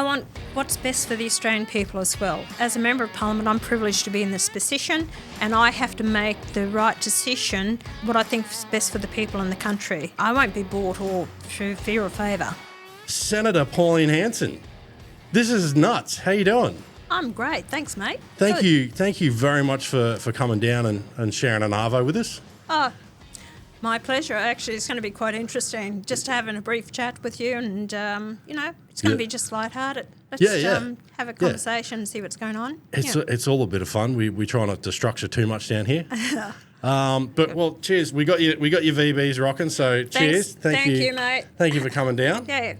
I want what's best for the Australian people as well. As a Member of Parliament, I'm privileged to be in this position, and I have to make the right decision, what I think is best for the people in the country. I won't be bought or through fear or favour. Senator Pauline Hanson, this is nuts. How you doing? I'm great. Thanks, mate. Thank you very much for coming down and sharing an arvo with us. Oh, my pleasure. Actually, it's going to be quite interesting just having a brief chat with you, and it's going to be just lighthearted. Let's have a conversation and see what's going on. It's all a bit of fun. We try not to structure too much down here. But cheers. We got your VBs rocking. So cheers. Thank you, mate. Thank you for coming down. Yeah.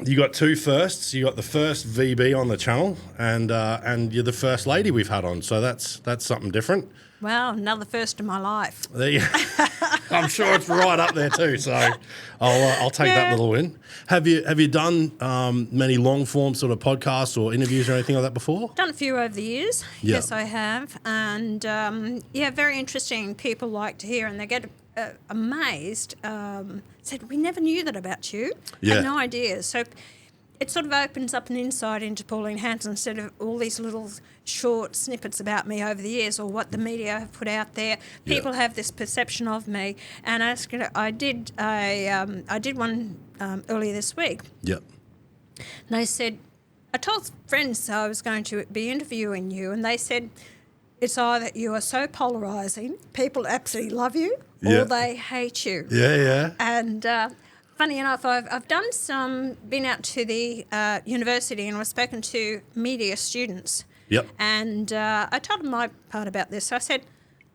You got two firsts. You got the first VB on the channel, and you're the first lady we've had on. So that's something different. Well, another first in my life. There you I'm sure it's right up there too. So I'll take that little win. Have you done many long form sort of podcasts or interviews or anything like that before? Done a few over the years. Yeah. Yes, I have, and very interesting. People like to hear, and they get amazed. Said, we never knew that about you. Yeah. Had no idea. So it sort of opens up an insight into Pauline Hanson instead of all these little short snippets about me over the years or what the media have put out there. People have this perception of me, and I did one earlier this week. Yep. And they said, I told friends I was going to be interviewing you, and they said, it's either you are so polarising, people absolutely love you, or they hate you. Yeah. And funny enough, I've been out to the university, and I've spoken to media students. Yep. And I told them my part about this. I said,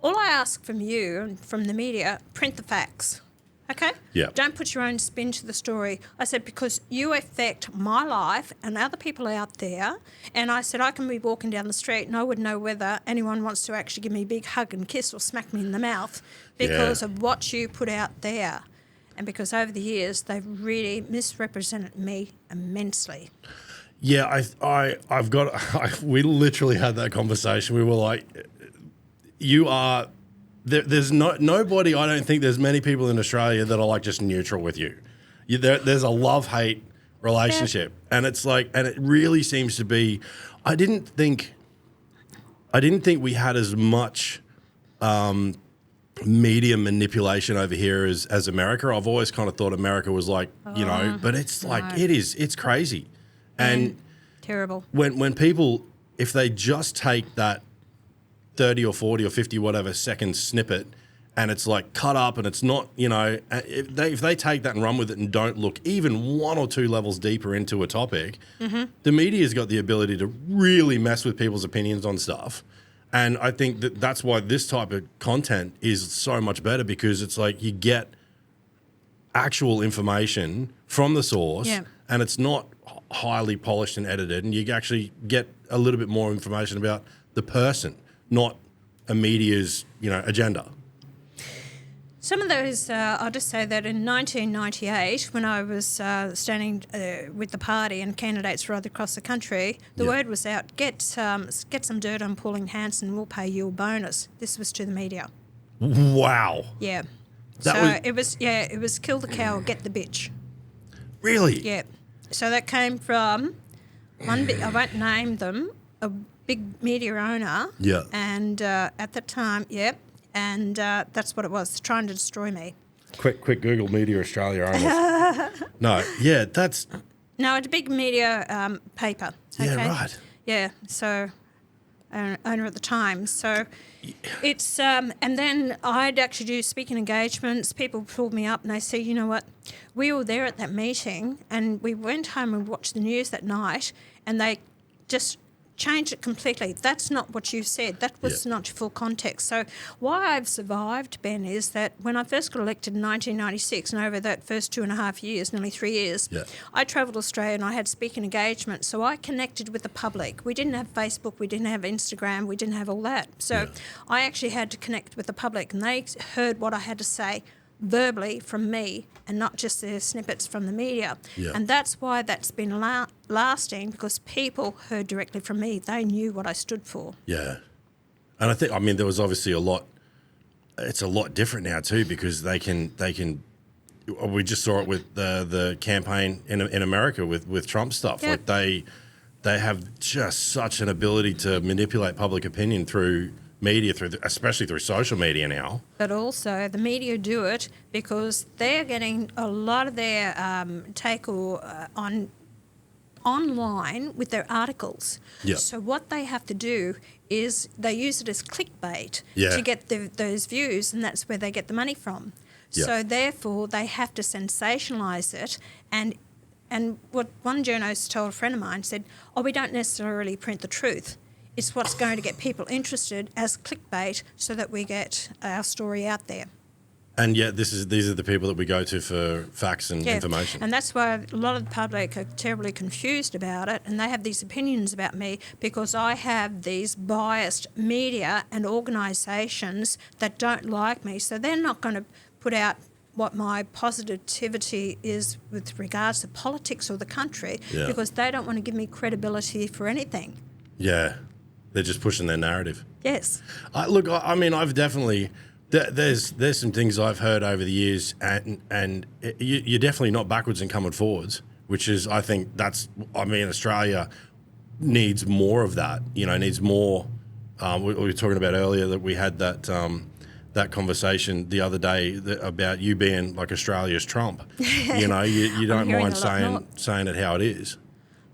all I ask from you and from the media, print the facts. Okay? Yeah. Don't put your own spin to the story. I said, because you affect my life and other people out there. And I said, I can be walking down the street and I wouldn't know whether anyone wants to actually give me a big hug and kiss or smack me in the mouth because of what you put out there. And because over the years, they've really misrepresented me immensely. Yeah, we literally had that conversation. We were like, you are... There's nobody. I don't think there's many people in Australia that are like just neutral with you. There's a love-hate relationship, and it's like, and it really seems to be. I didn't think we had as much media manipulation over here as America. I've always kind of thought America was like, but it's like it's crazy, and terrible. When people, if they just take that 30 or 40 or 50 whatever second snippet and it's like cut up and it's not, if they take that and run with it and don't look even one or two levels deeper into a topic, the media's got the ability to really mess with people's opinions on stuff. And I think that's why this type of content is so much better, because it's like you get actual information from the source and it's not highly polished and edited, and you actually get a little bit more information about the person, not a media's, agenda. Some of those, I'll just say that in 1998, when I was standing with the party and candidates right across the country, the word was out, get some dirt on Pauline Hanson, we'll pay you a bonus. This was to the media. Wow. Yeah. It was kill the cow or get the bitch. Really? Yeah. So that came from I won't name them, a big media owner. Yeah. And at the time, and that's what it was, trying to destroy me. Quick Google Media Australia owner. No, that's... No, it's a big media paper. Okay? Yeah, right. Yeah, so owner at the time. So it's... and then I'd actually do speaking engagements. People pulled me up and they said, you know what, we were there at that meeting and we went home and watched the news that night and they just changed it completely. That's not what you said. That was not your full context. So why I've survived, Ben, is that when I first got elected in 1996 and over that first 2.5 years, nearly 3 years, I travelled Australia and I had speaking engagements. So I connected with the public. We didn't have Facebook, we didn't have Instagram, we didn't have all that. So I actually had to connect with the public and they heard what I had to say verbally from me and not just the snippets from the media. Yeah. And that's why that's been lasting, because people heard directly from me. They knew what I stood for. Yeah. And I mean, there was obviously it's a lot different now too, because they can we just saw it with the campaign in America with Trump stuff. Yep. Like they have just such an ability to manipulate public opinion through media, especially through social media now. But also the media do it because they're getting a lot of their on online with their articles. Yep. So what they have to do is they use it as clickbait Yeah. to get those views, and that's where they get the money from. Yep. So therefore they have to sensationalise it, and what one journalist told a friend of mine said, we don't necessarily print the truth. It's what's going to get people interested as clickbait so that we get our story out there. And yet these are the people that we go to for facts and information. And that's why a lot of the public are terribly confused about it, and they have these opinions about me because I have these biased media and organisations that don't like me. So they're not going to put out what my positivity is with regards to politics or the country because they don't want to give me credibility for anything. Yeah, they're just pushing their narrative. Yes. Look, I mean, I've definitely... There's some things I've heard over the years, and you're definitely not backwards and coming forwards, which is, I think Australia needs more of that. Needs more. We were talking about earlier that we had that conversation the other day about you being like Australia's Trump. You don't mind saying it how it is.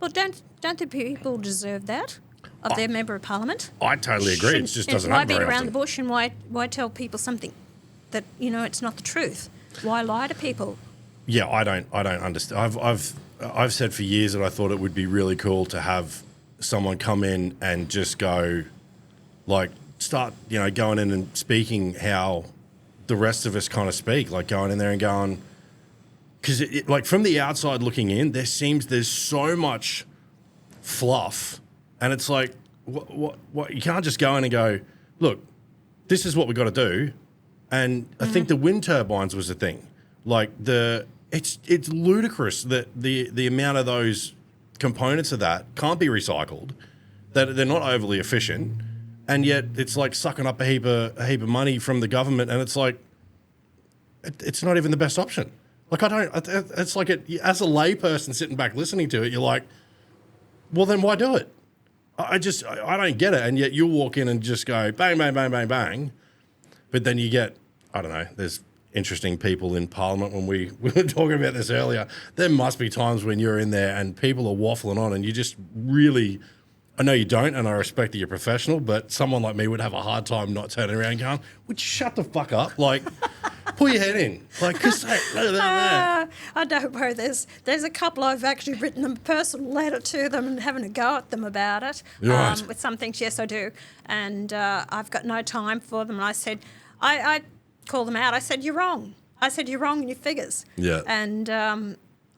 Well, don't the people deserve that? Of their member of parliament? I totally agree. It just doesn't happen very often. Why beat around often. the bush and why tell people something that it's not the truth? Why lie to people? Yeah, I don't understand. I've said for years that I thought it would be really cool to have someone come in and just go, like, start going in and speaking how the rest of us kind of speak, like going in there and going, because like from the outside looking in, there's so much fluff. And it's like, what? You can't just go in and go, look, this is what we got to do. And I think the wind turbines was the thing. Like it's ludicrous that the amount of those components of that can't be recycled, that they're not overly efficient, and yet it's like sucking up a heap of money from the government, and it's like it's not even the best option. Like it's like as a layperson sitting back listening to it, you're like, well, then why do it? I don't get it. And yet you'll walk in and just go bang, bang, bang, bang, bang. But then you get, I don't know, there's interesting people in Parliament. When we were talking about this earlier, there must be times when you're in there and people are waffling on and you just really, I know you don't, and I respect that you're professional, but someone like me would have a hard time not turning around and going, would you shut the fuck up? Like, pull your head in. Like, I don't worry. There's a couple I've actually written a personal letter to them and having a go at them about it. Right. With some things, yes, I do. And I've got no time for them. And I said, I called them out. I said, you're wrong. I said, you're wrong in your figures. Yeah. And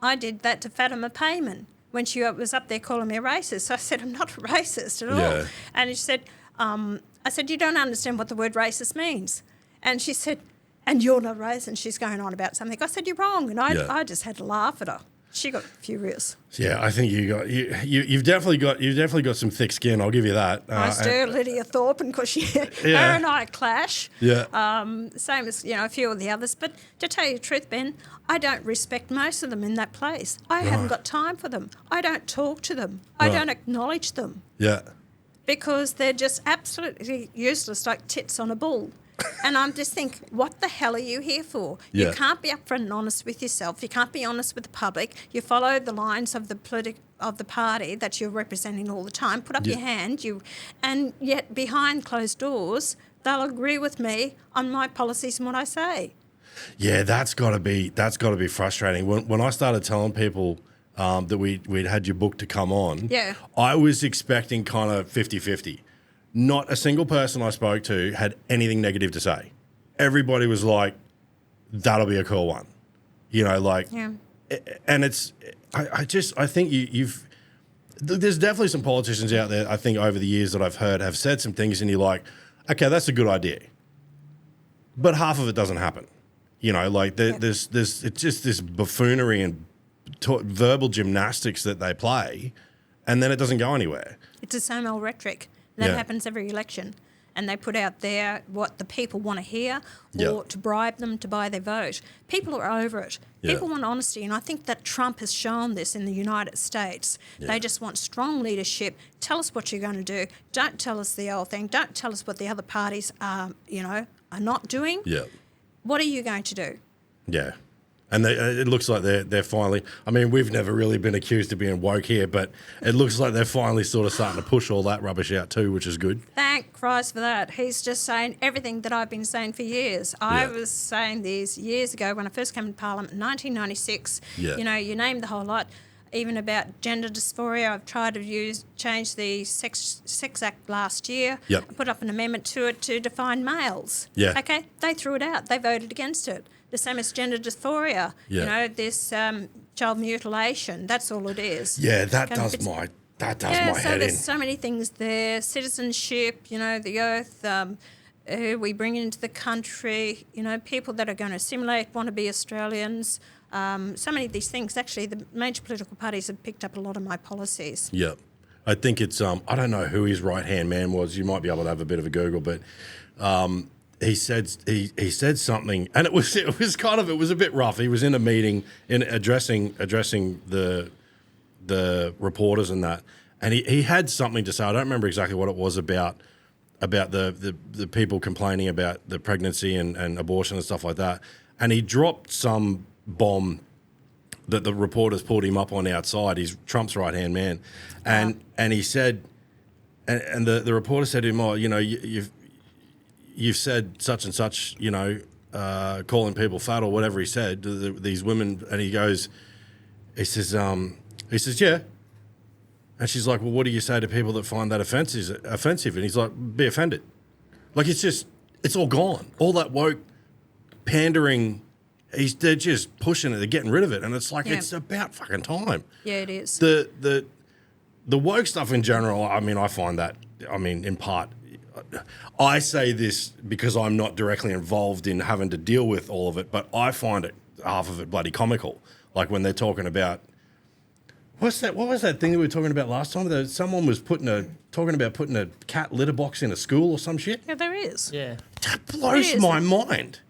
I did that to Fatima Payman when she was up there calling me a racist. So I said, I'm not a racist at all. Yeah. And she said, I said, you don't understand what the word racist means. And she said, and you're not racist. And she's going on about something. I said, you're wrong. And I just had to laugh at her. She got furious. Yeah, I think you've definitely got some thick skin. I'll give you that. I do, Lydia Thorpe, because her and I clash. Yeah. Same as a few of the others. But to tell you the truth, Ben, I don't respect most of them in that place. I haven't got time for them. I don't talk to them. I don't acknowledge them. Yeah. Because they're just absolutely useless, like tits on a bull. And I'm just thinking, what the hell are you here for? Yeah. You can't be upfront and honest with yourself. You can't be honest with the public. You follow the lines of the party that you're representing all the time. Put up your hand. And yet behind closed doors, they'll agree with me on my policies and what I say. Yeah, that's got to be frustrating. When I started telling people that we'd had your book to come on, I was expecting kind of 50-50. Not a single person I spoke to had anything negative to say. Everybody was like, that'll be a cool one. And it's, I think there's definitely some politicians out there, I think over the years that I've heard have said some things and you're like, okay, that's a good idea. But half of it doesn't happen. There's it's just this buffoonery and verbal gymnastics that they play, and then it doesn't go anywhere. It's the same old rhetoric. That happens every election. and they put out there what the people want to hear Yeah. or to bribe them to buy their vote. People are over it. Yeah. People want honesty, and I think that Trump has shown this in the United States. Yeah. They just want strong leadership. Tell us what you're going to do. Don't tell us the old thing. Don't tell us what the other parties are not doing. Yeah. What are you going to do? Yeah. And it looks like they're finally, I mean, we've never really been accused of being woke here, but it looks like they're finally sort of starting to push all that rubbish out too, which is good. Thank Christ for that. He's just saying everything that I've been saying for years. I was saying these years ago when I first came to Parliament in 1996. Yeah. You name the whole lot. Even about gender dysphoria, I've tried to change the Sex Act last year. Yep. I put up an amendment to it to define males. Yeah. Okay, they threw it out. They voted against it. The same as gender dysphoria. Yeah. This child mutilation. That's all it is. Yeah, that Kind of does my so head in. there's so many things there. Citizenship, the oath, who we bring into the country, people that are going to assimilate, want to be Australians. So many of these things. Actually, the major political parties have picked up a lot of my policies. Yeah. I think it's, I don't know who his right-hand man was. You might be able to have a bit of a Google, but he said something, and it was a bit rough. He was in a meeting in addressing the reporters and that, and he had something to say. I don't remember exactly what it was about the people complaining about the pregnancy and abortion and stuff like that. And he dropped some bomb that the reporters pulled him up on outside. He's Trump's right-hand man, and he said, and the reporter said to him, "Oh, you've said such and such, calling people fat or whatever he said to these women," and he says, "Yeah." And she's like, "Well, what do you say to people that find that offensive?" And he's like, "Be offended." Like, it's all gone. All that woke pandering, they're just pushing it. They're getting rid of it. And it's like, it's about fucking time. Yeah, it is. The woke stuff in general, I mean, I find that, in part, I say this because I'm not directly involved in having to deal with all of it, but I find it, half of it, bloody comical. Like when they're talking about, what was that thing that we were talking about last time? Someone was talking about putting a cat litter box in a school or some shit. Yeah, there is. Yeah. That blows my mind.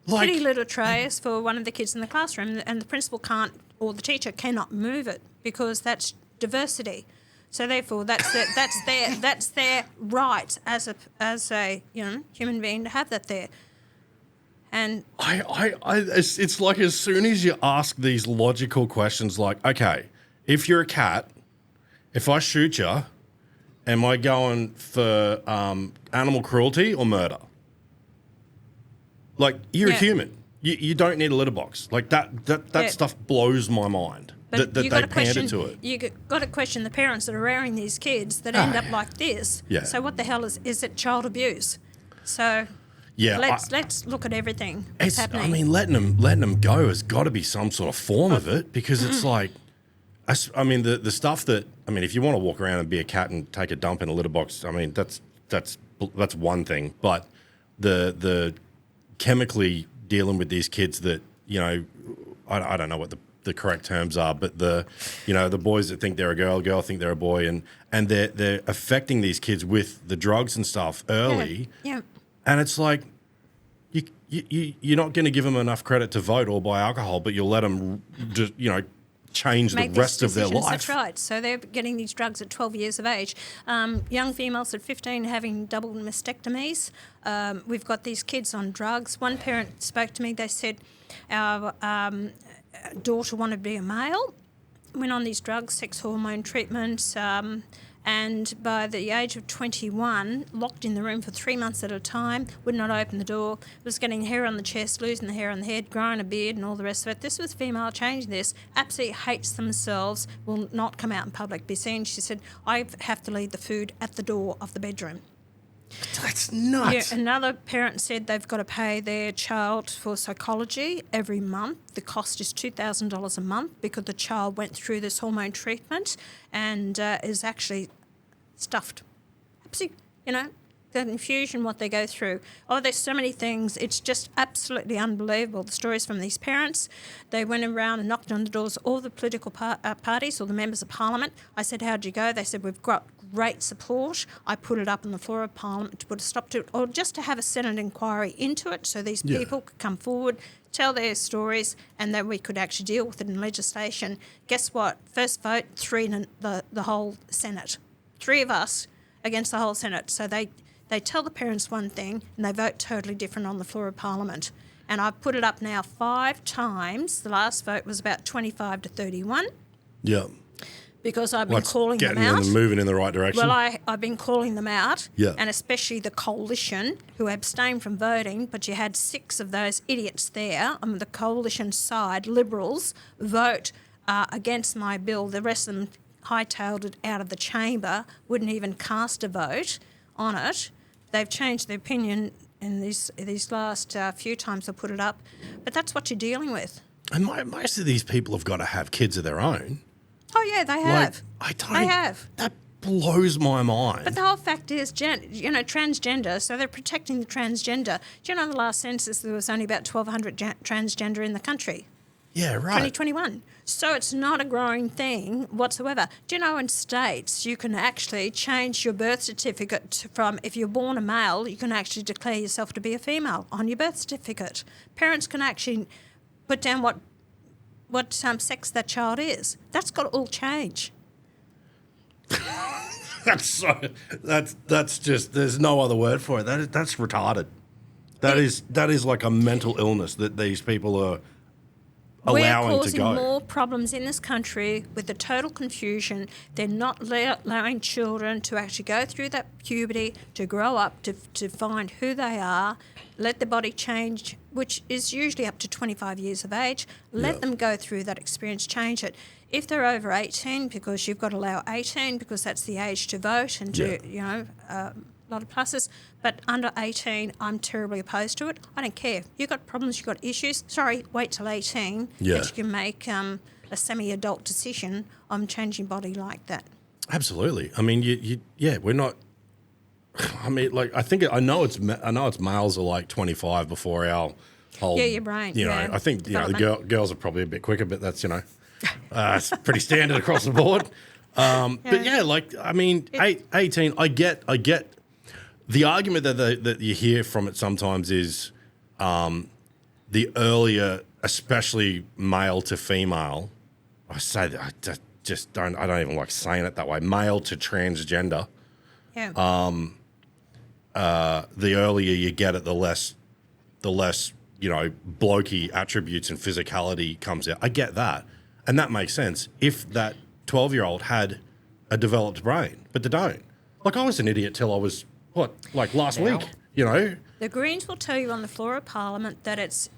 Like, Kitty litter trays for one of the kids in the classroom, and the principal can't, or the teacher cannot move it because that's diversity. So therefore, that's their right as a human being to have that there. And it's like as soon as you ask these logical questions, like, okay, if you're a cat, if I shoot you, am I going for animal cruelty or murder? Like, you're a human. You don't need a litter box. Like, that stuff blows my mind. But that you they got to question. pander to it. You got to question the parents that are rearing these kids that end up like this. Yeah. So what the hell is it? Child abuse. So Yeah, let's look at everything that's happening. I mean, letting them go has got to be some sort of form of it, because it's like, the stuff that, if you want to walk around and be a cat and take a dump in a litter box, that's one thing. But the chemically dealing with these kids that, I don't know what the correct terms are, but the boys that think they're a girl think they're a boy, and they're affecting these kids with the drugs and stuff early. Yeah. And it's like, you're not going to give them enough credit to vote or buy alcohol, but you'll let them just, change Make the rest of their decisions. life. That's right. So they're getting these drugs at 12 years of age. Young females at 15 having double mastectomies. We've got these kids on drugs. One parent spoke to me. They said our daughter wanted to be a male, went on these drugs, sex hormone treatments, and by the age of 21, locked in the room for 3 months at a time, would not open the door, was getting hair on the chest, losing the hair on the head, growing a beard and all the rest of it. This was female changing this, absolutely hates themselves, will not come out in public, be seen. She said, I have to leave the food at the door of the bedroom. That's nuts. Yeah, another parent said they've got to pay their child for psychology every month. The cost is $2,000 a month because the child went through this hormone treatment and is actually stuffed. Absolutely, the confusion, what they go through. Oh, there's so many things. It's just absolutely unbelievable. The stories from these parents. They went around and knocked on the doors of all the political parties or the members of Parliament. I said, how'd you go? They said, we've got great support. I put it up on the floor of Parliament to put a stop to it, or just to have a Senate inquiry into it so these people could come forward, tell their stories, and then we could actually deal with it in legislation. Guess what? First vote, 3 in the whole Senate. 3 of us against the whole Senate. So they tell the parents one thing and they vote totally different on the floor of Parliament. And I've put it up now 5 times. The last vote was about 25 to 31. Yeah. Because I've been calling them out. Getting them moving in the right direction. Well, I've been calling them out, yeah. And especially the coalition who abstained from voting, but you had 6 of those idiots there on the coalition side, Liberals, vote against my bill. The rest of them hightailed it out of the chamber, wouldn't even cast a vote on it. They've changed their opinion in these last few times I put it up, but that's what you're dealing with. And most of these people have got to have kids of their own. Oh, yeah, they have. They have. That blows my mind. But the whole fact is, transgender, so they're protecting the transgender. Do you know the last census there was only about 1,200 transgender in the country? Yeah, right. 2021. So it's not a growing thing whatsoever. Do you know in states you can actually change your birth certificate from, if you're born a male, you can actually declare yourself to be a female on your birth certificate. Parents can actually put down what sex that child is. That's got to all change. That's just, there's no other word for it. That's retarded. That is like a mental illness that these people are allowing to go. We're causing more problems in this country with the total confusion. They're not allowing children to actually go through that puberty, to grow up, to find who they are, let the body change, which is usually up to 25 years of age. Let them go through that experience, change it. If they're over 18, because you've got to allow 18 because that's the age to vote and do, a lot of pluses. But under 18, I'm terribly opposed to it. I don't care. You've got problems, you've got issues. Sorry, wait till 18 that you can make a semi-adult decision on changing body like that. Absolutely. I mean, we're not. I mean, like I know it's males are like 25 before our whole. Yeah, your brain. I think the girls are probably a bit quicker, but that's it's pretty standard across the board. But yeah, like I mean, 18. I get the argument that you hear from it sometimes is the earlier, especially male to female. I say that I just don't. I don't even like saying it that way. Male to transgender. Yeah. The earlier you get it, the less blokey attributes and physicality comes out. I get that, and that makes sense if that 12-year-old had a developed brain, but they don't. Like I was an idiot till I was last week. The Greens will tell you on the floor of Parliament that it's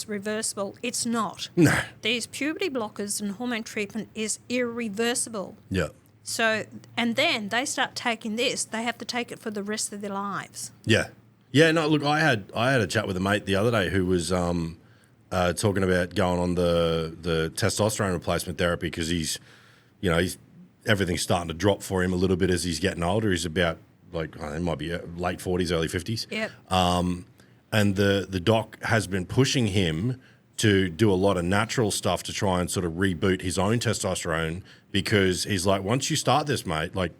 reversible. It's not. No. These puberty blockers and hormone treatment is irreversible. Yeah. So, and then they start taking this, they have to take it for the rest of their lives. Yeah. Yeah, no, look, I had a chat with a mate the other day who was talking about going on the testosterone replacement therapy because he's everything's starting to drop for him a little bit as he's getting older. He's about it might be late 40s, early 50s. Yep. And the doc has been pushing him to do a lot of natural stuff to try and sort of reboot his own testosterone because he's like, once you start this, mate, like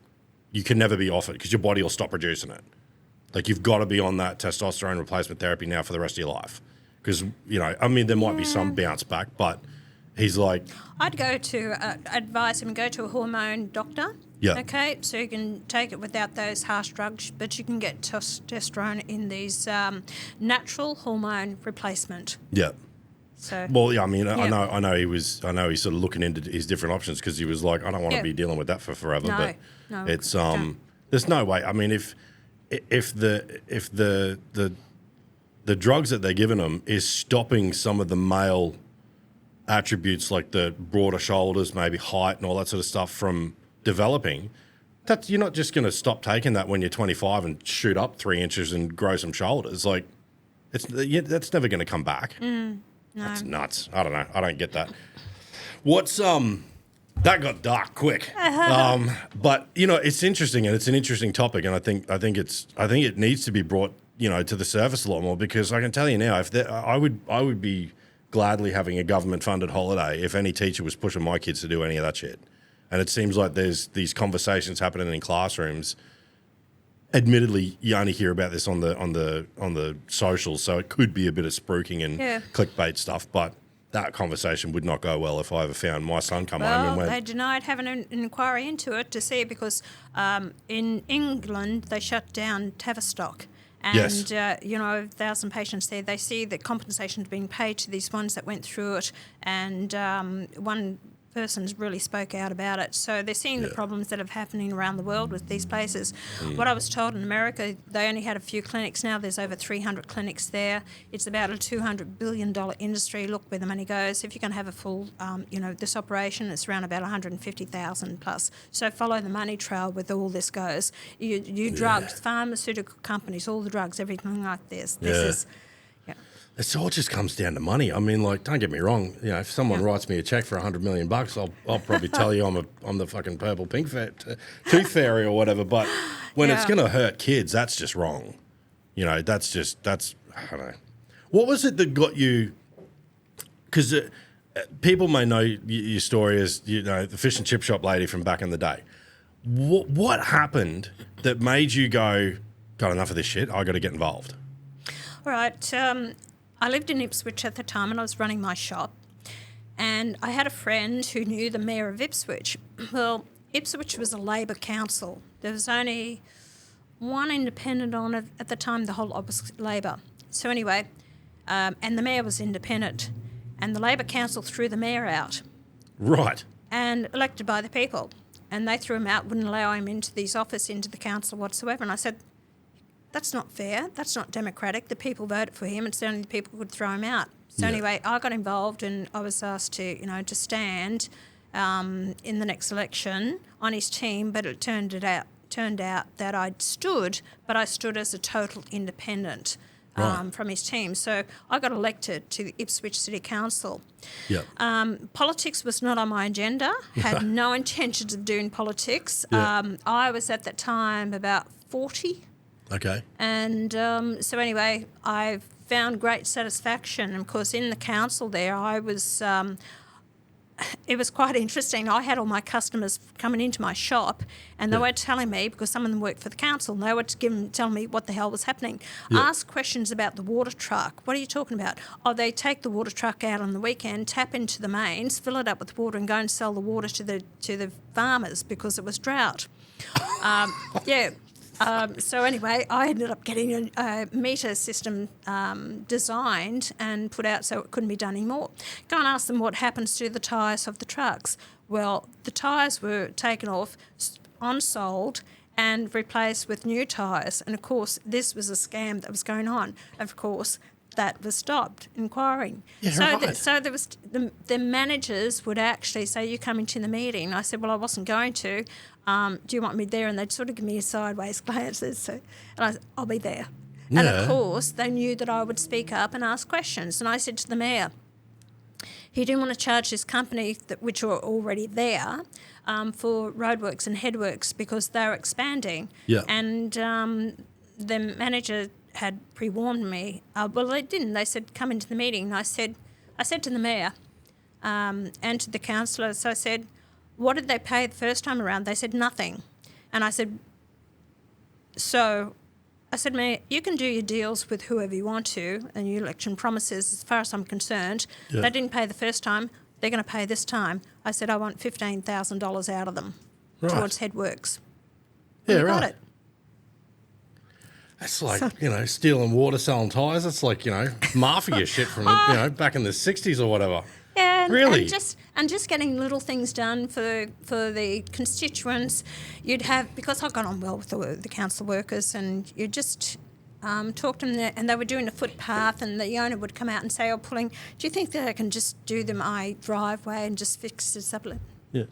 you can never be off it because your body will stop producing it. Like you've got to be on that testosterone replacement therapy now for the rest of your life. Because, there might be some bounce back, but he's like... I'd go to, advise him, go to a hormone doctor. Yeah. Okay, so you can take it without those harsh drugs, but you can get testosterone in these natural hormone replacement. Yeah. So. Well, yeah, I mean, I know he's sort of looking into his different options because he was like, I don't want to be dealing with that for forever. No, it's there's no way. I mean, if the drugs that they're giving him is stopping some of the male attributes like the broader shoulders, maybe height and all that sort of stuff from developing, that you're not just going to stop taking that when you're 25 and shoot up 3 inches and grow some shoulders. Like, that's never going to come back. No. That's nuts. I don't know. I don't get that. What's That got dark quick. But you know, it's interesting, and it's an interesting topic, and I think it needs to be brought, you know, to the surface a lot more, because I can tell you now, I would be gladly having a government funded holiday if any teacher was pushing my kids to do any of that shit. And it seems like there's these conversations happening in classrooms. Admittedly, you only hear about this on the socials, so it could be a bit of spruiking and clickbait stuff, but that conversation would not go well if I ever found my son come home and went... Well, they denied having an inquiry into it to see, because in England they shut down Tavistock. And, you know, 1,000 patients there, they see that compensation is being paid to these ones that went through it, and one person's really spoke out about it. So they're seeing the problems that are happening around the world with these places. What I was told in America, they only had a few clinics. Now there's over 300 clinics there. It's about a $200 billion industry. Look where the money goes. If you're going to have a full, you know, this operation, it's around about 150,000 plus. So follow the money trail with all this goes. You drugs, pharmaceutical companies, all the drugs, everything like this. This is... It all just comes down to money. I mean, like, don't get me wrong. You know, if someone writes me a check for $100 million, I'll probably tell you I'm the fucking purple pink tooth fairy or whatever. But when it's going to hurt kids, that's just wrong. You know, that's I don't know. What was it that got you? Because people may know your story as, you know, the fish and chip shop lady from back in the day. What happened that made you go, got enough of this shit? I got to get involved. All right. I lived in Ipswich at the time, and I was running my shop, and I had a friend who knew the mayor of Ipswich. Well, Ipswich was a Labor council. There was only one independent on it at the time. The whole lot was Labor. So anyway, and the mayor was independent, and the Labor council threw the mayor out. Right. And elected by the people, and they threw him out, wouldn't allow him into this office, into the council whatsoever. And I said, that's not fair. That's not democratic. The people voted for him. It's the only people who could throw him out. So anyway, I got involved, and I was asked to, you know, to stand in the next election on his team. But it turned out that I stood as a total independent from his team. So I got elected to the Ipswich City Council. Politics was not on my agenda. Had no intentions of doing politics. I was at that time about 40. Okay. And so anyway, I found great satisfaction. And of course, in the council there, I was, it was quite interesting. I had all my customers coming into my shop, and they were telling me, because some of them worked for the council, and they were telling me what the hell was happening. Ask questions about the water truck. What are you talking about? Oh, they take the water truck out on the weekend, tap into the mains, fill it up with water, and go and sell the water to the farmers because it was drought. So anyway, I ended up getting a meter system designed and put out so it couldn't be done anymore. Go and ask them what happens to the tyres of the trucks. Well, the tyres were taken off, on-sold, and replaced with new tyres. And, of course, this was a scam that was going on. Of course, that was stopped inquiring. So there was the managers would actually say, you come into the meeting. I said, well, I wasn't going to. Do you want me there? And they'd sort of give me a sideways glance. And I said, I'll be there. Yeah. And, of course, they knew that I would speak up and ask questions. And I said to the mayor, he didn't want to charge his company, which were already there, for roadworks and headworks because they were expanding. Yeah. And the manager had pre-warned me. Well, they didn't. They said, come into the meeting. And I said to the mayor and to the councillors, I said, what did they pay the first time around? They said nothing. And I said, Mayor, you can do your deals with whoever you want to and your election promises. As far as I'm concerned, they didn't pay the first time. They're going to pay this time. I said, I want $15,000 out of them towards headworks. Yeah, and got it. That's like, stealing water, selling tyres. That's like, mafia shit from, back in the 60s or whatever. Yeah, really? And just getting little things done for the constituents. You'd have, because I got on well with the council workers, and you just talk to them there, and they were doing a footpath, and the owner would come out and say, do you think that I can just do my driveway and just fix this up?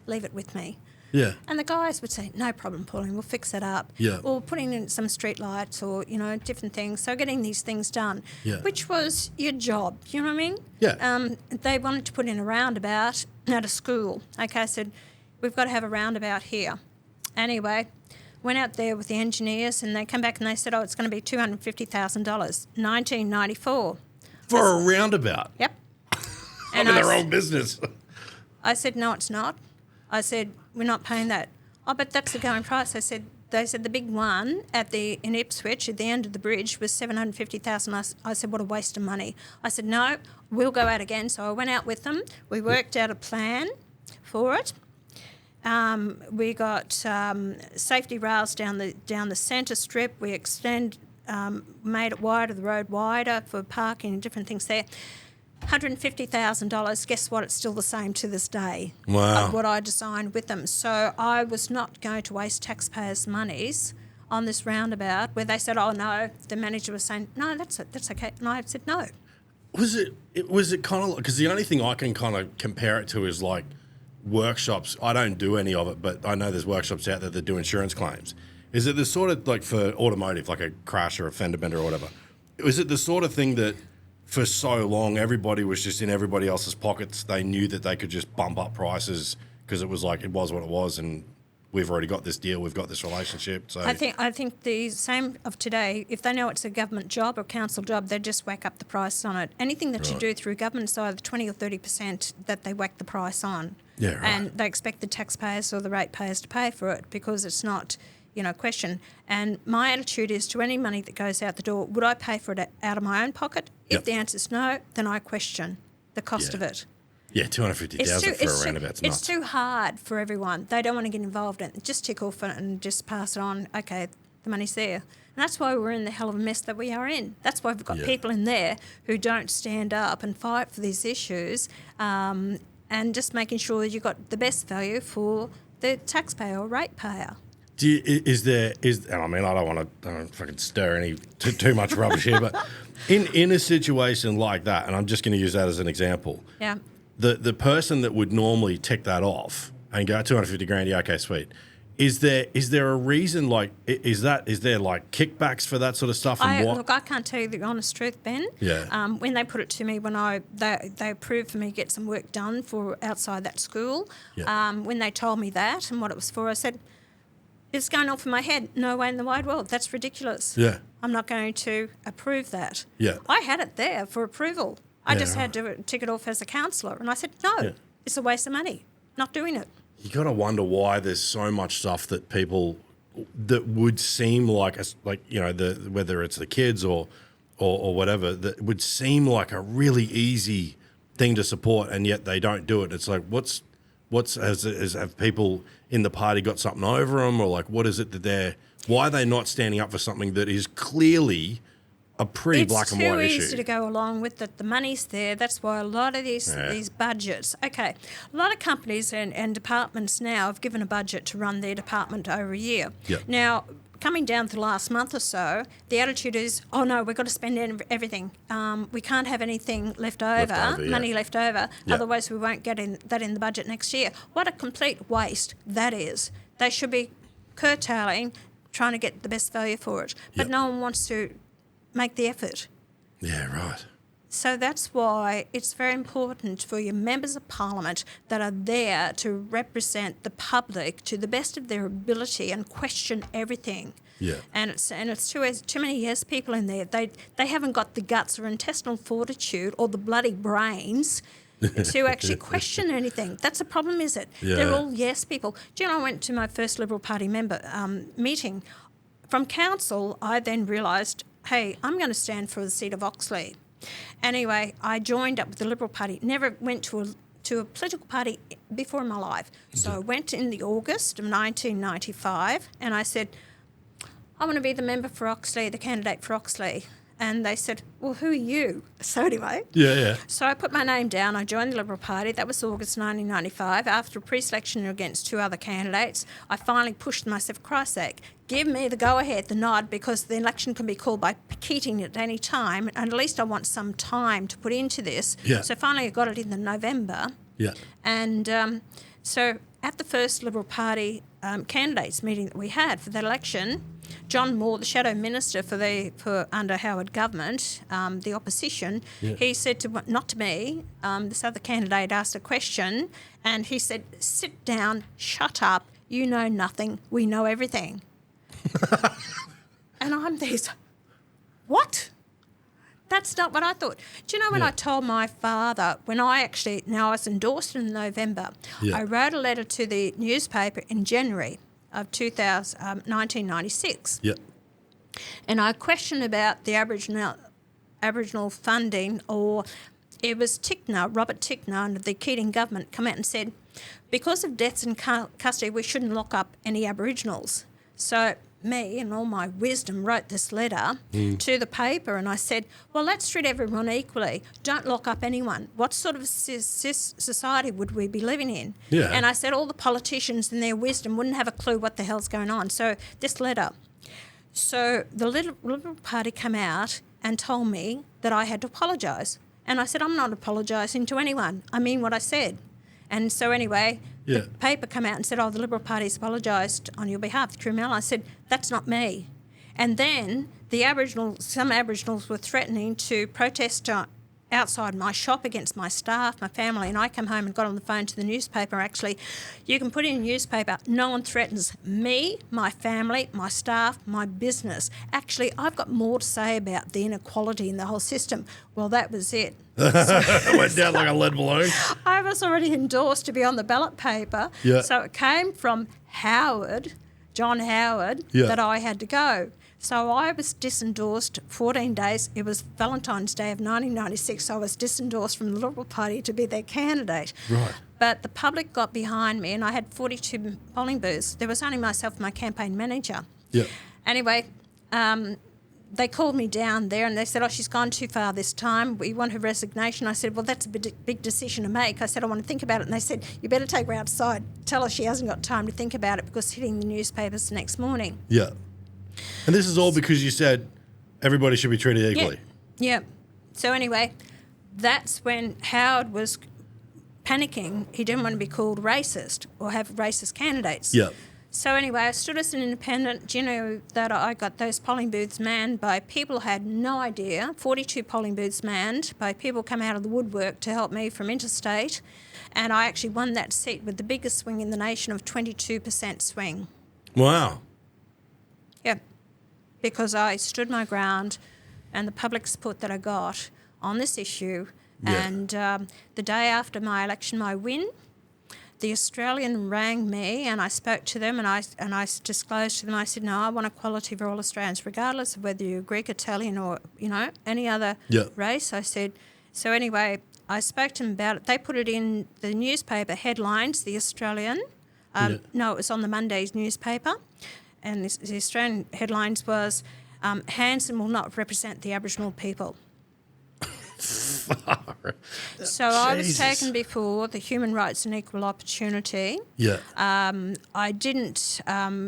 Leave it with me. Yeah. And the guys would say, no problem, Pauline, we'll fix it up. Yeah. Or putting in some street lights or, different things. So getting these things done, which was your job, you know what I mean? Yeah. They wanted to put in a roundabout at a school. Okay, I said, we've got to have a roundabout here. Anyway, went out there with the engineers and they come back and they said, it's going to be $250,000, 1994. For a roundabout? Yep. I'm in the wrong business. I said, no, it's not. I said, we're not paying that. Oh, but that's the going price. They said the big one in Ipswich at the end of the bridge was $750,000. I said, what a waste of money. I said, no, we'll go out again. So I went out with them. We worked out a plan for it. We got safety rails down the centre strip. We made it wider, the road wider for parking and different things there. $150,000. Guess what? It's still the same to this day. Wow. Of what I designed with them. So I was not going to waste taxpayers' monies on this roundabout where they said, oh no, the manager was saying, no, that's okay. And I said no. Was it kind of like, because the only thing I can kind of compare it to is like workshops. I don't do any of it, but I know there's workshops out there that do insurance claims. Is it the sort of, like for automotive, like a crash or a fender bender or whatever, is it the sort of thing that for so long everybody was just in everybody else's pockets? They knew that they could just bump up prices because it was like, it was what it was, and we've already got this deal, we've got this relationship. So I think the same of today, if they know it's a government job or council job, they just whack up the price on it. Anything that you do through government is either 20 or 30% that they whack the price on. Yeah, right. And they expect the taxpayers or the ratepayers to pay for it because it's not, question. And my attitude is to any money that goes out the door, would I pay for it out of my own pocket? If the answer is no, then I question the cost of it. Yeah, $250,000 for a roundabout's nuts. It's too hard for everyone. They don't want to get involved in it. Just tick off it and just pass it on. Okay, the money's there. And that's why we're in the hell of a mess that we are in. That's why we've got people in there who don't stand up and fight for these issues, and just making sure you've got the best value for the taxpayer or ratepayer. And I mean, I don't want to fucking stir too much rubbish here, but in a situation like that, and I'm just going to use that as an example. Yeah. The person that would normally tick that off and go $250,000, yeah, okay, sweet. Is there a reason, like, is there like kickbacks for that sort of stuff? Look, I can't tell you the honest truth, Ben. Yeah. When they put it to me, they approved for me to get some work done for outside that school. Yeah. When they told me that and what it was for, I said, it's going off in my head. No way in the wide world. That's ridiculous. Yeah. I'm not going to approve that. Yeah. I had it there for approval. I just had to tick it off as a counsellor. And I said, no, it's a waste of money. Not doing it. You got to wonder why there's so much stuff that people that would seem like whether it's the kids or whatever, that would seem like a really easy thing to support, and yet they don't do it. It's like, have people in the party got something over them, or like, what is it that why are they not standing up for something that is clearly a pretty black and white issue? It's too easy to go along with it. The money's there. That's why a lot of these budgets. Okay, a lot of companies and departments now have given a budget to run their department over a year. Yep. Now, coming down to the last month or so, the attitude is, oh no, we've got to spend everything. We can't have anything left over, money left over, otherwise we won't get that in the budget next year. What a complete waste that is. They should be curtailing, trying to get the best value for it. But no one wants to make the effort. Yeah, right. So that's why it's very important for your members of parliament that are there to represent the public to the best of their ability and question everything. Yeah. And it's too many yes people in there. They haven't got the guts or intestinal fortitude or the bloody brains to actually question anything. That's a problem, is it? Yeah. They're all yes people. Do you know, I went to my first Liberal Party member meeting. From council, I then realised, hey, I'm going to stand for the seat of Oxley. Anyway, I joined up with the Liberal Party. Never went to a political party before in my life. So I went in the August of 1995 and I said, I want to be the member for Oxley, the candidate for Oxley. And they said, well, who are you? So anyway. Yeah. So I put my name down. I joined the Liberal Party. That was August 1995. After a pre-selection against two other candidates, I finally pushed myself, Christ's sake, give me the go-ahead, the nod, because the election can be called by Keating at any time, and at least I want some time to put into this. Yeah. So finally I got it in the November. Yeah. And so at the first Liberal Party candidates meeting that we had for that election, John Moore, the shadow minister for under Howard government, the opposition, he said not to me, this other candidate asked a question, and he said, "Sit down, shut up, you know nothing, we know everything." And I'm there, what? That's not what I thought. Do you know when I told my father, I was endorsed in November, I wrote a letter to the newspaper in January of 1996. Yeah. And I questioned about the Aboriginal funding, or it was Robert Tickner under the Keating government come out and said, because of deaths in custody, we shouldn't lock up any Aboriginals. So me, in all my wisdom, wrote this letter to the paper, and I said, well, let's treat everyone equally. Don't lock up anyone. What sort of society would we be living in? Yeah. And I said all the politicians in their wisdom wouldn't have a clue what the hell's going on. So this letter. So the Liberal Party came out and told me that I had to apologise. And I said, I'm not apologising to anyone. I mean what I said. And so anyway, the paper came out and said, the Liberal Party's apologised on your behalf, the criminal. I said, that's not me. And then some Aboriginals were threatening to protest outside my shop against my staff, my family, and I come home and got on the phone to the newspaper. Actually, you can put in a newspaper, no one threatens me, my family, my staff, my business. Actually, I've got more to say about the inequality in the whole system. Well, that was it. It went down like a lead balloon. I was already endorsed to be on the ballot paper, so it came from John Howard, that I had to go. So I was disendorsed 14 days. It was Valentine's Day of 1996. So I was disendorsed from the Liberal Party to be their candidate. Right. But the public got behind me, and I had 42 polling booths. There was only myself and my campaign manager. Yeah. Anyway, they called me down there and they said, she's gone too far this time. We want her resignation. I said, well, that's a big decision to make. I said, I want to think about it. And they said, you better take her outside. Tell her she hasn't got time to think about it because it's hitting the newspapers the next morning. Yeah. And this is all because you said everybody should be treated equally. Yeah. So anyway, that's when Howard was panicking. He didn't want to be called racist or have racist candidates. Yeah. So anyway, I stood as an independent. Do you know that I got those polling booths manned by people who had no idea, 42 polling booths manned by people come out of the woodwork to help me from interstate, and I actually won that seat with the biggest swing in the nation of 22% swing. Wow. Yeah, because I stood my ground and the public support that I got on this issue. Yeah. And the day after my election, my win, the Australian rang me and I spoke to them and I disclosed to them, I said, no, I want equality for all Australians, regardless of whether you're Greek, Italian or, any other race. I said, so anyway, I spoke to them about it. They put it in the newspaper headlines, the Australian. No, it was on the Monday's newspaper. And the Australian headlines was, Hanson will not represent the Aboriginal people. So I was taken before the Human Rights and Equal Opportunity. Yeah. I didn't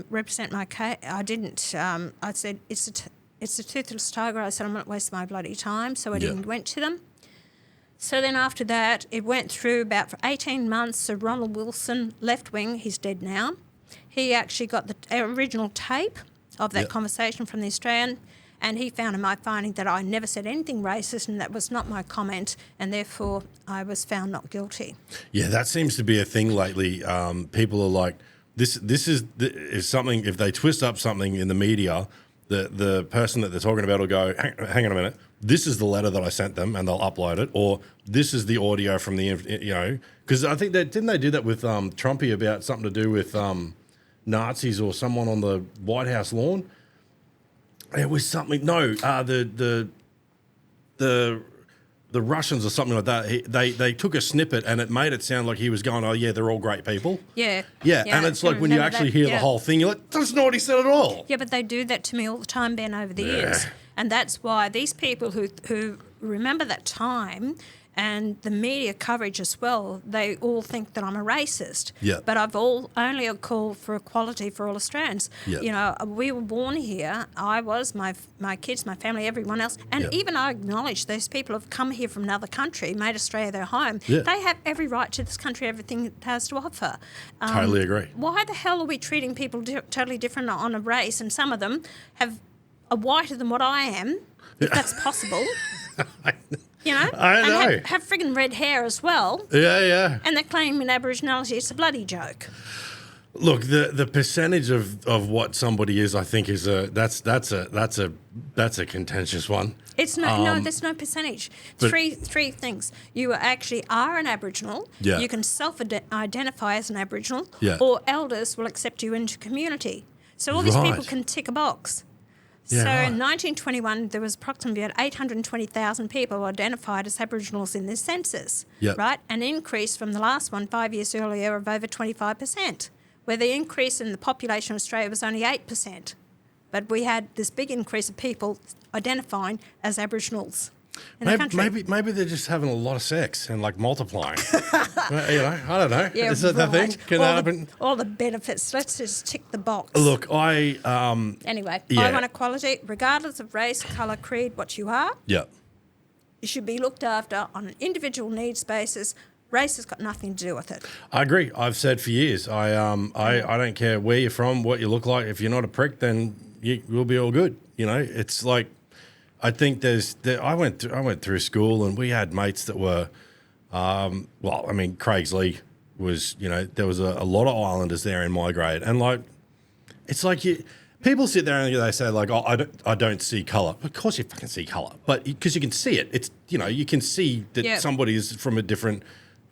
represent my case. I said, it's a toothless tiger. I said, I'm not wasting my bloody time. So I didn't went to them. So then after that, it went through about for 18 months. So Ronald Wilson, left wing, he's dead now. He actually got the original tape of that conversation from the Australian, and he found in my finding that I never said anything racist and that was not my comment, and therefore I was found not guilty. Yeah, that seems to be a thing lately. People are like, this is something, if they twist up something in the media, the person that they're talking about will go, hang on a minute, this is the letter that I sent them, and they'll upload it, or this is the audio from the, because I think didn't they do that with Trumpy about something to do with Nazis or someone on the White House lawn? It was something. No, the Russians or something like that. They took a snippet and it made it sound like he was going, "Oh yeah, they're all great people." Yeah. And it's like when you actually hear the whole thing, you're like, "That's not what he said at all." Yeah, but they do that to me all the time, Ben, over the years, and that's why these people who remember that time. and the media coverage as well, they all think that I'm a racist. Yeah. But I've only a call for equality for all Australians. Yeah. You know, we were born here. I was, my kids, my family, everyone else. And Yeah. even I acknowledge those people have come here from another country, made Australia their home. Yeah. They have every right to this country, everything it has to offer. Totally agree. Why the hell are we treating people totally different on a race? And some of them are whiter than what I am, if that's possible. You know? I know. And have friggin' red hair as well. Yeah. And they're claiming Aboriginality. It's a bloody joke. Look, the percentage of what somebody is, I think, is that's a contentious one. It's no, there's no percentage. Three things. You actually are an Aboriginal. Yeah. You can self-identify as an Aboriginal. Yeah. Or elders will accept you into community. So all these Right. people can tick a box. Yeah, So right. in 1921, there was approximately about 820,000 people identified as Aboriginals in this census. Yep. Right? An increase from the last one 5 years earlier of over 25%, where the increase in the population of Australia was only 8%. But we had this big increase of people identifying as Aboriginals in the country. Maybe they're just having a lot of sex and like multiplying. You know, I don't know. Yeah, Is that the thing? right. Can that happen? All the benefits. Let's just tick the box. Look, Anyway, yeah. I want equality, regardless of race, colour, creed, what you are. Yeah. You should be looked after on an individual needs basis. Race has got nothing to do with it. I agree. I've said for years, I don't care where you're from, what you look like. If you're not a prick, then we'll be all good. You know, it's like, I think I went through school and we had mates that were, Craigsley was, you know, there was a lot of Islanders there in my grade, and like, it's like people sit there and they say like, oh, I don't see colour. Of course you fucking see colour, but because you can see it, it's, you know, you can see that somebody is from a different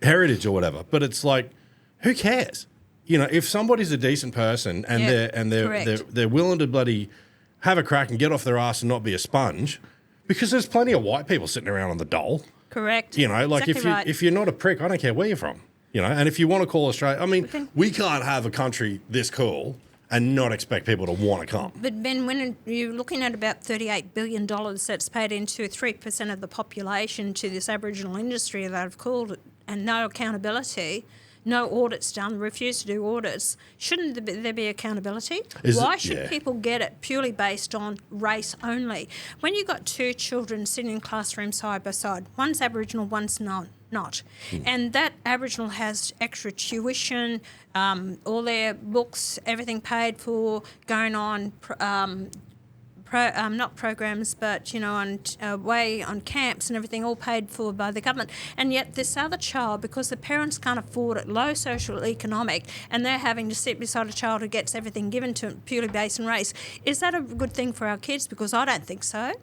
heritage or whatever. But it's like, who cares? You know, if somebody's a decent person and they're willing to bloody have a crack and get off their ass and not be a sponge, because there's plenty of white people sitting around on the dole. Correct. You know, like exactly if you're not a prick, I don't care where you're from. You know, and if you want to call Australia, I mean, we can't have a country this cool and not expect people to want to come. But Ben, when you're looking at about $38 billion that's paid into 3% of the population to this Aboriginal industry that I've called it, and no accountability, no audits done, refuse to do audits, shouldn't there be accountability? Why should people get it purely based on race only? When you've got two children sitting in classrooms side by side, one's Aboriginal, one's not. And that Aboriginal has extra tuition, all their books, everything paid for, going on, not programs, but, you know, on camps and everything, all paid for by the government. And yet this other child, because the parents can't afford it, low social economic, and they're having to sit beside a child who gets everything given to them purely based on race. Is that a good thing for our kids? Because I don't think so.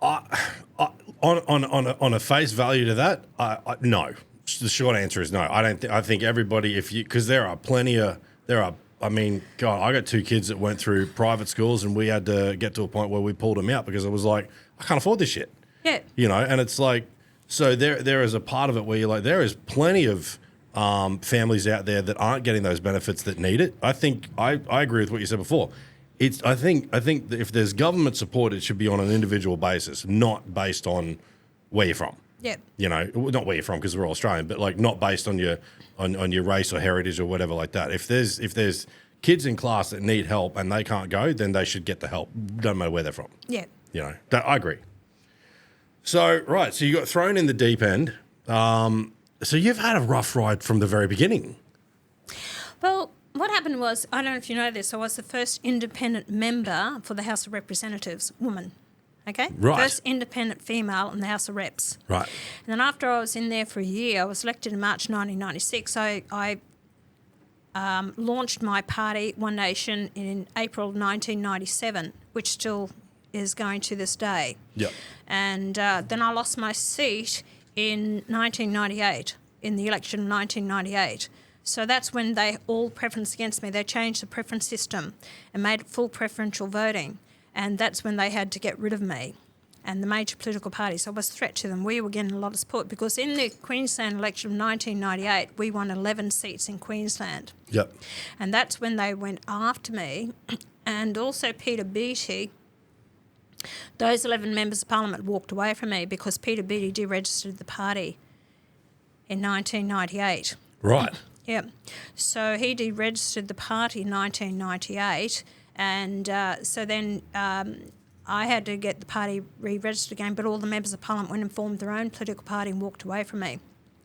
On a face value to that, no. The short answer is no. I think everybody, because there are I mean, God, I got two kids that went through private schools, and we had to get to a point where we pulled them out because it was like, I can't afford this shit. Yeah. You know, and it's like, so there is a part of it where you're like, there is plenty of families out there that aren't getting those benefits that need it. I think I agree with what you said before. I think that if there's government support, it should be on an individual basis, not based on where you're from. Yeah. You know, not where you're from because we're all Australian, but like not based on your race or heritage or whatever like that. If there's kids in class that need help and they can't go, then they should get the help. Doesn't matter where they're from. Yeah. You know, I agree. So right, so you got thrown in the deep end. So you've had a rough ride from the very beginning. Well, what happened was, I don't know if you know this, I was the first independent member for the House of Representatives, woman. Okay? Right. First independent female in the House of Reps. Right. And then after I was in there for a year, I was elected in March 1996. I launched my party, One Nation, in April 1997, which still is going to this day. Yep. And then I lost my seat in 1998, in the election of 1998. So that's when they all preference against me. They changed the preference system and made it full preferential voting. And that's when they had to get rid of me and the major political parties. I was a threat to them. We were getting a lot of support because in the Queensland election of 1998, we won 11 seats in Queensland. Yep. And that's when they went after me. And also Peter Beattie Those 11 members of parliament walked away from me because Peter Beattie deregistered the party in 1998. Right. Yeah. So he deregistered the party in 1998, and so then I had to get the party re-registered again, but all the members of parliament went and formed their own political party and walked away from me.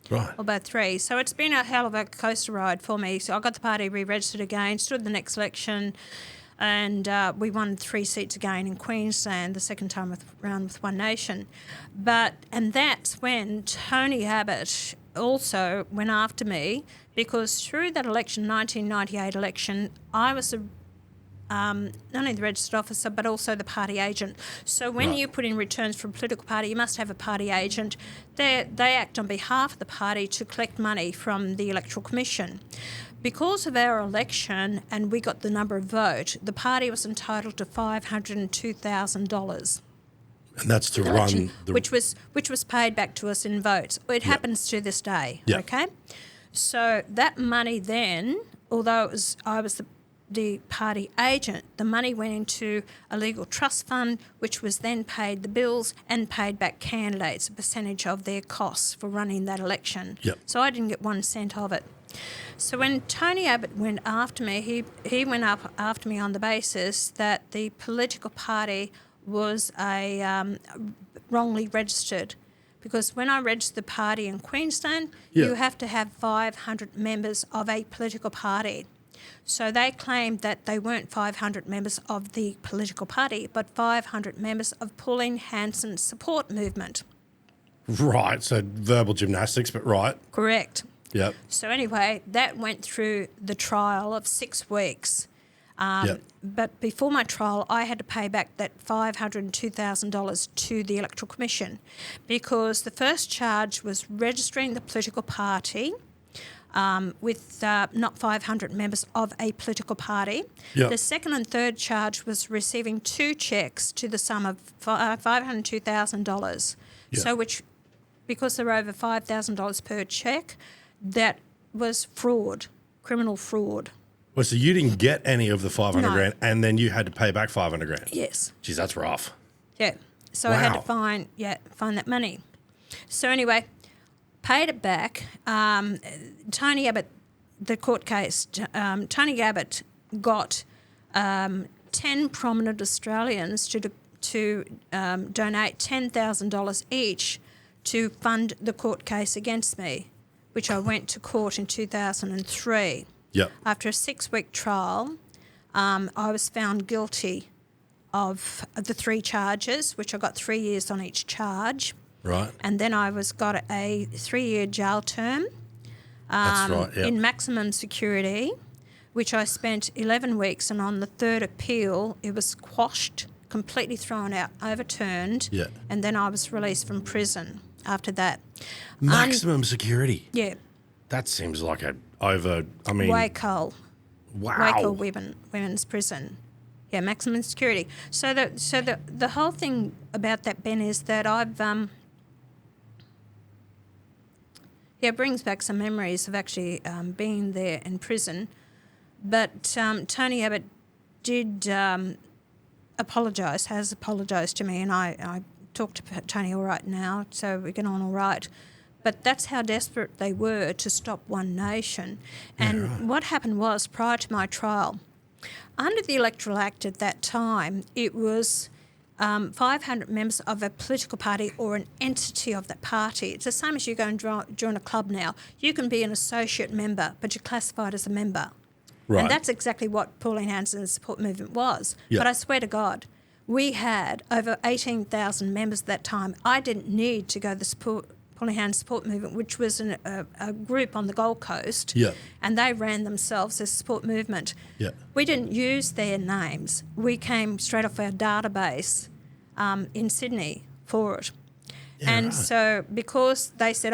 Right. About 3. So it's been a hell of a coaster ride for me. So I got the party re-registered again, stood the next election, and we won 3 seats again in Queensland, the second time round with One Nation. And that's when Tony Abbott also went after me, because through that election, 1998 election, I was not only the registered officer but also the party agent. So when you put in returns for a political party, you must have a party agent. They act on behalf of the party to collect money from the Electoral Commission. Because of our election and we got the number of vote, the party was entitled to $502,000. And that's to run the... which was paid back to us in votes. It happens to this day. Yep. Okay, so that money then, although I was the party agent, the money went into a legal trust fund, which was then paid the bills and paid back candidates a percentage of their costs for running that election. Yep. So I didn't get 1 cent of it. So when Tony Abbott went after me, he went up after me on the basis that the political party was wrongly registered. Because when I registered the party in Queensland, you have to have 500 members of a political party. So they claimed that they weren't 500 members of the political party, but 500 members of Pauline Hanson's support movement. Right, so verbal gymnastics, but right. Correct. Yep. So anyway, that went through the trial of 6 weeks. But before my trial, I had to pay back that $502,000 to the Electoral Commission, because the first charge was registering the political party with not 500 members of a political party. Yep. The second and third charge was receiving 2 cheques to the sum of $502,000. Yep. So because there were over $5,000 per cheque, that was fraud, criminal fraud. Well, so you didn't get any of the 500 No. grand, and then you had to pay back 500 grand. Yes. Geez, that's rough. Yeah. So I had to Wow. find that money. So anyway, paid it back. Tony Abbott, the court case, Tony Abbott got 10 prominent Australians to donate $10,000 each to fund the court case against me, which I went to court in 2003. Yep. After a 6-week trial, I was found guilty of the 3 charges, which I got 3 years on each charge. Right. And then I got a 3-year jail term That's right, yeah. in maximum security, which I spent 11 weeks, and on the 3rd appeal, it was quashed, completely thrown out, overturned, Yeah. and then I was released from prison after that. Maximum security. Yeah, That seems like Waco. Wow. Waco Women's Prison. Yeah, maximum security. So the whole thing about that, Ben, is that I've it brings back some memories of actually being there in prison. But Tony Abbott did has apologised to me, and I talk to Tony all right now, so we get on all right. But that's how desperate they were to stop One Nation. And what happened was, prior to my trial, under the Electoral Act at that time, it was 500 members of a political party or an entity of that party. It's the same as you go and join a club now. You can be an associate member, but you're classified as a member. Right. And that's exactly what Pauline Hanson's support movement was. Yep. But I swear to God, we had over 18,000 members at that time. I didn't need to go to the Pauline Hanson support movement, which was a group on the Gold Coast, Yep. and they ran themselves as a support movement. Yep. We didn't use their names. We came straight off our database in Sydney for it. Yeah, and right. so because they said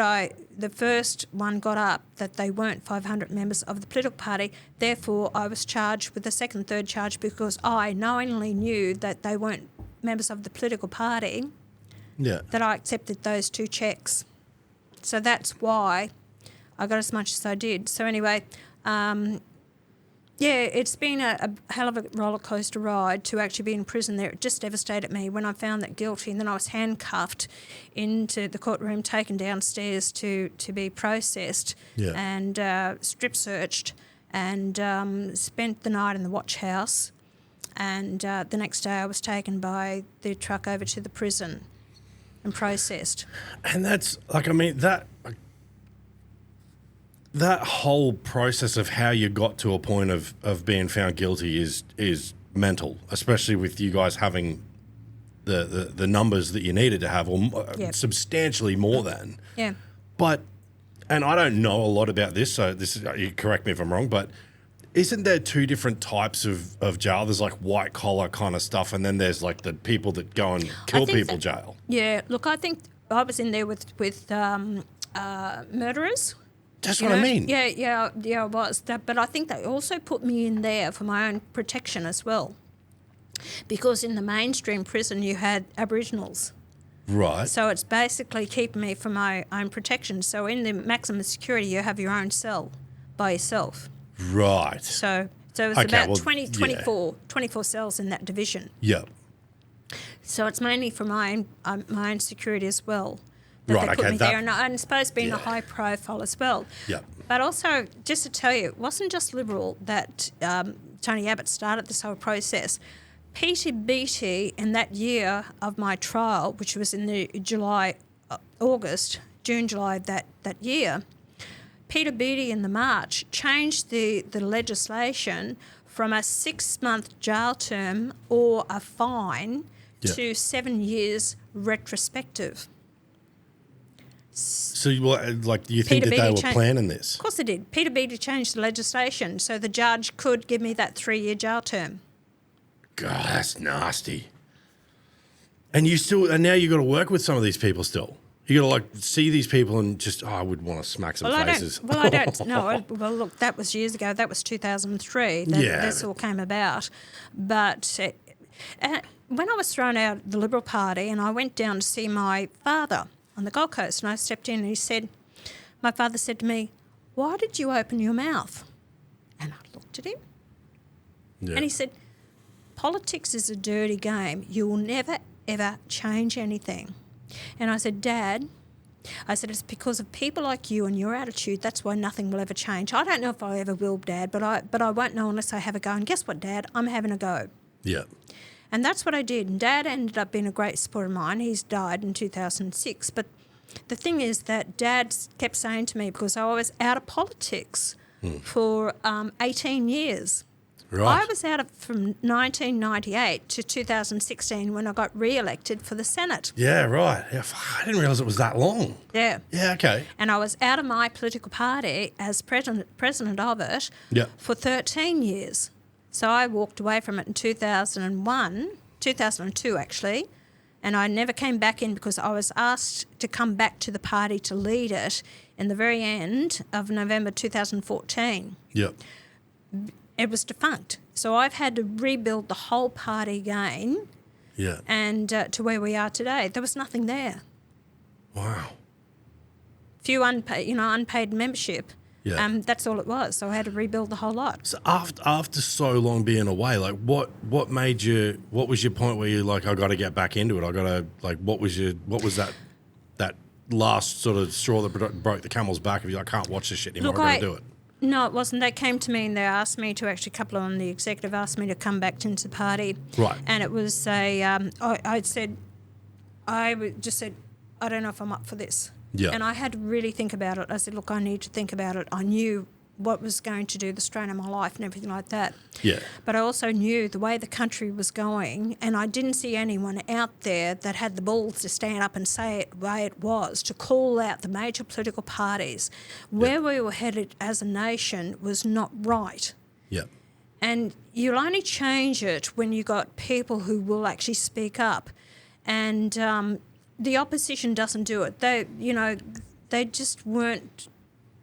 the first one got up that they weren't 500 members of the political party, therefore I was charged with the second, third charge because I knowingly knew that they weren't members of the political party, Yeah. that I accepted those 2 cheques. So that's why I got as much as I did. So anyway, Yeah, it's been a hell of a roller coaster ride to actually be in prison there. It just devastated me when I found that guilty, and then I was handcuffed into the courtroom, taken downstairs to be processed and strip searched, and spent the night in the watch house. And the next day I was taken by the truck over to the prison and processed. And that's, like, I mean, that whole process of how you got to a point of being found guilty is mental, especially with you guys having the numbers that you needed to have, or substantially more than. Yeah. But, and I don't know a lot about this, so you correct me if I'm wrong, but isn't there two different types of jail? There's like white collar kind of stuff, and then there's like the people that go and kill people jail. Yeah, look, I think I was in there with murderers. That's what I mean. Yeah, I was. But I think they also put me in there for my own protection as well. Because in the mainstream prison, you had Aboriginals. Right. So it's basically keeping me for my own protection. So in the maximum security, you have your own cell by yourself. Right. So it was about 24 cells in that division. Yep. So it's mainly for my own security as well. That they put me there, and I suppose being a high profile as well. Yep. But also, just to tell you, it wasn't just Liberal that Tony Abbott started this whole process. Peter Beattie, in that year of my trial, which was in the June, July that year, Peter Beattie in the March changed the legislation from a 6-month jail term or a fine to 7 years retrospective. So, do you think that they were planning this? Of course they did. Peter Beattie changed the legislation so the judge could give me that 3-year jail term. God, that's nasty. And now you got to work with some of these people still. You got to like see these people and just, I would want to smack some faces. I don't know. Well, look, that was years ago. That was 2003. This all came about. But when I was thrown out of the Liberal Party and I went down to see my father on the Gold Coast, and I stepped in and my father said to me, "Why did you open your mouth?" And I looked at him and he said, "Politics is a dirty game. You will never, ever change anything." And I said, "Dad," it's because of people like you and your attitude, that's why nothing will ever change. I don't know if I ever will, Dad, but I won't know unless I have a go. And guess what, Dad? I'm having a go. Yeah. And that's what I did. And Dad ended up being a great supporter of mine. He's died in 2006. But the thing is that Dad kept saying to me, because I was out of politics for 18 years. Right. I was out from 1998 to 2016 when I got re-elected for the Senate. Yeah, right. Yeah, I didn't realise it was that long. Yeah. Yeah, okay. And I was out of my political party as president of it for 13 years. So I walked away from it in 2002 actually, and I never came back in because I was asked to come back to the party to lead it in the very end of November 2014. Yep. It was defunct. So I've had to rebuild the whole party again and to where we are today. There was nothing there. Wow. Few unpaid membership. Yeah. That's all it was. So I had to rebuild the whole lot. So after so long being away, like what was your point where you're like, I got to get back into it? I got to, like, what was that last sort of straw that broke the camel's back of you? I can't watch this shit anymore. I got to do it. No, it wasn't. They came to me and they asked me to actually, a couple on the executive asked me to come back into the party. Right. And it was I just said, I don't know if I'm up for this. Yeah. And I had to really think about it. I said, look, I need to think about it. I knew what was going to do the strain of my life and everything like that. Yeah. But I also knew the way the country was going, and I didn't see anyone out there that had the balls to stand up and say it the way it was, to call out the major political parties. Where we were headed as a nation was not right. Yeah. And you'll only change it when you got people who will actually speak up. And the opposition doesn't do it. They just weren't.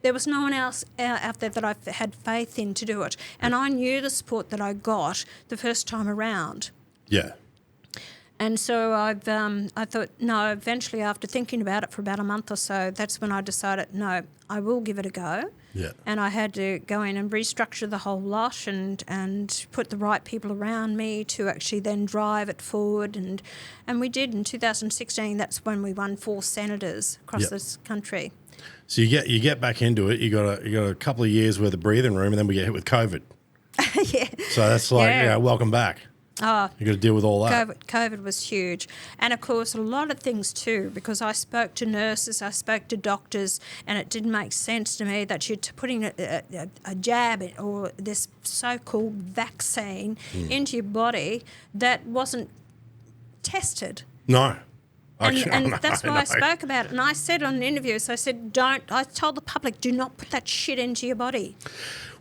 There was no one else out there that I had faith in to do it. And I knew the support that I got the first time around. Yeah. And so I thought, no, eventually after thinking about it for about a month or so, that's when I decided, no, I will give it a go. Yeah. And I had to go in and restructure the whole lot and put the right people around me to actually then drive it forward. And we did in 2016. That's when we won 4 senators across this country. So you get back into it. You got a couple of years worth of breathing room, and then we get hit with COVID. Yeah. So that's like, welcome back. Oh, You got to deal with all that. COVID was huge. And, of course, a lot of things too, because I spoke to nurses, I spoke to doctors, and it didn't make sense to me that you're putting a jab or this so-called vaccine into your body that wasn't tested. No. And that's why I spoke about it. And I said on interviews, I said, I told the public, do not put that shit into your body.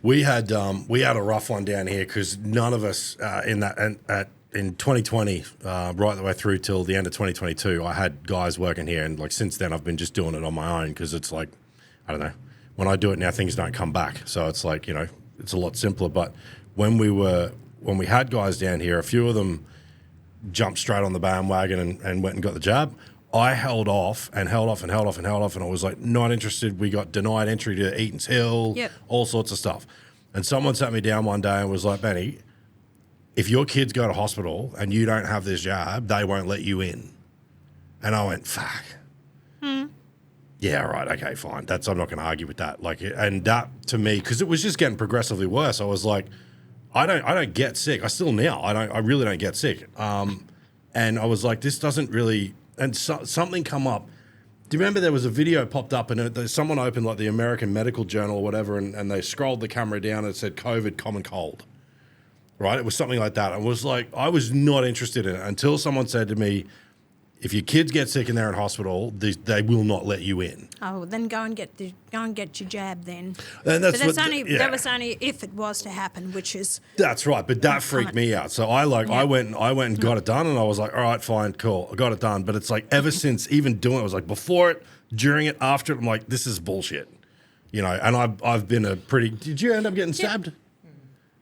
We had a rough one down here because none of us in 2020, right the way through till the end of 2022, I had guys working here, and like since then I've been just doing it on my own because it's like, I don't know, when I do it now things don't come back, so it's like, it's a lot simpler. But when we had guys down here, a few of them jumped straight on the bandwagon and went and got the jab. I held off and held off, and I was like, not interested. We got denied entry to Eaton's Hill, all sorts of stuff. And someone sat me down one day and was like, Benny, if your kids go to hospital and you don't have this jab, they won't let you in. And I went, fuck. Yeah, right, okay, fine. I'm not going to argue with that. And that to me, because it was just getting progressively worse, I was like, I don't get sick. I still now. I really don't get sick. And I was like, this doesn't really. And something come up. Do you remember there was a video popped up and someone opened like the American Medical Journal or whatever, and they scrolled the camera down and it said COVID, common cold. Right? It was something like that. I was like, I was not interested in it until someone said to me, if your kids get sick and they're in hospital, they will not let you in. Oh, then go and get your jab then. And that was only if it was to happen, which is. That's right, but that freaked me out. So I went and got it done, and I was like, all right, fine, cool, I got it done. But it's like ever since even doing it, I was like before it, during it, after it, I'm like, this is bullshit, And I've been a pretty. Did you end up getting stabbed?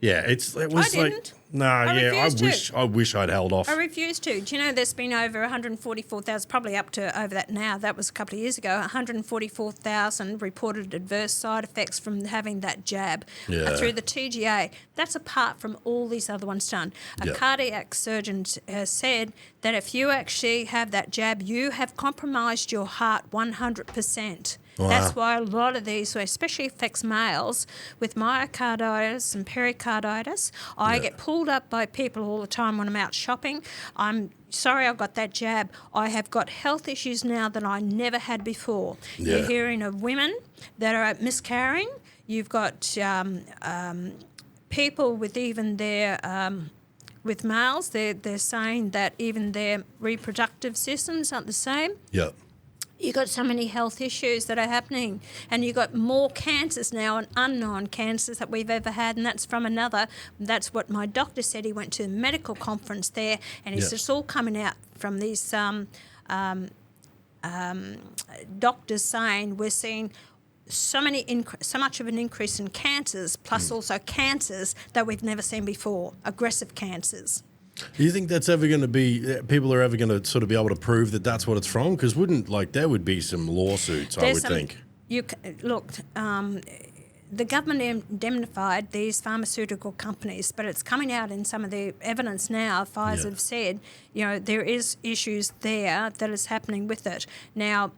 Yeah, it was I like. didn't. No, I wish I'd held off. I refuse to. Do you know there's been over 144,000, probably up to over that now, that was a couple of years ago, 144,000 reported adverse side effects from having that jab through the TGA. That's apart from all these other ones done. A cardiac surgeon said that if you actually have that jab, you have compromised your heart 100%. Wow. That's why a lot of these, especially affects males with myocarditis and pericarditis. I get pulled up by people all the time when I'm out shopping. I'm sorry I got that jab. I have got health issues now that I never had before. Yeah. You're hearing of women that are miscarrying. You've got people with even their... with males, they're saying that even their reproductive systems aren't the same. Yep. You've got so many health issues that are happening, and you've got more cancers now and unknown cancers that we've ever had, and that's from another. That's what my doctor said. He went to a medical conference there, and he said it's all coming out from these doctors saying we're seeing so much of an increase in cancers, plus also cancers that we've never seen before, aggressive cancers. Do you think that's ever going to be, people are ever going to sort of be able to prove that that's what it's from? Because there would be some lawsuits, I would think. Look, the government indemnified these pharmaceutical companies, but it's coming out in some of the evidence now. Pfizer have said, there is issues there that is happening with it. Now,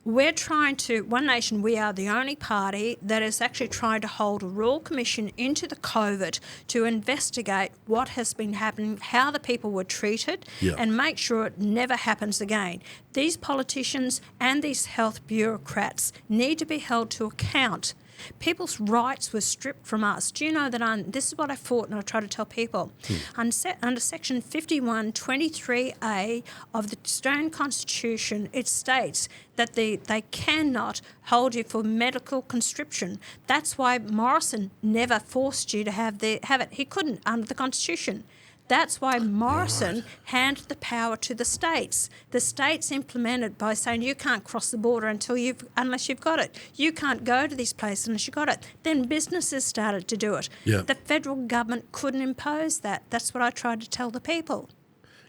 we're trying to, One Nation, we are the only party that is actually trying to hold a Royal Commission into the COVID to investigate what has been happening, how the people were treated, and make sure it never happens again. These politicians and these health bureaucrats need to be held to account. People's rights were stripped from us. Do you know that this is what I fought and I try to tell people. Under Section 5123A of the Australian Constitution, it states that they cannot hold you for medical conscription. That's why Morrison never forced you to have it. He couldn't under the Constitution. That's why Morrison handed the power to the states. The states implemented by saying you can't cross the border unless you've got it. You can't go to these places unless you've got it. Then businesses started to do it. Yeah. The federal government couldn't impose that. That's what I tried to tell the people.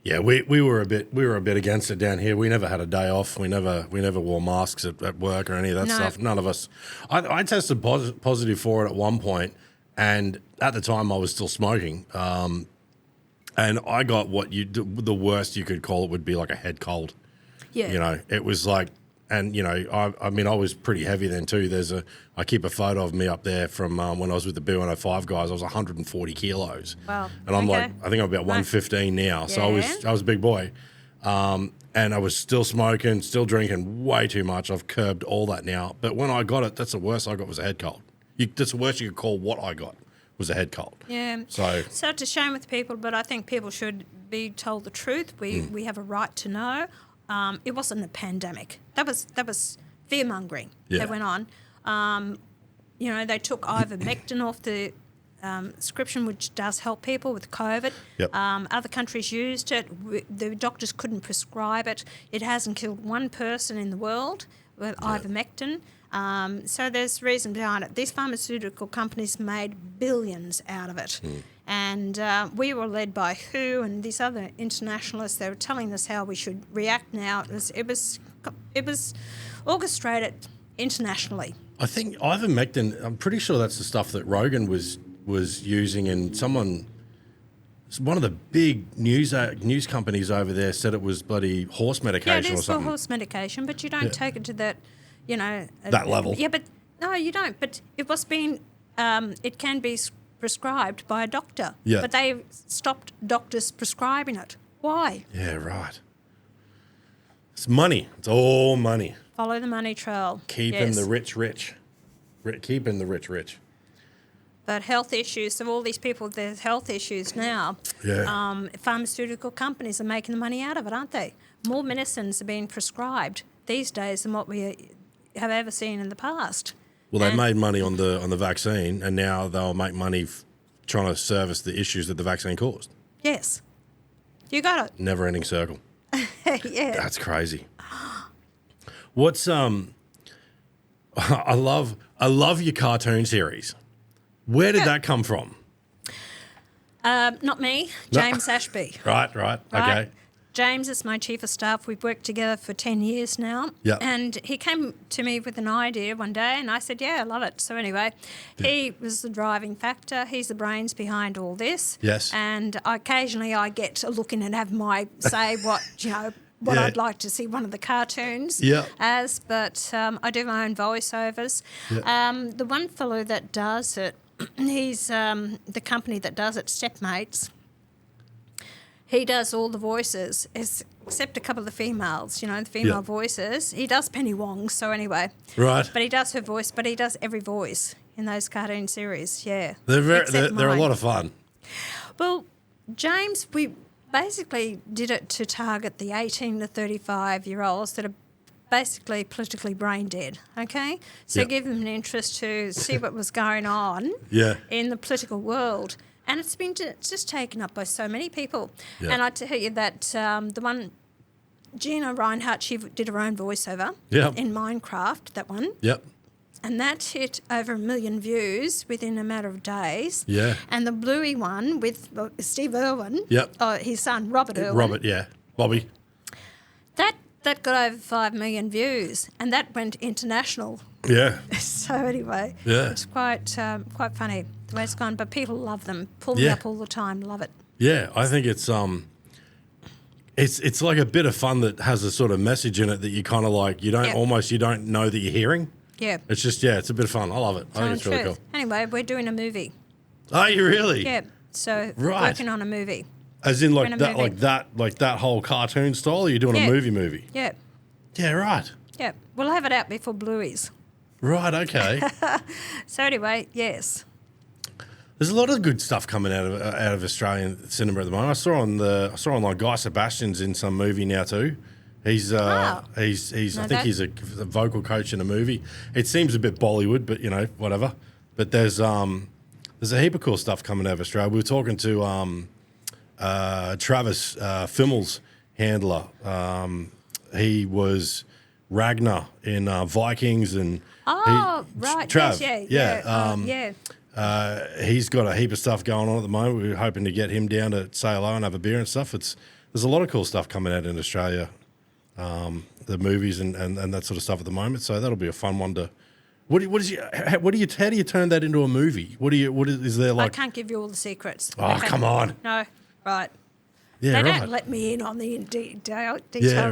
Yeah, we were a bit against it down here. We never had a day off. We never wore masks at work or any of that stuff. None of us. I tested positive for it at one point, and at the time I was still smoking. And I got the worst you could call it would be like a head cold. Yeah. You know, it was like, and you know, I mean, I was pretty heavy then too. I keep a photo of me up there from when I was with the B105 guys. I was 140 kilos. Wow. And I'm like, I think I'm about 115 now. So I was a big boy. And I was still smoking, still drinking way too much. I've curbed all that now. But when I got it, that's the worst I got was a head cold. That's the worst you could call what I got was a head cold. Yeah. So it's a shame with people, but I think people should be told the truth. We have a right to know. It wasn't a pandemic. That was fear mongering that went on. You know, they took ivermectin off the prescription, which does help people with COVID. Yep. Other countries used it. The doctors couldn't prescribe it. It hasn't killed one person in the world with ivermectin. So there's reason behind it. These pharmaceutical companies made billions out of it. And we were led by WHO and these other internationalists. They were telling us how we should react now. It was orchestrated internationally. I think ivermectin, I'm pretty sure that's the stuff that Rogan was using, and one of the big news companies over there said it was bloody horse medication or something. Yeah, it is still horse medication, but you don't take it to that, you know... that level. Yeah, but... No, you don't. But it was being... it can be prescribed by a doctor. Yeah. But they stopped doctors prescribing it. Why? Yeah, right. It's money. It's all money. Follow the money trail. Keeping the rich rich. Keeping the rich rich. But health issues, so all these people, there's health issues now. Yeah. Pharmaceutical companies are making the money out of it, aren't they? More medicines are being prescribed these days than what we have ever seen in the past. Well, they made money on the vaccine, and now they'll make money trying to service the issues that the vaccine caused. Yes. You got it. Never-ending circle. Yeah. That's crazy. What's I love your cartoon series. Where did that come from? Not me, James Ashby. Right. Okay. James is my chief of staff. We've worked together for 10 years now. Yep. And he came to me with an idea one day, and I said, yeah, I love it. So anyway, he was the driving factor. He's the brains behind all this. Yes. And occasionally I get to look in and have my say what, what I'd like to see one of the cartoons as, but I do my own voiceovers. Yep. The one fellow that does it, he's the company that does it, Stepmates. He does all the voices, except a couple of the females, the female voices. He does Penny Wong, so anyway. Right. But he does her voice, but he does every voice in those cartoon series, yeah. They're a lot of fun. Well, James, we basically did it to target the 18 to 35-year-olds that are basically politically brain dead, okay? So give them an interest to see what was going on in the political world. And it's been just taken up by so many people. Yep. And I tell you that the one, Gina Reinhardt, she did her own voiceover in Minecraft, that one. Yep. And that hit over 1 million views within a matter of days. Yeah. And the Bluey one with Steve Irwin, his son, Robert Irwin. Robert, yeah. Bobby. That got over 5 million views, and that went international. Yeah. So anyway, it's quite funny the way it's gone, but people love them. Pull me up all the time, love it. Yeah, I think it's like a bit of fun that has a sort of message in it that you kind of like, you don't know that you're hearing. Yeah. It's just, it's a bit of fun. I love it. I think it's really cool. Anyway, we're doing a movie. Are you really? Yeah. So working on a movie. As in like that whole cartoon style, or you're doing a movie? Yeah. Yeah, right. Yeah. We'll have it out before Bluey's. Right, okay. So anyway, yes. There's a lot of good stuff coming out of Australian cinema at the moment. I saw on like Guy Sebastian's in some movie now too. He's I think he's a vocal coach in a movie. It seems a bit Bollywood, but whatever. But there's a heap of cool stuff coming out of Australia. We were talking to Travis Fimmel's handler. He was Ragnar in Vikings, and Trav, he's got a heap of stuff going on at the moment. We're hoping to get him down to say hello and have a beer and stuff. there's a lot of cool stuff coming out in Australia, the movies and that sort of stuff at the moment. So that'll be a fun one to. How do you turn that into a movie? Is there like? I can't give you all the secrets. Oh, Okay. come on. No, right. Yeah, They right. don't let me in on the details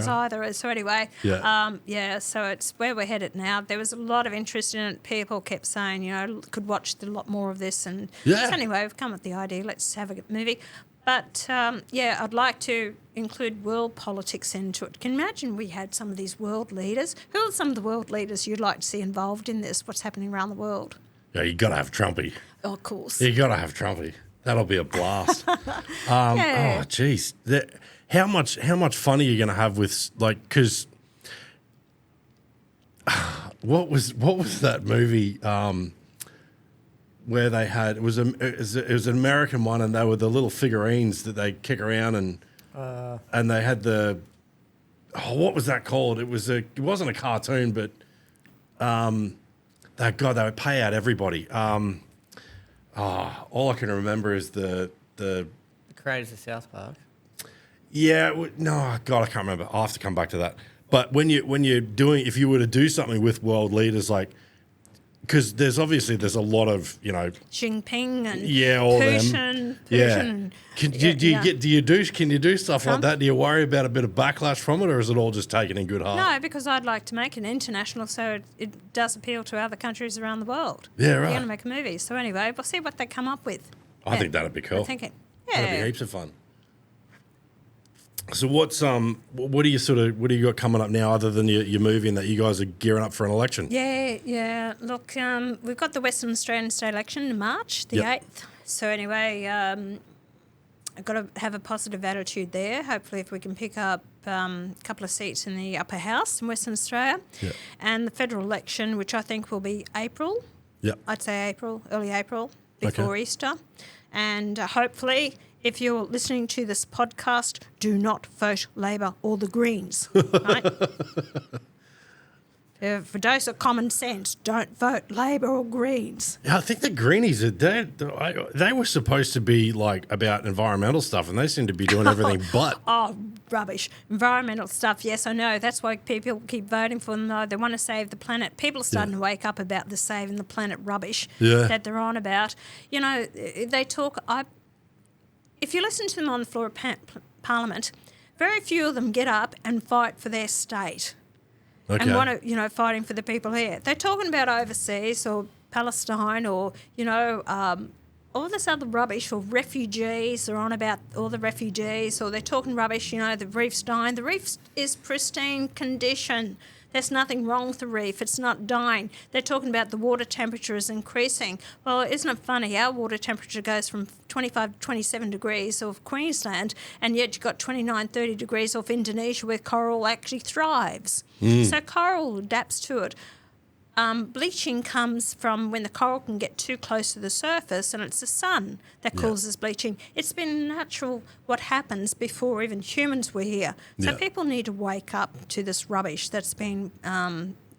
right. either. So anyway, so it's where we're headed now. There was a lot of interest in it. People kept saying, could watch a lot more of this. And so anyway, we've come up with the idea, let's have a movie. But, I'd like to include world politics into it. Can you imagine we had some of these world leaders? Who are some of the world leaders you'd like to see involved in this? What's happening around the world? Yeah, you got to have Trumpy. Oh, of course. You got to have Trumpy. That'll be a blast. Oh, geez. How much fun are you going to have with, like, because what was that movie where they had, it was an American one, and they were the little figurines that they kick around, and they had what was that called? It wasn't a cartoon, but they would pay out everybody. All I can remember is the creators of South Park. Yeah, no, God, I can't remember. I'll have to come back to that. But if you were to do something with world leaders, like, because there's a lot of, Xi Jinping and all Putin. them. Yeah. Can you do stuff Trump? like that? Do you worry about a bit of backlash from it, or is it all just taken in good heart? No, because I'd like to make it international so it does appeal to other countries around the world. Yeah, right. You're going to make a movie. So anyway, we'll see what they come up with. I think that'd be cool. I'm thinking, That'd be heaps of fun. So what do you got coming up now other than your movie and that you guys are gearing up for an election? Yeah. Look, we've got the Western Australian state election in March, the 8th. So anyway, I've got to have a positive attitude there. Hopefully if we can pick up a couple of seats in the upper house in Western Australia. Yep. And the federal election, which I think will be April. Yep. I'd say early April, before Easter. And hopefully, if you're listening to this podcast, do not vote Labor or the Greens. Right? For dose of common sense, don't vote Labor or Greens. Yeah, I think the Greenies, they were supposed to be like about environmental stuff, and they seem to be doing everything but. Oh, rubbish. Environmental stuff, yes, I know. That's why people keep voting for them, though. They want to save the planet. People are starting to wake up about the saving the planet rubbish that they're on about. They talk. If you listen to them on the floor of Parliament, very few of them get up and fight for their state. Okay. And want to, fighting for the people here. They're talking about overseas or Palestine or, all this other rubbish, or refugees. They're on about all the refugees, or they're talking rubbish, the reef's dying. The reef is pristine condition. There's nothing wrong with the reef. It's not dying. They're talking about the water temperature is increasing. Well, isn't it funny? Our water temperature goes from 25 to 27 degrees off Queensland, and yet you've got 29, 30 degrees off Indonesia where coral actually thrives. So coral adapts to it. Bleaching comes from when the coral can get too close to the surface, and it's the sun that causes bleaching. It's been natural what happens before even humans were here. So people need to wake up to this rubbish that's been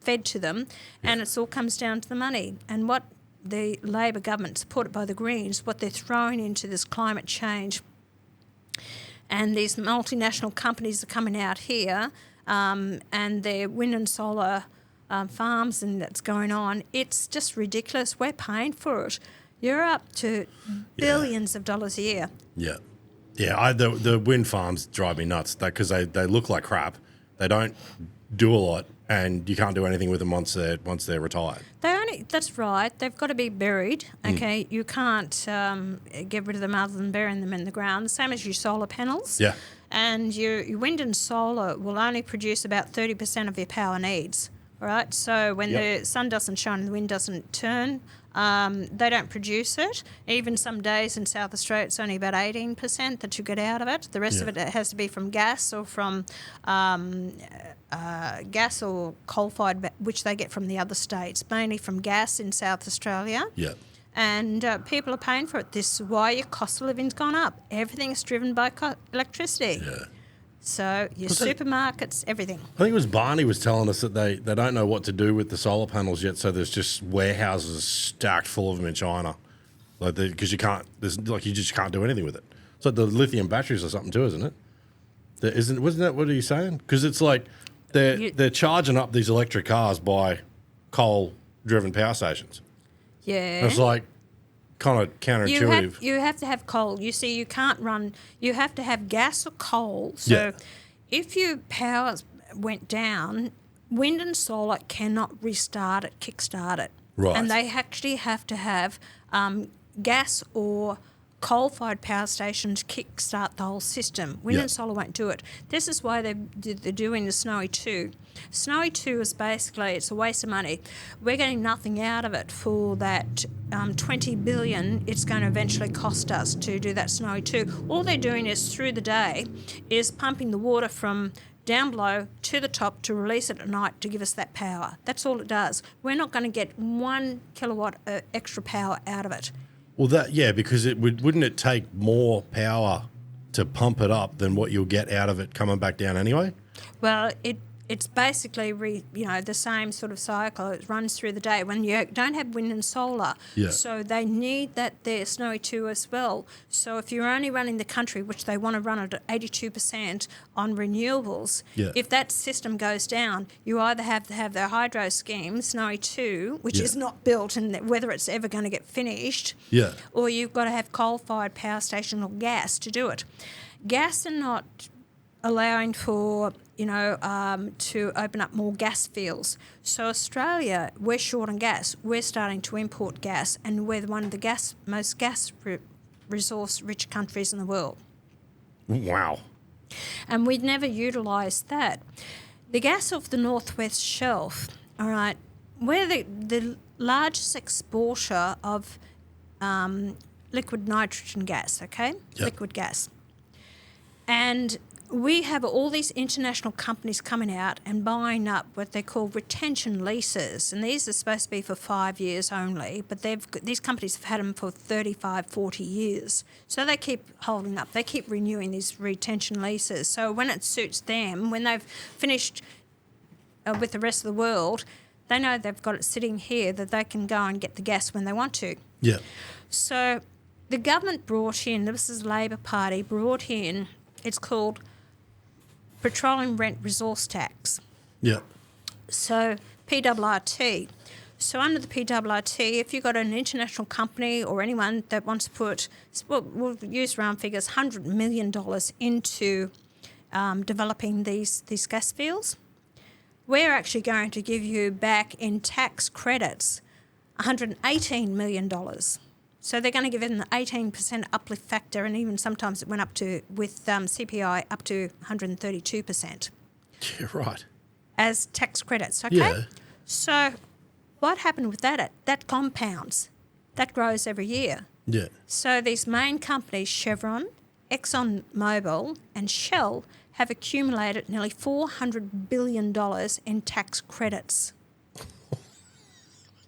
fed to them, and it all comes down to the money. And what the Labor government, supported by the Greens, what they're throwing into this climate change, and these multinational companies are coming out here, and their wind and solar farms and that's going on, it's just ridiculous. We're paying for it. You're up to billions of dollars a year. Yeah. The wind farms drive me nuts because they look like crap. They don't do a lot, and you can't do anything with them once they're retired. That's right. They've got to be buried. Okay, you can't get rid of them other than burying them in the ground. The same as your solar panels. Yeah. And your wind and solar will only produce about 30% of your power needs. Right, so when the sun doesn't shine and the wind doesn't turn, they don't produce it. Even some days in South Australia, it's only about 18% that you get out of it. The rest of it has to be from gas or from gas or coal-fired, which they get from the other states, mainly from gas in South Australia. Yeah. And people are paying for it. This is why your cost of living's gone up. Everything's driven by electricity. Yeah. So your supermarkets, everything. I think it was Barney was telling us that they don't know what to do with the solar panels yet. So there's just warehouses stacked full of them in China, because you just can't do anything with it. It's like the lithium batteries or something too, isn't it? Wasn't that what are you saying? Because it's like they're charging up these electric cars by coal-driven power stations. Yeah. And it's like kind of counterintuitive. You have to have coal. You see, you can't run. You have to have gas or coal. So if your power went down, wind and solar cannot restart it, kickstart it. Right. And they actually have to have gas or coal-fired power stations kickstart the whole system. Wind and solar won't do it. This is why they're doing the Snowy 2. Snowy 2 is basically, it's a waste of money. We're getting nothing out of it for that $20 billion it's going to eventually cost us to do that Snowy 2. All they're doing is, through the day, is pumping the water from down below to the top to release it at night to give us that power. That's all it does. We're not going to get 1 kilowatt extra power out of it. Well, because wouldn't it take more power to pump it up than what you'll get out of it coming back down anyway? Well, it's basically the same sort of cycle. It runs through the day when you don't have wind and solar. Yeah. So they need that there Snowy 2 as well. So if you're only running the country, which they want to run it at 82% on renewables, if that system goes down, you either have to have the hydro scheme, Snowy 2, which is not built and whether it's ever going to get finished, or you've got to have coal-fired power station or gas to do it. Gas are not allowing for to open up more gas fields. So Australia, we're short on gas. We're starting to import gas, and we're one of the most gas resource-rich countries in the world. Wow. And we'd never utilised that. The gas off the Northwest Shelf, all right, we're the largest exporter of liquid nitrogen gas, okay? Yep. Liquid gas. And we have all these international companies coming out and buying up what they call retention leases. And these are supposed to be for 5 years only, but these companies have had them for 35, 40 years. So they keep holding up. They keep renewing these retention leases. So when it suits them, when they've finished with the rest of the world, they know they've got it sitting here that they can go and get the gas when they want to. Yeah. So the government brought in, this is Labor Party, brought in, it's called Petroleum Rent Resource Tax. Yeah. So PRRT. So under the PRRT, if you've got an international company or anyone that wants to put, we'll use round figures, $100 million into developing these gas fields, we're actually going to give you back in tax credits $118 million. So they're going to give it an 18% uplift factor, and even sometimes it went up to, with CPI, up to 132%. Yeah, right. As tax credits, okay? Yeah. So what happened with that? That compounds. That grows every year. Yeah. So these main companies, Chevron, ExxonMobil and Shell, have accumulated nearly $400 billion in tax credits.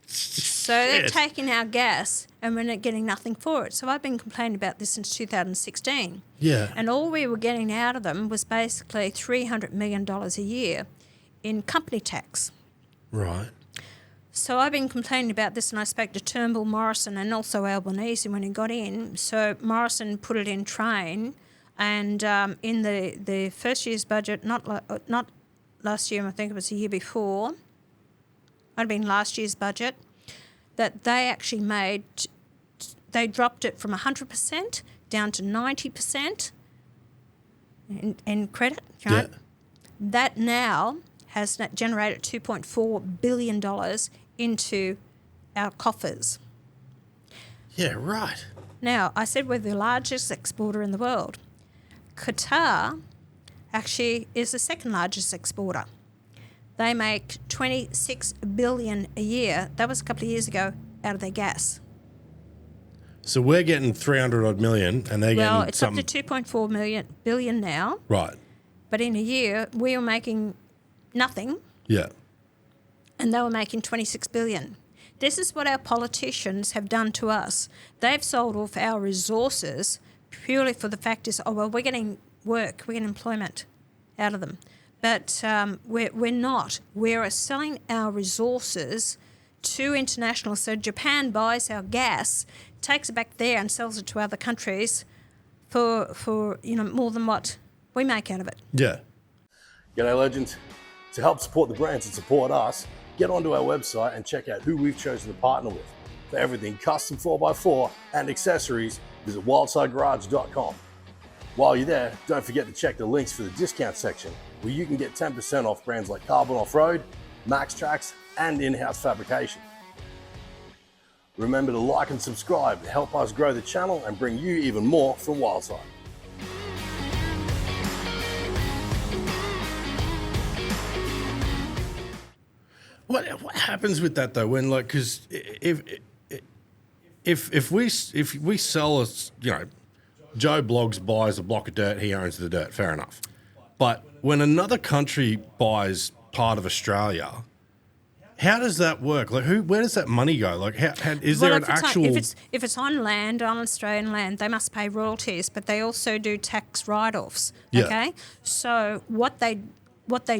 So they're taking our gas and we're not getting nothing for it. So I've been complaining about this since 2016. Yeah. And all we were getting out of them was basically $300 million a year in company tax. Right. So I've been complaining about this, and I spoke to Turnbull, Morrison and also Albanese when he got in. So Morrison put it in train, and in the first year's budget, not last year, I think it was the year before, might have been last year's budget, that they actually they dropped it from 100% down to 90% in credit, right? Yeah. That now has generated $2.4 billion into our coffers. Yeah, right. Now, I said we're the largest exporter in the world. Qatar actually is the second largest exporter. They make $26 billion a year. That was a couple of years ago out of their gas. So we're getting 300 odd million, and they're Well, getting it's something. up to 2.4 billion now. Right. But in a year, we were making nothing, Yeah. and they were making $26 billion. This is what our politicians have done to us. They've sold off our resources purely for the fact is, oh, well, we're getting work, we're getting employment out of them. But we're not. We're selling our resources to international. So Japan buys our gas, takes it back there and sells it to other countries for more than what We make out of it. Yeah. G'day, legends. To help support the brands and support us, get onto our website and check out who we've chosen to partner with. For everything custom 4x4 and accessories, visit wildsidegarage.com. While you're there, don't forget to check the links for the discount section, where you can get 10% off brands like Carbon Off-Road, MAXTRAX, and In-House Fabrication. Remember to like and subscribe to help us grow the channel and bring you even more from Wildside. What happens with that though? When like, because if we sell Joe Bloggs buys a block of dirt, he owns the dirt. Fair enough. But when another country buys part of Australia, how does that work? Like, where does that money go? Like, is there an actual? If it's on land, on Australian land, they must pay royalties, but they also do tax write-offs. Yeah. Okay, so what they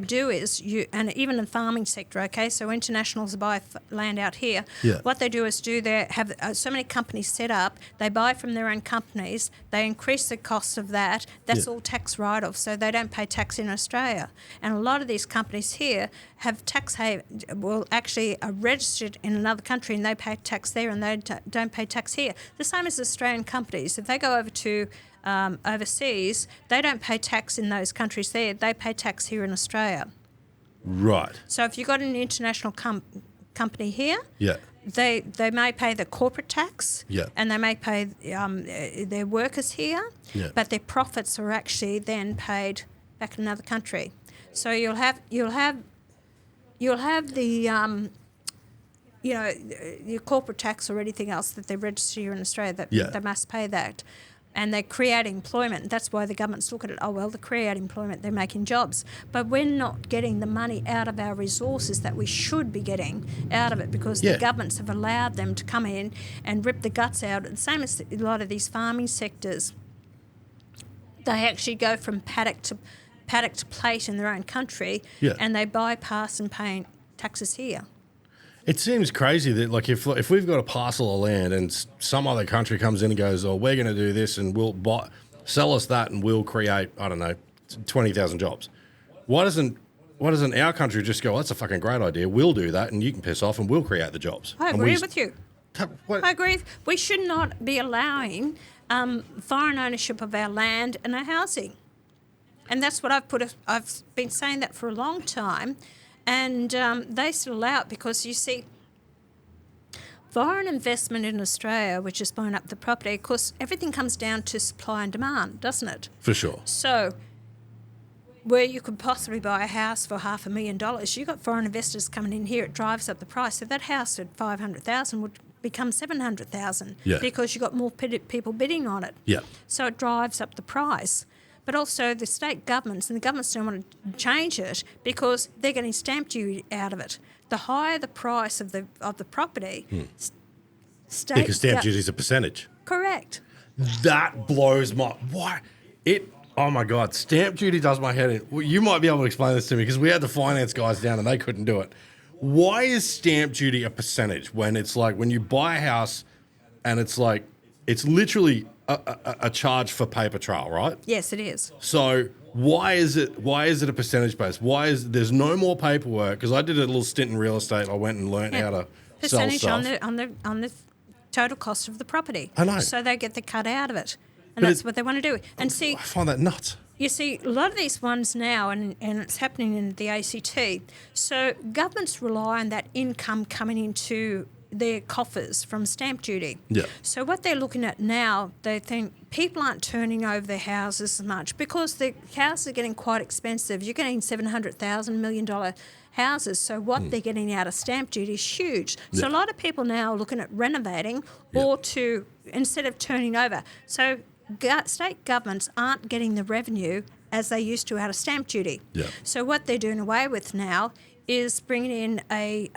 do is and even in the farming sector, okay, so internationals buy land out here. Yeah. What they do is have so many companies set up, they buy from their own companies, they increase the cost of that, that's all tax write-off, so they don't pay tax in Australia. And a lot of these companies here have actually are registered in another country and they pay tax there and they don't pay tax here. The same as Australian companies. If they go over to overseas, they don't pay tax in those countries there. They pay tax here in Australia. Right. So if you've got an international company here, Yeah. they may pay the corporate tax, Yeah. and they may pay their workers here, Yeah. but their profits are actually then paid back in another country. So you'll have the your corporate tax or anything else that they register here in Australia, that they must pay that. And they create employment. That's why the governments look at it. Oh, well, they create employment. They're making jobs. But we're not getting the money out of our resources that we should be getting out of it, because the governments have allowed them to come in and rip the guts out. The same as a lot of these farming sectors. They actually go from paddock to plate in their own country, and they bypass and pay taxes here. It seems crazy that, like, if we've got a parcel of land and some other country comes in and goes, oh, we're going to do this and we'll sell us that and we'll create, I don't know, 20,000 jobs. Why doesn't our country just go, that's a fucking great idea, we'll do that and you can piss off and we'll create the jobs? I agree with you. I agree. We should not be allowing foreign ownership of our land and our housing. And that's what I've been saying that for a long time. And they still allow it because, you see, foreign investment in Australia, which is buying up the property, of course, everything comes down to supply and demand, doesn't it? For sure. So where you could possibly buy a house for $500,000, you've got foreign investors coming in here, it drives up the price. So that house at $500,000 would become $700,000 because you've got more people bidding on it. Yeah. So it drives up the price. But also the state governments, and the governments don't want to change it because they're getting stamp duty out of it. The higher the price of the property, state because stamp duty is a percentage. Correct. That blows my oh my God, stamp duty does my head in. Well, you might be able to explain this to me because we had the finance guys down and they couldn't do it. Why is stamp duty a percentage when it's like when you buy a house and it's like it's literally a charge for paper trail, right? Yes, it is. So why is it a percentage base? There's no more paperwork? Because I did a little stint in real estate. I went and learned how to sell stuff. Percentage on the total cost of the property. I know. So they get the cut out of it, and that's what they want to do. And see, I find that nuts. You see, a lot of these ones now, and it's happening in the ACT. So governments rely on that income coming into their coffers from stamp duty. Yeah. So what they're looking at now, they think people aren't turning over their houses as much because the houses are getting quite expensive. You're getting $700,000, $1 million houses. So what they're getting out of stamp duty is huge. So a lot of people now are looking at renovating or instead of turning over. So state governments aren't getting the revenue as they used to out of stamp duty. Yeah. So what they're doing away with now is bringing in a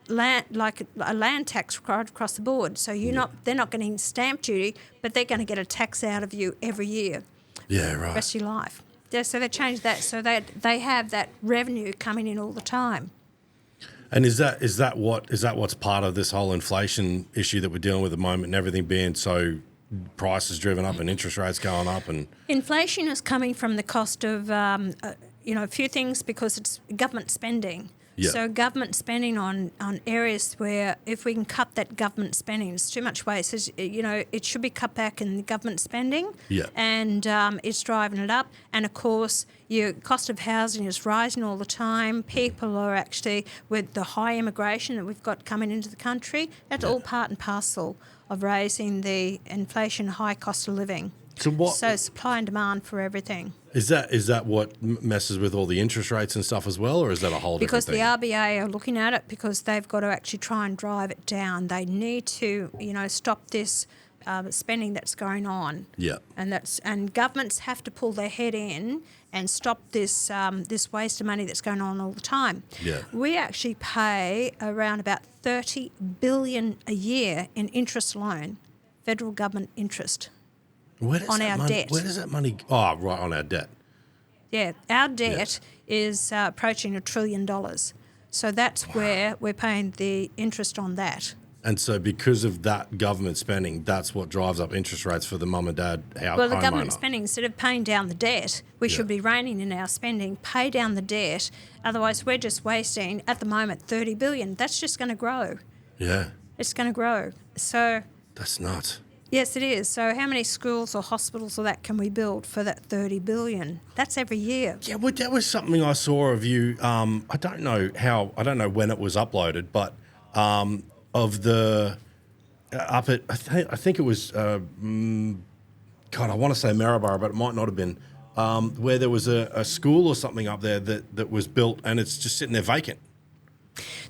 land tax right across the board. So they're not getting stamp duty, but they're going to get a tax out of you every year. Yeah, right. The rest of your life. Yeah, so they changed that so that they have that revenue coming in all the time. And is that what's part of this whole inflation issue that we're dealing with at the moment, and everything being so prices driven up and interest rates going up and Inflation is coming from the cost of, a few things because it's government spending. Yeah. So government spending on areas where if we can cut that government spending, it's too much waste. It should be cut back in the government spending. Yeah. And it's driving it up. And, of course, your cost of housing is rising all the time. People are actually, with the high immigration that we've got coming into the country, that's all part and parcel of raising the inflation, high cost of living. So supply and demand for everything. Is that what messes with all the interest rates and stuff as well, or is that a whole different thing? Because the RBA are looking at it because they've got to actually try and drive it down. They need to, stop this spending that's going on. Yeah. And governments have to pull their head in and stop this waste of money that's going on all the time. Yeah. We actually pay around about $30 billion a year in interest alone, federal government interest. On our debt. Where does that money? Oh, right, on our debt. Yeah, our debt is approaching $1 trillion. So that's where we're paying the interest on that. And so because of that government spending, that's what drives up interest rates for the mum and dad homeowner. Well, the government spending, instead of paying down the debt, we should be reining in our spending, pay down the debt. Otherwise, we're just wasting, at the moment, $30 billion. That's just going to grow. Yeah. It's going to grow. So That's nuts. yes, it is. So how many schools or hospitals or that can we build for that $30 billion? That's every year. Yeah, well, that was something I saw of you. I don't know when it was uploaded, but of the up at I think it was God, I want to say Maryborough, but it might not have been where there was a school or something up there that was built and it's just sitting there vacant.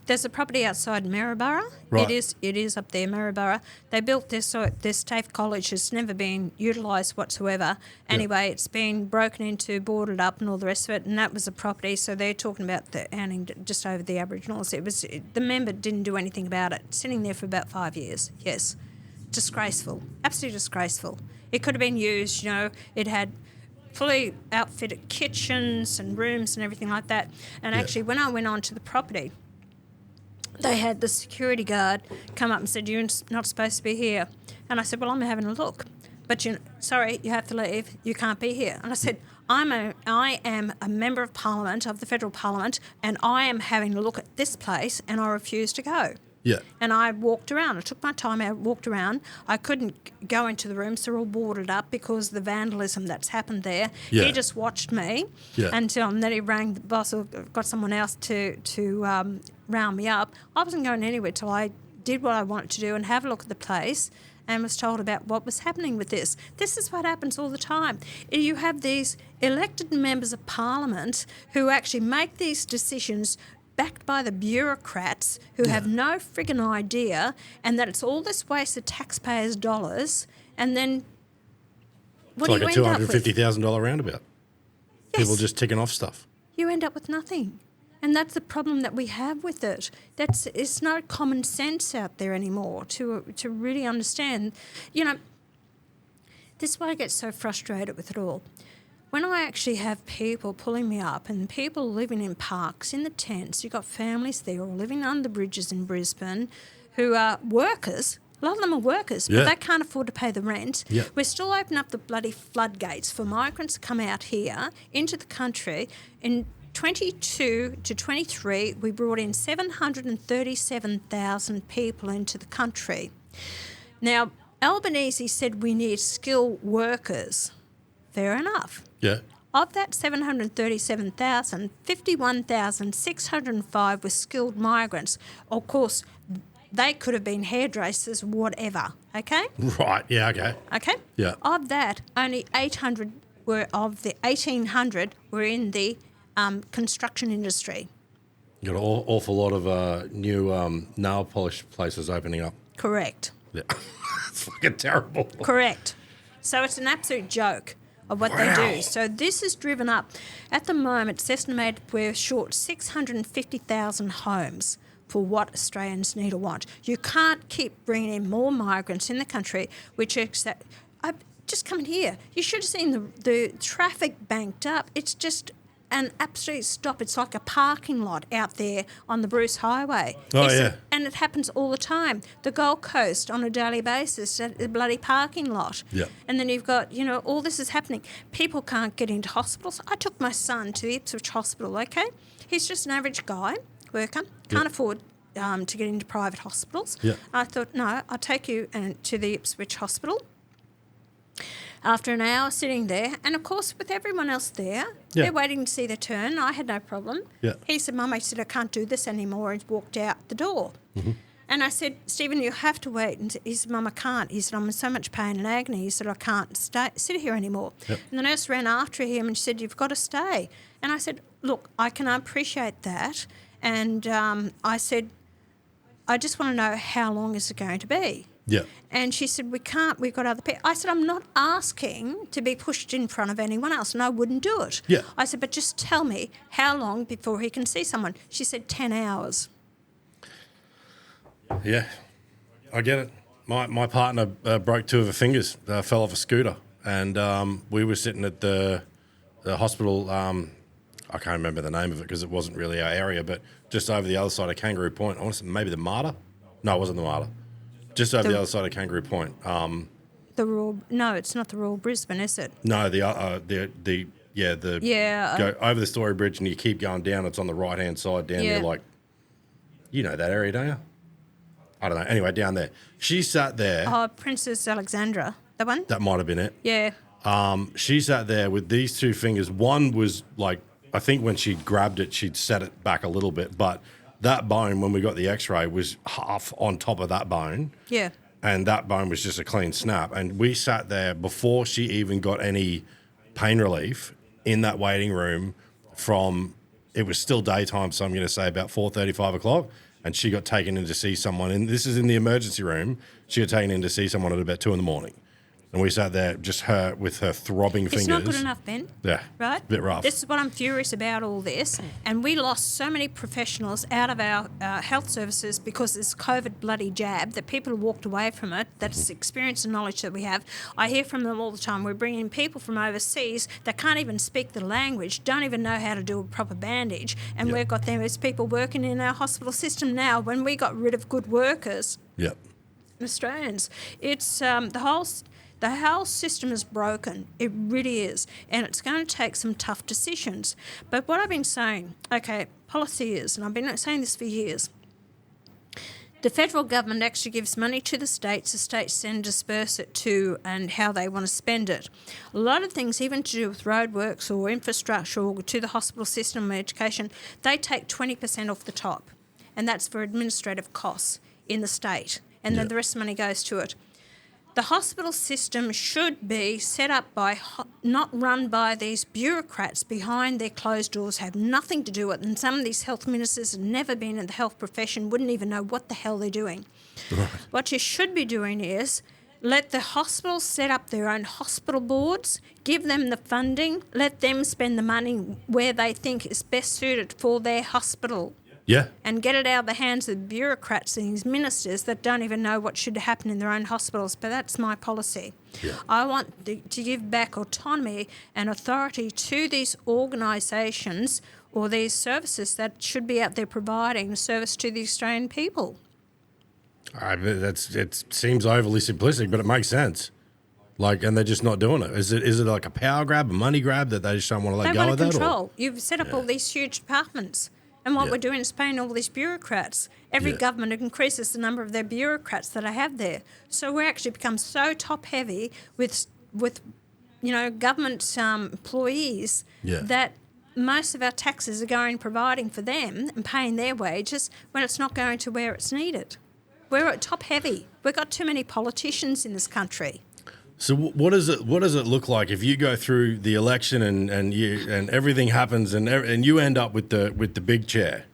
There's a property outside Maryborough. Right. It is up there, Maryborough. They built this, so this TAFE college has never been utilised whatsoever. Anyway, it's been broken into, boarded up and all the rest of it, and that was a property, so they're talking about the earning just over the Aboriginals. The member didn't do anything about it, sitting there for about 5 years, yes. Disgraceful, absolutely disgraceful. It could have been used, it had fully outfitted kitchens and rooms and everything like that. And actually, when I went on to the property, they had the security guard come up and said, "You're not supposed to be here." And I said, "Well, I'm having a look. But sorry, you have to leave. You can't be here." And I said, I am a member of Parliament, of the Federal Parliament, and I am having a look at this place and I refuse to go. Yeah. And I walked around. I took my time out, walked around. I couldn't go into the rooms. They're all boarded up because of the vandalism that's happened there. Yeah. He just watched me Yeah. and then he rang the boss or got someone else to round me up. I wasn't going anywhere till I did what I wanted to do and have a look at the place and was told about what was happening with this. This is what happens all the time. You have these elected members of Parliament who actually make these decisions backed by the bureaucrats who have no friggin' idea, and that it's all this waste of taxpayers' dollars, and then what It's do like you a end up with? $250,000 roundabout. Yes. People just ticking off stuff. You end up with nothing. And that's the problem that we have with it. It's not common sense out there anymore to really understand. This is why I get so frustrated with it all. When I actually have people pulling me up and people living in parks, in the tents, you've got families there all living under bridges in Brisbane who are workers. A lot of them are workers, but they can't afford to pay the rent. Yeah. We're still opening up the bloody floodgates for migrants to come out here into the country. In 22 to 23, we brought in 737,000 people into the country. Now, Albanese said we need skilled workers. Fair enough. Yeah. Of that 737,000, 51,605 were skilled migrants. Of course, they could have been hairdressers, whatever, okay? Right, yeah, okay. Okay? Yeah. Of that, only 800 of the 1,800 were in the construction industry. You got an awful lot of new nail polish places opening up. Correct. Yeah. It's fucking terrible. Correct. So it's an absolute joke of what they do. So this is driven up. At the moment, it's estimated we're short 650,000 homes for what Australians need or want. You can't keep bringing in more migrants in the country, which is that. Just come here. You should have seen the traffic banked up. It's just an absolute stop. It's like a parking lot out there on the Bruce Highway. Oh, yeah. And it happens all the time. The Gold Coast on a daily basis, a bloody parking lot. Yeah. And then you've got, all this is happening. People can't get into hospitals. I took my son to the Ipswich hospital, okay? He's just an average guy, worker, can't afford to get into private hospitals. Yeah. I thought, no, I'll take you to the Ipswich hospital. After an hour sitting there, and of course with everyone else there, they're waiting to see their turn. I had no problem. Yeah. He said, Mum, I said, I can't do this anymore, and walked out the door. Mm-hmm. And I said, Stephen, you have to wait. And he said, Mum, I can't. He said, I'm in so much pain and agony. He said, I can't sit here anymore. Yep. And the nurse ran after him and she said, you've got to stay. And I said, look, I can appreciate that. And I said, I just want to know how long is it going to be? Yeah. And she said, we can't, we've got other people. I said, I'm not asking to be pushed in front of anyone else, and I wouldn't do it. Yeah. I said, but just tell me how long before he can see someone. She said 10 hours. Yeah, I get it. My partner broke two of her fingers, fell off a scooter, and we were sitting at the hospital. I can't remember the name of it because it wasn't really our area, but just over the other side of Kangaroo Point. I want to say maybe the Martyr. No, it wasn't the Martyr. Just over the other side of Kangaroo Point. No, it's not the Royal Brisbane, is it? No, go over the Story Bridge and you keep going down. It's on the right hand side down there, like, you know that area, don't you? I don't know. Anyway, down there, she sat there. Oh, Princess Alexandra, the one. That might have been it. Yeah. She sat there with these two fingers. One was like, I think when she grabbed it, she'd set it back a little bit, but that bone, when we got the x-ray, was half on top of that bone. Yeah. And that bone was just a clean snap. And we sat there before she even got any pain relief in that waiting room it was still daytime, so I'm going to say about 4:30, 5 o'clock. And she got taken in to see someone. And this is in the emergency room. She got taken in to see someone at about 2 a.m. And we sat there, just her with her throbbing fingers. It's not good enough, Ben. Yeah. Right? A bit rough. This is what I'm furious about all this. And we lost so many professionals out of our health services because this COVID bloody jab that people have walked away from it. That's experience and knowledge that we have. I hear from them all the time. We're bringing people from overseas that can't even speak the language, don't even know how to do a proper bandage. And we've got them as people working in our hospital system now. When we got rid of good workers, Australians, it's the whole system is broken. It really is. And it's going to take some tough decisions. But what I've been saying, policy is, and I've been saying this for years, the federal government actually gives money to the states then disperse it to and how they want to spend it. A lot of things, even to do with roadworks or infrastructure or to the hospital system or education, they take 20% off the top. And that's for administrative costs in the state. And then the rest of the money goes to it. The hospital system should be set up by, not run by these bureaucrats behind their closed doors, have nothing to do with it. And some of these health ministers have never been in the health profession, wouldn't even know what the hell they're doing. Right. What you should be doing is let the hospitals set up their own hospital boards, give them the funding, let them spend the money where they think is best suited for their hospital. Yeah. And get it out of the hands of the bureaucrats and these ministers that don't even know what should happen in their own hospitals. But that's my policy. Yeah. I want to give back autonomy and authority to these organisations or these services that should be out there providing service to the Australian people. It seems overly simplistic, but it makes sense. And they're just not doing it. Is it like a power grab, a money grab that they just don't want to let go of that? They want control. You've set up all these huge departments. And what we're doing is paying all these bureaucrats. Every government increases the number of their bureaucrats that I have there. So we're actually become so top-heavy with government employees that most of our taxes are going providing for them and paying their wages when it's not going to where it's needed. We're top-heavy. We've got too many politicians in this country. So what does it look like if you go through the election and everything happens and you end up with the big chair?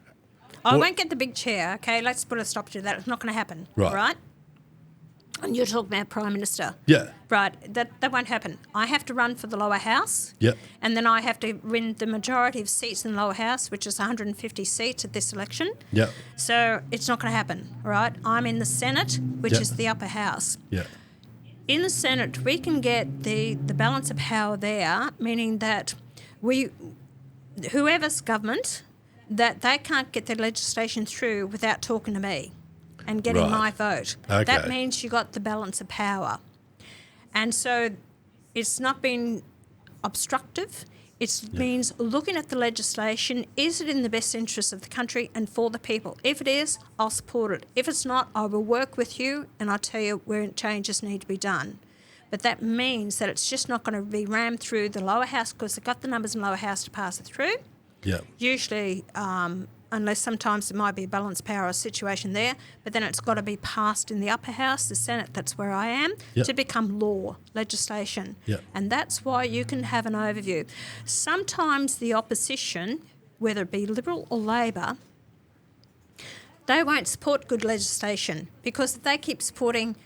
I won't get the big chair. Okay, let's put a stop to that. It's not going to happen. Right? And you're talking about Prime Minister. Yeah. Right. That won't happen. I have to run for the lower house. Yep. And then I have to win the majority of seats in the lower house, which is 150 seats at this election. Yep. So it's not going to happen. Right? I'm in the Senate, which is the upper house. Yeah. In the Senate, we can get the balance of power there, meaning that we whoever's government, that they can't get their legislation through without talking to me and getting my vote. Okay. That means you got the balance of power. And so it's not been obstructive. It means looking at the legislation, is it in the best interest of the country and for the people? If it is, I'll support it. If it's not, I will work with you and I'll tell you where changes need to be done. But that means that it's just not going to be rammed through the lower house because they've got the numbers in the lower house to pass it through. Yeah. Usually, unless sometimes there might be a balanced power situation there, but then it's got to be passed in the upper house, the Senate, that's where I am, to become law, legislation. Yeah. And that's why you can have an overview. Sometimes the opposition, whether it be Liberal or Labor, they won't support good legislation because if they keep supporting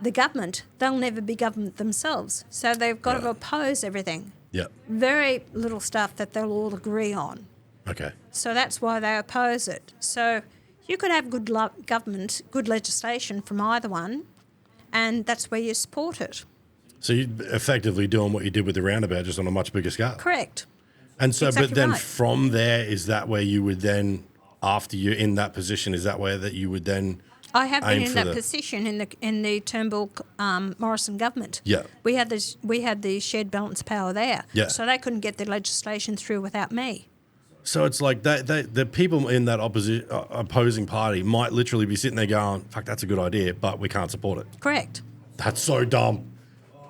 the government, they'll never be government themselves. So they've got to oppose everything. Yeah. Very little stuff that they'll all agree on. Okay. So that's why they oppose it. So you could have good government, good legislation from either one, and that's where you support it. So you're effectively doing what you did with the roundabout, just on a much bigger scale. Correct. And so, Exactly but then right. from there, is that where you would then, after you're in that position, is that where that you would then I have been aim in for that the- position in the Turnbull Morrison government. Yeah. We had the shared balance power there. Yeah. So they couldn't get their legislation through without me. So it's like the people in that opposing party might literally be sitting there going, fuck, that's a good idea, but we can't support it. Correct. That's so dumb.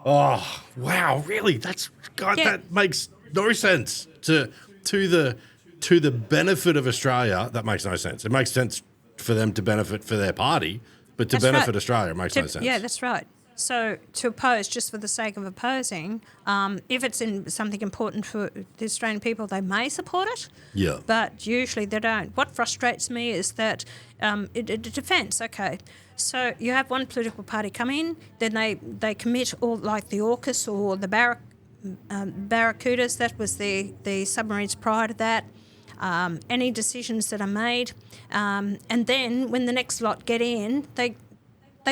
Oh, wow, really? That makes no sense. To the benefit of Australia, that makes no sense. It makes sense for them to benefit for their party, but to That's benefit right. Australia, it makes no sense. Yeah, that's right. So to oppose just for the sake of opposing, if it's in something important for the Australian people, they may support it. Yeah. But usually they don't. What frustrates me is that defence, okay. So you have one political party come in, then they commit all like the AUKUS or the Barracudas, that was the submarines prior to that. Any decisions that are made, and then when the next lot get in, they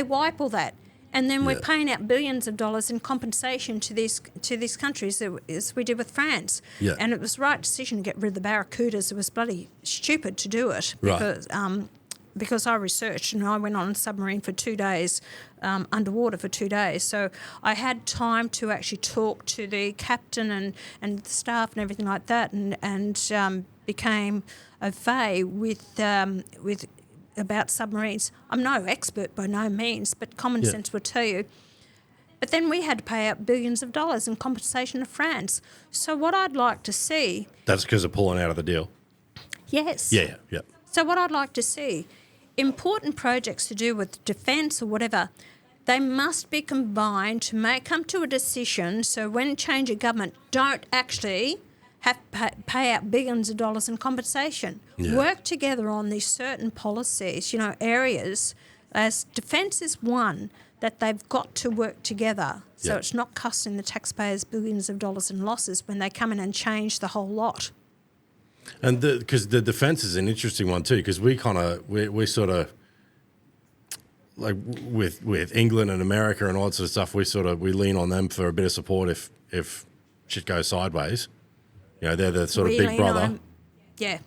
wipe all that, and then we're paying out billions of dollars in compensation to these countries, as we did with France. Yeah. And it was the right decision to get rid of the Barracudas. It was bloody stupid to do it because I researched and I went on a submarine for 2 days, underwater for 2 days. So I had time to actually talk to the captain and the staff and everything like that, and became au fait with about submarines. I'm no expert by no means, but common sense would tell you. But then we had to pay out billions of dollars in compensation to France. So what I'd like to see... That's because of pulling out of the deal. Yes. Yeah. So what I'd like to see, important projects to do with defence or whatever, they must be combined to come to a decision so when change of government don't actually have to pay out billions of dollars in compensation. Yeah. Work together on these certain policies, areas, as defence is one that they've got to work together. So it's not costing the taxpayers billions of dollars in losses when they come in and change the whole lot. And because the defence is an interesting one too, because we sort of like with England and America and all that sort of stuff, we lean on them for a bit of support if shit goes sideways. They're the sort of We big lean brother. on- Yeah.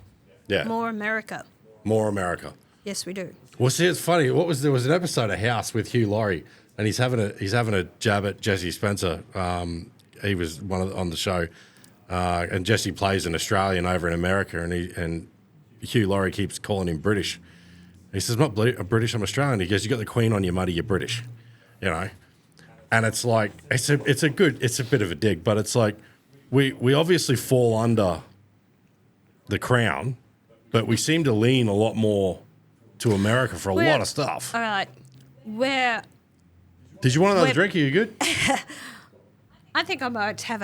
More America. America. Yes, we do. Well, see, it's funny. There was an episode of House with Hugh Laurie, and he's having a jab at Jesse Spencer. He was on the show, and Jesse plays an Australian over in America, and Hugh Laurie keeps calling him British. He says, "I'm not British, I'm Australian." He goes, "You got the Queen on your muddy, you're British," And it's like it's a bit of a dig, but it's like we obviously fall under the Crown, but we seem to lean a lot more to America for a lot of stuff. All right. Did you want another drink? Are you good? I think I might have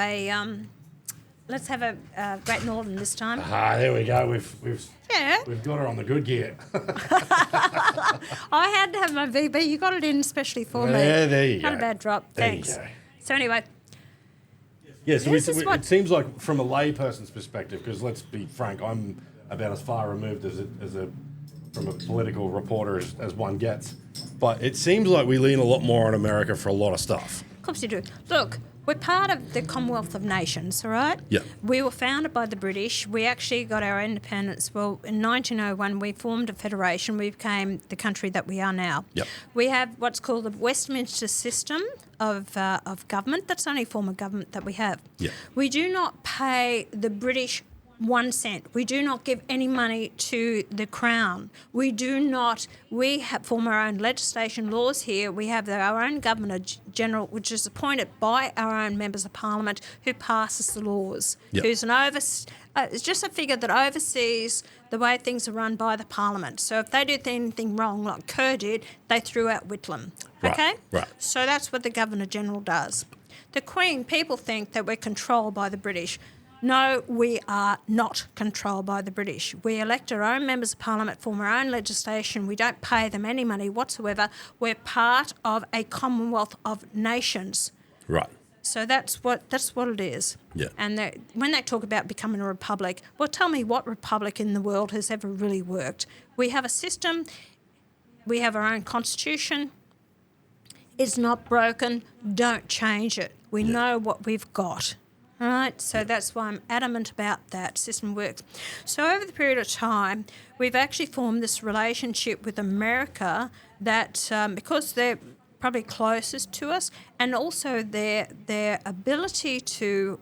let's have a Great Northern this time. There we go. We've got her on the good gear. I had to have my VB. You got it in especially for me. Yeah, there you go. Not a bad drop. There you Thanks. go. So anyway, Yeah, so This is what- it seems like from a layperson's perspective, because let's be frank, I'm about as far removed from a political reporter as one gets. But it seems like we lean a lot more on America for a lot of stuff. course you do. Look, we're part of the Commonwealth of Nations, all right? Yeah. We were founded by the British. We actually got our independence. Well, in 1901, we formed a federation. We became the country that we are now. Yep. We have what's called the Westminster system of government. That's the only form of government that we have. Yeah. We do not pay the British 1 cent. We do not give any money to the Crown. We do not. We form our own legislation laws here. We have our own Governor General, which is appointed by our own members of Parliament, who passes the laws. Yep. Who's it's just a figure that oversees the way things are run by the Parliament. So if they did anything wrong, like Kerr did, they threw out Whitlam. Right, Okay? right. So that's what the Governor General does. The Queen, people think that we're controlled by the British. No, we are not controlled by the British. We elect our own members of Parliament, form our own legislation. We don't pay them any money whatsoever. We're part of a Commonwealth of Nations. Right. So that's what it is. Yeah. And when they talk about becoming a republic, well, tell me what republic in the world has ever really worked. We have a system. We have our own constitution. It's not broken. Don't change it. We know what we've got. All right, so that's why I'm adamant about that system works. So over the period of time, we've actually formed this relationship with America that, because they're probably closest to us, and also their ability to,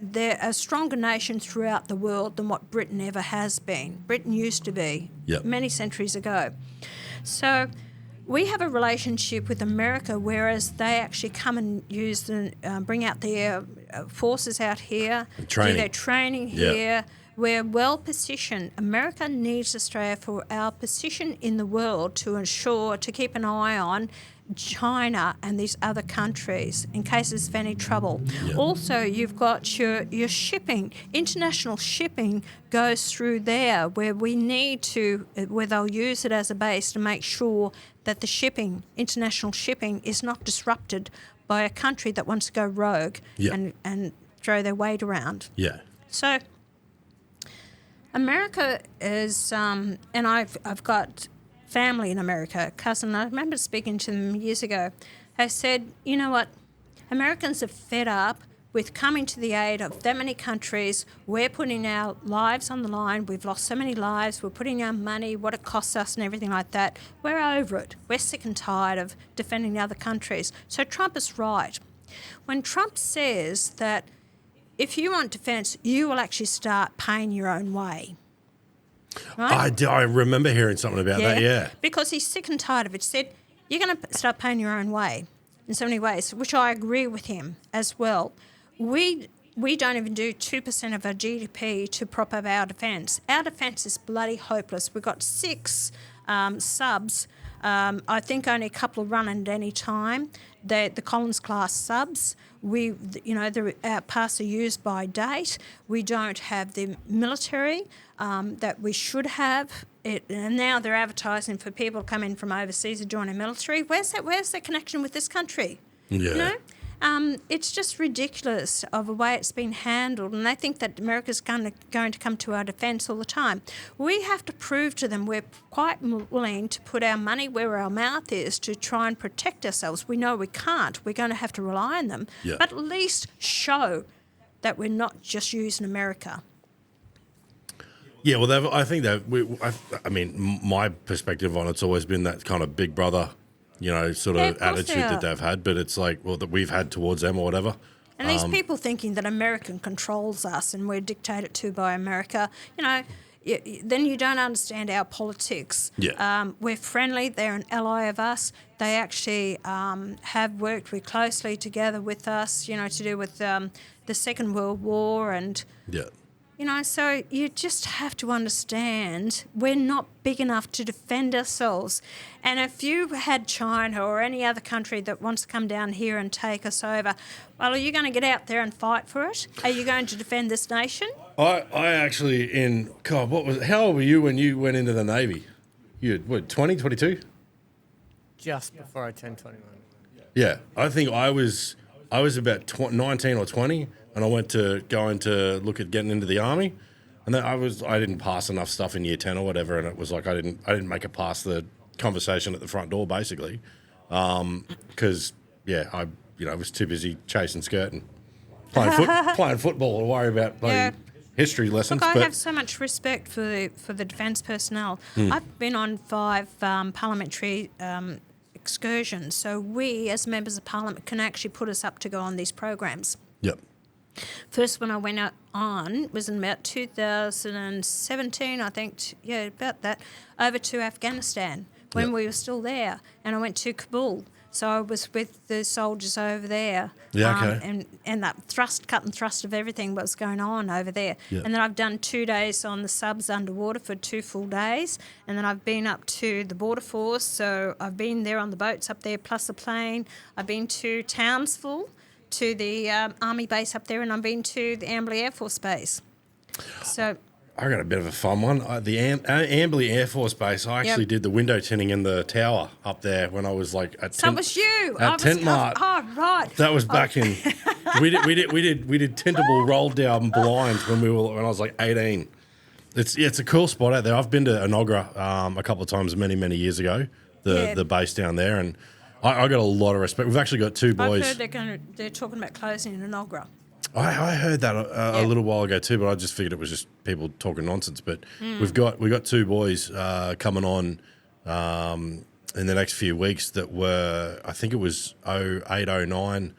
they're a stronger nation throughout the world than what Britain ever has been. Britain used to be many centuries ago. So we have a relationship with America, whereas they actually come and use bring out their forces out here, do their training here. We're well positioned. America needs Australia for our position in the world to keep an eye on China and these other countries in case there's any trouble. Yeah. Also, you've got your shipping. International shipping goes through there where they'll use it as a base to make sure that the international shipping is not disrupted by a country that wants to go rogue and throw their weight around. Yeah. So America is, and I've got family in America, a cousin. I remember speaking to them years ago. They said, you know what, Americans are fed up with coming to the aid of that many countries. We're putting our lives on the line. We've lost so many lives. We're putting our money, what it costs us and everything like that. We're over it. We're sick and tired of defending other countries. So Trump is right. When Trump says that if you want defence, you will actually start paying your own way. Right? I remember hearing something about that, yeah. Because he's sick and tired of it. He said, you're going to start paying your own way in so many ways, which I agree with him as well. We don't even do 2% of our GDP to prop up our defence. Our defence is bloody hopeless. We've got 6 subs. I think only a couple run at any time. The Collins class subs. Our parts are used by date. We don't have the military that we should have. And now they're advertising for people to come in from overseas to join the military. Where's that connection with this country? Yeah. You know? It's just ridiculous of the way it's been handled, and they think that America's going to come to our defence all the time. We have to prove to them we're quite willing to put our money where our mouth is to try and protect ourselves. We know we can't. We're going to have to rely on them, but at least show that we're not just using America. Yeah, well, I think that I mean, my perspective on it's always been that kind of big brother, sort of attitude that they've had, but it's like, well, that we've had towards them or whatever. And these people thinking that America controls us and we're dictated to by America, then you don't understand our politics. Yeah. We're friendly. They're an ally of us. They actually have worked very closely together with us, to do with the Second World War and... Yeah. So you just have to understand we're not big enough to defend ourselves. And if you had China or any other country that wants to come down here and take us over, well, are you going to get out there and fight for it? Are you going to defend this nation? I actually, how old were you when you went into the Navy? You were, 20, 22? Just before I turned 21. Yeah, I think I was about 19 or 20. And I went to look at getting into the army, and then I didn't pass enough stuff in year 10 or whatever, and it was like I didn't make it past the conversation at the front door basically, because I was too busy chasing skirt and playing football to worry about bloody history lessons. Look, I have so much respect for the defence personnel. I've been on 5 parliamentary excursions, so we as members of parliament can actually put us up to go on these programs. Yep. First one I went out on was in about 2017, I think, about that, over to Afghanistan when we were still there, and I went to Kabul. So I was with the soldiers over there, and that cut and thrust of everything what was going on over there. Yep. And then I've done 2 days on the subs underwater for 2 full days, and then I've been up to the Border Force. So I've been there on the boats up there, plus a plane. I've been to Townsville, to the Army base up there, and I've been to the Amberley Air Force Base. So I got a bit of a fun one. The Amberley Air Force Base, I actually did the window tinting in the tower up there when I was like at so was you at Tent Mart. Oh, right. That was back in. We did tintable roll down blinds when I was like 18. It's a cool spot out there. I've been to Enoggera a couple of times many years ago. The base down there, and I got a lot of respect. We've actually got 2 boys. I've heard they're talking about closing in Enoggera. I heard that a little while ago too, but I just figured it was just people talking nonsense. But we've got 2 boys coming on in the next few weeks that were, I think it was 0809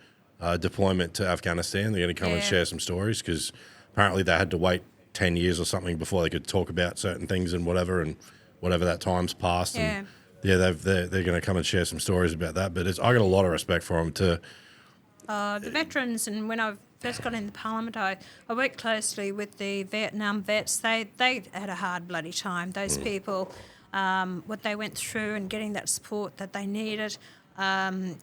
deployment to Afghanistan. They're going to come and share some stories because apparently they had to wait 10 years or something before they could talk about certain things and whatever that time's passed. Yeah. And they're going to come and share some stories about that. But I got a lot of respect for them too. The veterans, and when I first got into Parliament, I worked closely with the Vietnam vets. They had a hard bloody time. Those people, what they went through and getting that support that they needed. And,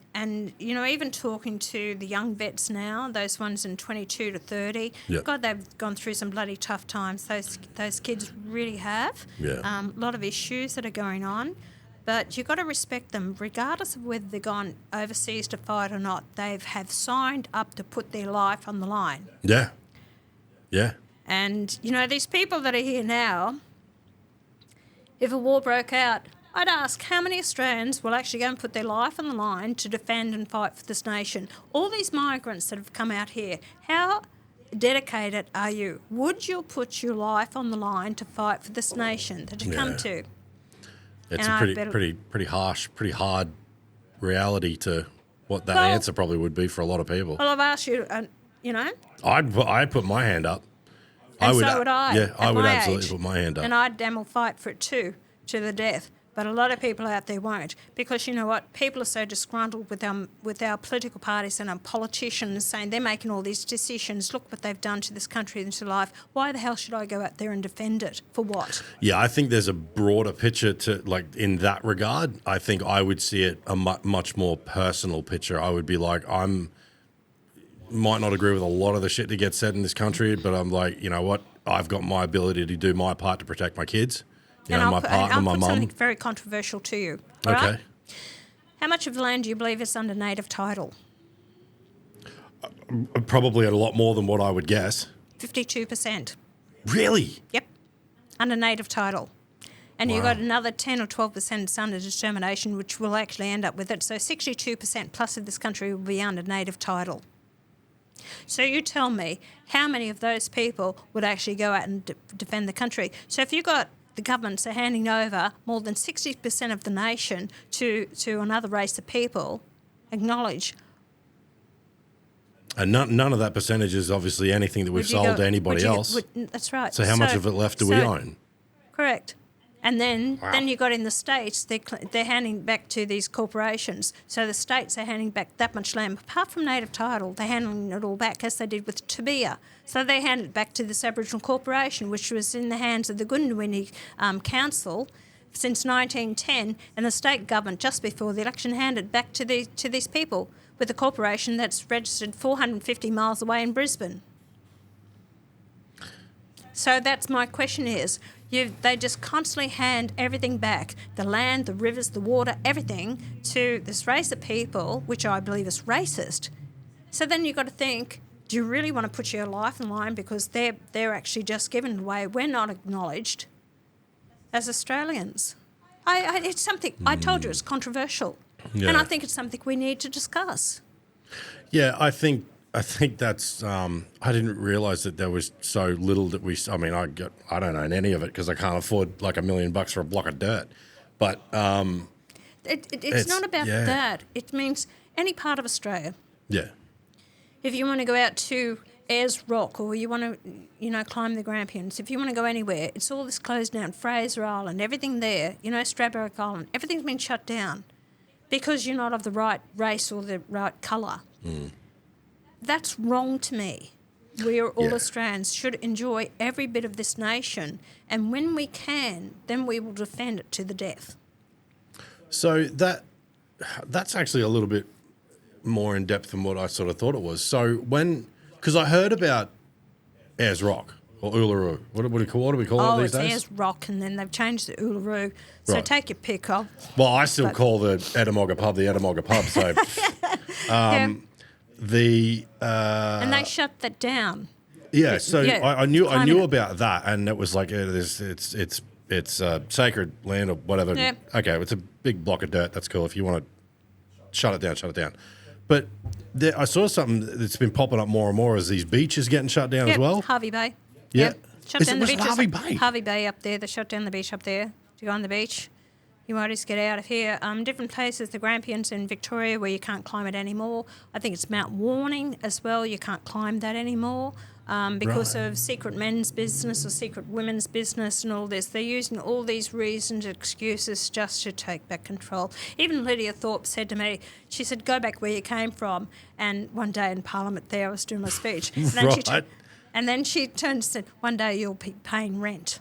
even talking to the young vets now, those ones in 22 to 30, God, they've gone through some bloody tough times. Those kids really have. Yeah. A lot of issues that are going on. But you've got to respect them, regardless of whether they've gone overseas to fight or not. They have signed up to put their life on the line. Yeah. Yeah. And, these people that are here now, if a war broke out, I'd ask how many Australians will actually go and put their life on the line to defend and fight for this nation. All these migrants that have come out here, how dedicated are you? Would you put your life on the line to fight for this nation that you come to? It's a pretty harsh, pretty hard reality to what that answer probably would be for a lot of people. Well, I've asked you, I'd put my hand up. And so would I. Yeah, I would my absolutely age. put my hand up. And I'd damn well fight for it too, to the death. But a lot of people out there won't, because you know what? People are so disgruntled with our political parties and our politicians saying they're making all these decisions. Look what they've done to this country and to life. Why the hell should I go out there and defend it? For what? Yeah, I think there's a broader picture to, like, in that regard. I think I would see it a much more personal picture. I would be like, might not agree with a lot of the shit that gets said in this country, but I'm like, you know what? I've got my ability to do my part to protect my kids. My partner, my I'll put mum. something very controversial to you. Okay. Right? How much of the land do you believe is under native title? Probably a lot more than what I would guess. 52%. Really? Yep. Under native title. And you've got another 10 or 12% that's under determination, which will actually end up with it. So 62% plus of this country will be under native title. So you tell me how many of those people would actually go out and defend the country. So if you've got the governments are handing over more than 60% of the nation to another race of people, acknowledge. And none of that percentage is obviously anything that we've sold to anybody else. That's right. So how much of it left do we own? Correct. And then you got in the States, they're handing back to these corporations. So the States are handing back that much land. Apart from native title, they're handing it all back, as they did with Tabia. So they handed it back to this Aboriginal corporation, which was in the hands of the Goondiwindi Council since 1910, and the state government, just before the election, handed back to these people with a corporation that's registered 450 miles away in Brisbane. So that's my question is, they just constantly hand everything back, the land, the rivers, the water, everything, to this race of people, which I believe is racist. So then you've got to think, do you really want to put your life in line because they're actually just given away? We're not acknowledged as Australians. It's something, I told you it's controversial. Yeah. And I think it's something we need to discuss. Yeah, I think that's. I didn't realise that there was so little that we. I mean, I don't own any of it because I can't afford like $1 million for a block of dirt. But it's not about that. It means any part of Australia. Yeah. If you want to go out to Ayers Rock or you want to, climb the Grampians, if you want to go anywhere, it's all this closed down. Fraser Island, everything there, Stradbroke Island, everything's been shut down because you're not of the right race or the right colour. Mm. That's wrong to me. We are all Australians, should enjoy every bit of this nation, and when we can, then we will defend it to the death. So that's actually a little bit more in depth than what I sort of thought it was. So because I heard about Ayers Rock or Uluru, what do we call it these days? Oh, it's Ayers Rock, and then they've changed it to Uluru. So Right. take your pick of. Well, I still call the Edamogga pub the Edamogga pub. So And and they shut that down. yeah. So Yeah, I knew it. about that, and it was like it's sacred land or whatever. Yeah. Okay, it's a big block of dirt. That's cool. If you want to shut it down. But I saw something that's been popping up more and more as these beaches getting shut down as well. Harvey Bay. Yeah. Shut down the Was it beaches. Harvey Bay? Harvey Bay up there. They shut down the beach up there to go on the beach. You might just get out of here. Different places, the Grampians in Victoria, where you can't climb it anymore. I think it's Mount Warning as well. You can't climb that anymore because Right. of secret men's business or secret women's business and all this. They're using all these reasons, excuses just to take back control. Even Lydia Thorpe said to me, she said, go back where you came from. And one day in Parliament there, I was doing my speech. And then Right. and then she turned and said, one day you'll be paying rent.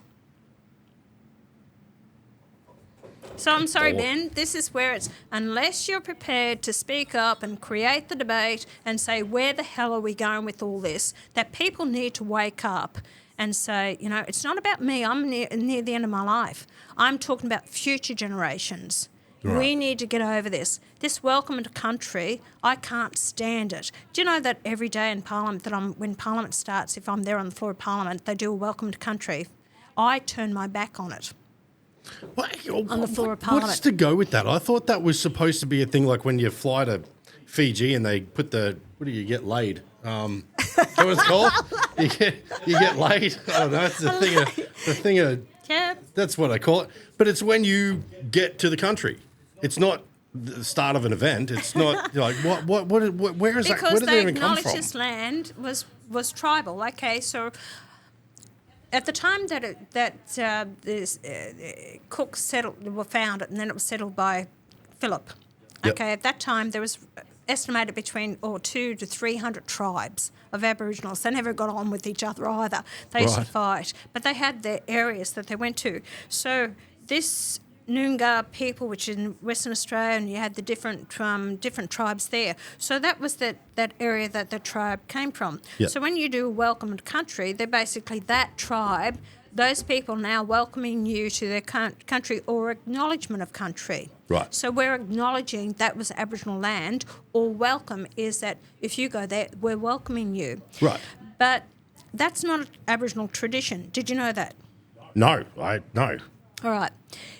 So I'm sorry, Ben, this is where it's, unless you're prepared to speak up and create the debate and say, where the hell are we going with all this, that people need to wake up and say, it's not about me, I'm near the end of my life. I'm talking about future generations. Right. We need to get over this. This welcome to country, I can't stand it. Do you know that every day in Parliament, when Parliament starts, if I'm there on the floor of Parliament, they do a welcome to country. I turn my back on it. On the floor of Parliament. What's to go with that? I thought that was supposed to be a thing like when you fly to Fiji and they put what do you get laid? What it's called? You get laid. I don't know. It's the thing of Yeah. that's what I call it. But it's when you get to the country. It's not the start of an event. It's not like what where is that? Where Because did they that even come acknowledged from? this land was tribal. Okay, so at the time this Cook found it, and then it was settled by Philip. Yep. Okay, at that time there was estimated between 200 to 300 tribes of Aboriginals. They never got on with each other either. They used to Right. fight, but they had their areas that they went to. So this Noongar people, which is in Western Australia, and you had the different tribes there. So that was that area that the tribe came from. Yep. So when you do a welcome to country, they're basically that tribe, those people now welcoming you to their country or acknowledgement of country. Right. So we're acknowledging that was Aboriginal land, or welcome is that if you go there, we're welcoming you. Right. But that's not an Aboriginal tradition. Did you know that? No. All right.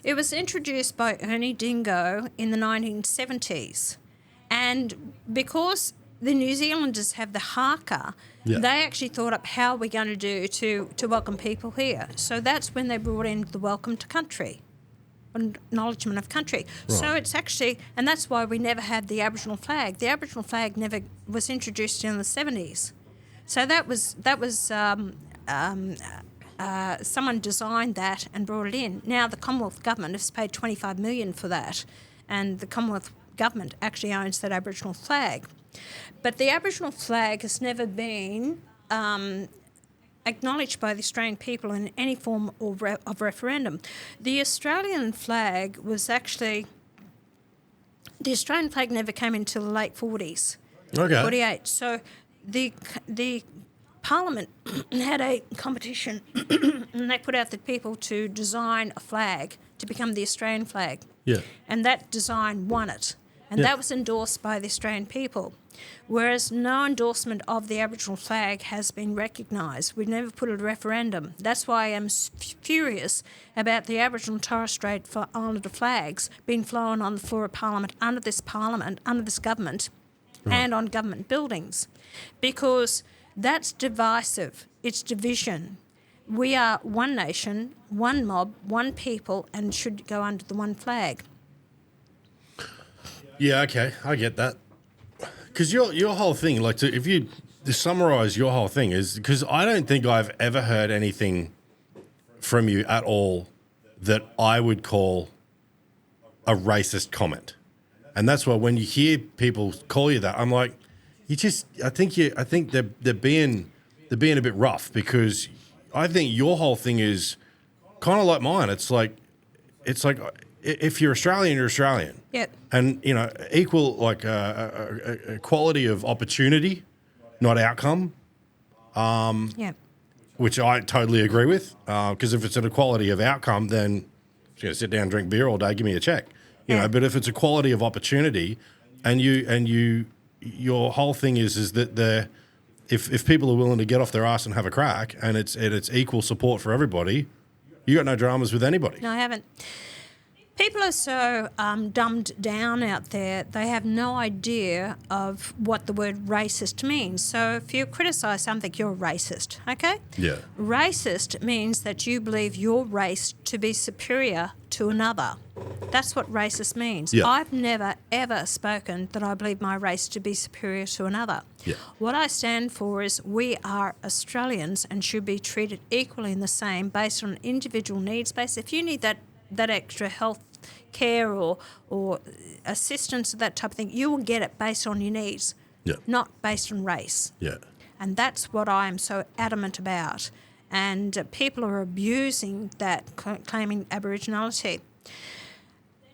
It was introduced by Ernie Dingo in the 1970s. And because the New Zealanders have the haka, Yeah. they actually thought up how we're going to do to welcome people here. So that's when they brought in the welcome to country, acknowledgement of country. Right. So it's actually, and that's why we never had the Aboriginal flag. The Aboriginal flag never was introduced in the 70s. So that was someone designed that and brought it in. Now the Commonwealth Government has paid $25 million for that, and the Commonwealth Government actually owns that Aboriginal flag. But the Aboriginal flag has never been acknowledged by the Australian people in any form of referendum. The Australian flag was actually... The Australian flag never came until the late 40s. Okay. 48. So the Parliament had a competition and they put out the people to design a flag to become the Australian flag. Yeah. And that design won it. And that was endorsed by the Australian people. Whereas no endorsement of the Aboriginal flag has been recognised. We've never put a referendum. That's why I am furious about the Aboriginal and Torres Strait Islander flags being flown on the floor of Parliament, under this government, and on government buildings. Because that's divisive. It's division. We are one nation, one mob, one people, and should go under the one flag. Yeah, okay, I get that. Because your whole thing, like, if you summarise your whole thing, is because I don't think I've ever heard anything from you at all that I would call a racist comment, and that's why when you hear people call you that, I'm like, I think they're being a bit rough, because I think your whole thing is kind of like mine. It's like if you're Australian, you're Australian. Yep. And, equal, like, equality of opportunity, not outcome. Yeah. Which I totally agree with. Because if it's an equality of outcome, then I'm just going to sit down and drink beer all day, give me a check. You know, but if it's equality of opportunity, and your whole thing is that if people are willing to get off their ass and have a crack, and it's equal support for everybody, you got no dramas with anybody. No, I haven't. People are so dumbed down out there, they have no idea of what the word racist means. So if you criticise something, you're a racist, okay? Yeah. Racist means that you believe your race to be superior to another. That's what racist means. Yeah. I've never, ever spoken that I believe my race to be superior to another. Yeah. What I stand for is we are Australians and should be treated equally and the same based on individual needs based. If you need that extra health care or assistance or that type of thing, you will get it based on your needs, not based on race. Yeah. And that's what I am so adamant about. And people are abusing that, claiming Aboriginality.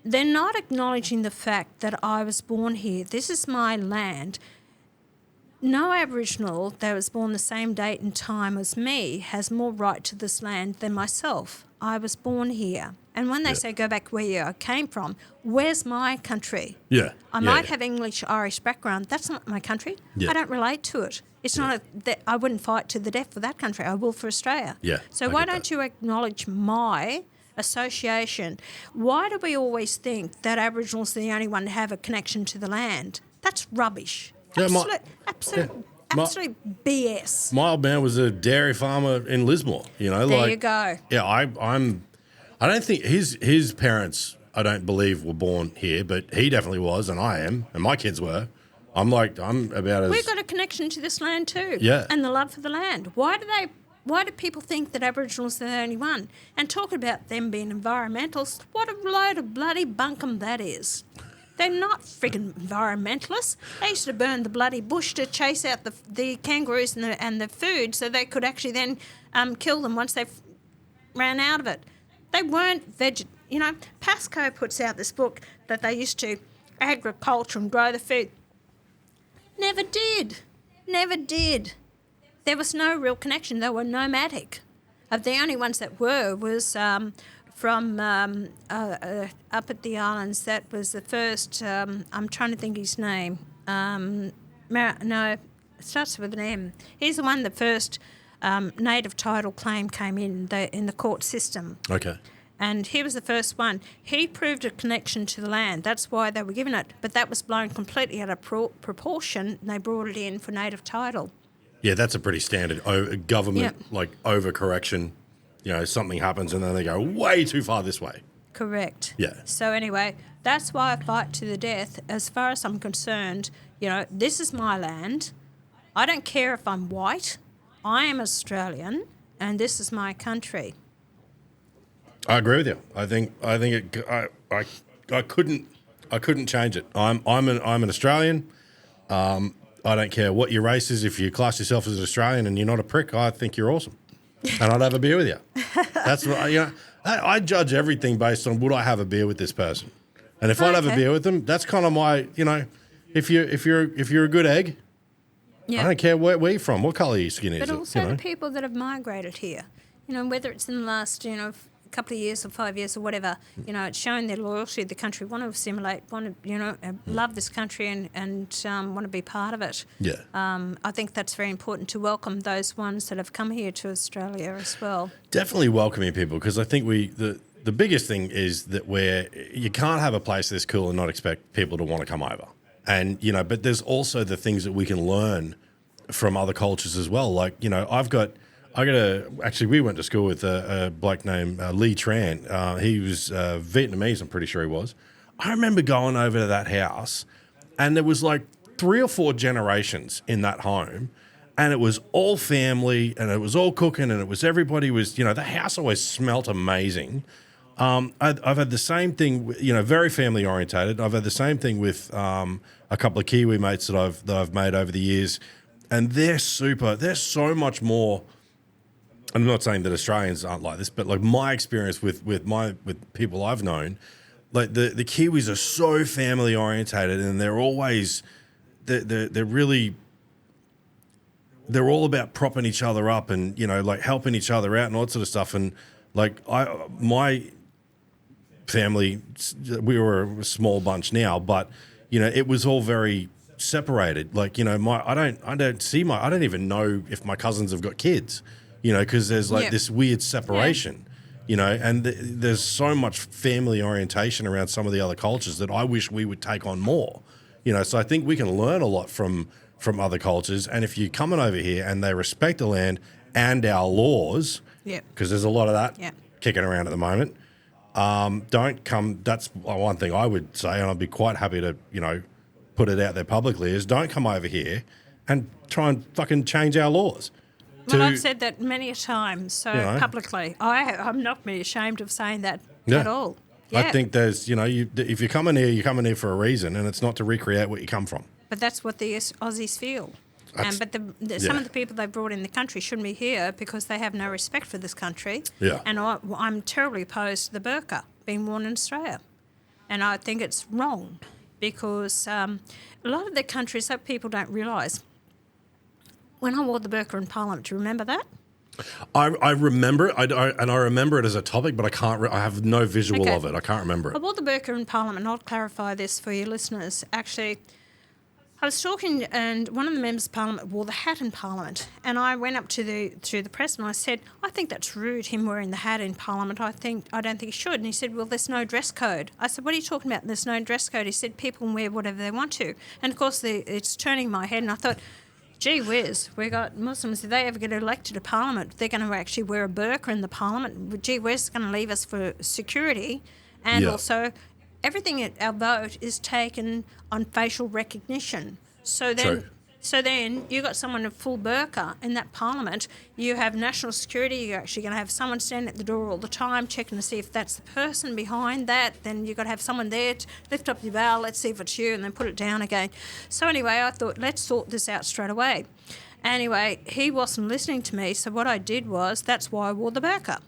They're not acknowledging the fact that I was born here. This is my land. No Aboriginal that was born the same date and time as me has more right to this land than myself. I was born here. And when they say go back where you came from, where's my country? Yeah. I might have English, Irish background. That's not my country. Yeah. I don't relate to it. It's not I wouldn't fight to the death for that country. I will for Australia. Yeah. So why don't you acknowledge my association? Why do we always think that Aboriginals are the only one to have a connection to the land? That's rubbish. Yeah, Absolute BS. My old man was a dairy farmer in Lismore. There you go. Yeah, I don't think his parents, I don't believe, were born here, but he definitely was, and I am, and my kids were. I'm about as... We've got a connection to this land too. Yeah. And the love for the land. Why do people think that Aboriginals are the only one? And talking about them being environmentalists, what a load of bloody bunkum that is. They're not friggin' environmentalists. They used to burn the bloody bush to chase out the kangaroos and the food so they could actually then kill them once they ran out of it. They weren't Pascoe puts out this book that they used to agriculture and grow the food. Never did. There was no real connection. They were nomadic. The only ones that was from up at the islands. That was the first, I'm trying to think his name. It starts with an M. He's the one that first native title claim came in the court system. Okay. And he was the first one. He proved a connection to the land. That's why they were given it. But that was blown completely out of proportion, and they brought it in for native title. Yeah, that's a pretty standard government, like, overcorrection. Something happens and then they go way too far this way. Correct. Yeah. So anyway, that's why I fight to the death. As far as I'm concerned, this is my land. I don't care if I'm white. I am Australian, and this is my country. I agree with you. I think I couldn't change it. I'm an Australian. I don't care what your race is. If you class yourself as an Australian and you're not a prick, I think you're awesome. And I'd have a beer with you. That's what I judge everything based on, would I have a beer with this person? And if I'd have a beer with them, that's kind of my, if you're a good egg, I don't care where you're from, what colour your skin is. But also the people that have migrated here, whether it's in the last couple of years or 5 years or whatever, it's showing their loyalty to the country, want to assimilate, want to, love this country and want to be part of it. Yeah. I think that's very important to welcome those ones that have come here to Australia as well. Definitely welcoming people, because I think the biggest thing is that you can't have a place this cool and not expect people to want to come over. And, but there's also the things that we can learn from other cultures as well. Like, actually, we went to school with a bloke named Lee Tran. He was Vietnamese, I'm pretty sure he was. I remember going over to that house, and there was like 3 or 4 generations in that home, and it was all family, and it was all cooking, and it was everybody was, the house always smelt amazing. I've had the same thing, very family orientated. I've had the same thing with a couple of Kiwi mates that I've made over the years, and they're so much more. I'm not saying that Australians aren't like this, but like my experience with people I've known, like the Kiwis are so family orientated, and they're always they're really. They're all about propping each other up and, like helping each other out and all that sort of stuff. And like my family, we were a small bunch now, but, it was all very separated. Like, I don't even know if my cousins have got kids, because there's like this weird separation, and there's so much family orientation around some of the other cultures that I wish we would take on more, so I think we can learn a lot from other cultures. And if you're coming over here and they respect the land and our laws, because there's a lot of that kicking around at the moment, don't come. That's one thing I would say, and I'd be quite happy to, put it out there publicly, is don't come over here and try and fucking change our laws. Well, I've said that many a time, so publicly. I'm not really ashamed of saying that at all. Yeah. I think there's, if you're coming here for a reason, and it's not to recreate what you come from. But that's what the Aussies feel. But some of the people they brought in the country shouldn't be here because they have no respect for this country. Yeah. And I'm terribly opposed to the burqa being worn in Australia. And I think it's wrong because a lot of the countries that people don't realise, when I wore the burqa in Parliament, do you remember that? I remember it, and I remember it as a topic, but I can't. I have no visual of it. I can't remember it. I wore the burqa in Parliament, and I'll clarify this for your listeners. Actually, I was talking, and one of the members of Parliament wore the hat in Parliament, and I went up to the press and I said, "I think that's rude, him wearing the hat in Parliament. I don't think he should." And he said, "Well, there's no dress code." I said, "What are you talking about? There's no dress code." He said, "People can wear whatever they want to." And of course, it's turning my head, and I thought, gee whiz, we got Muslims, if they ever get elected to Parliament, they're going to actually wear a burqa in the Parliament. Gee whiz, it's going to leave us for security. And also, everything at our vote is taken on facial recognition. So then you got someone in full burqa in that Parliament, you have national security, you're actually going to have someone standing at the door all the time checking to see if that's the person behind that. Then you've got to have someone there to lift up your veil, let's see if it's you, and then put it down again. So anyway, I thought, let's sort this out straight away. Anyway, he wasn't listening to me, so what I did was, that's why I wore the burqa.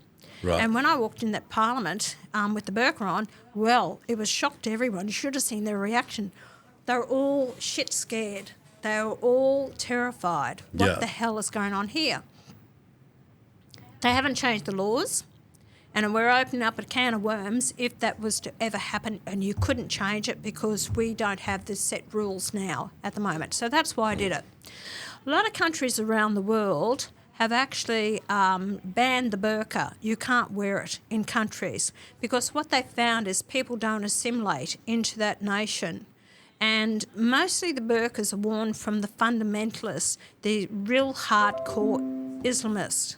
Right. And when I walked in that Parliament with the burqa on, well, it was shock to everyone. You should have seen their reaction. They were all shit scared. They were all terrified. What the hell is going on here? They haven't changed the laws, and we're opening up a can of worms if that was to ever happen, and you couldn't change it because we don't have the set rules now at the moment. So that's why I did it. A lot of countries around the world have actually banned the burqa. You can't wear it in countries because what they found is people don't assimilate into that nation. And mostly the burqas are worn from the fundamentalists, the real hardcore Islamists.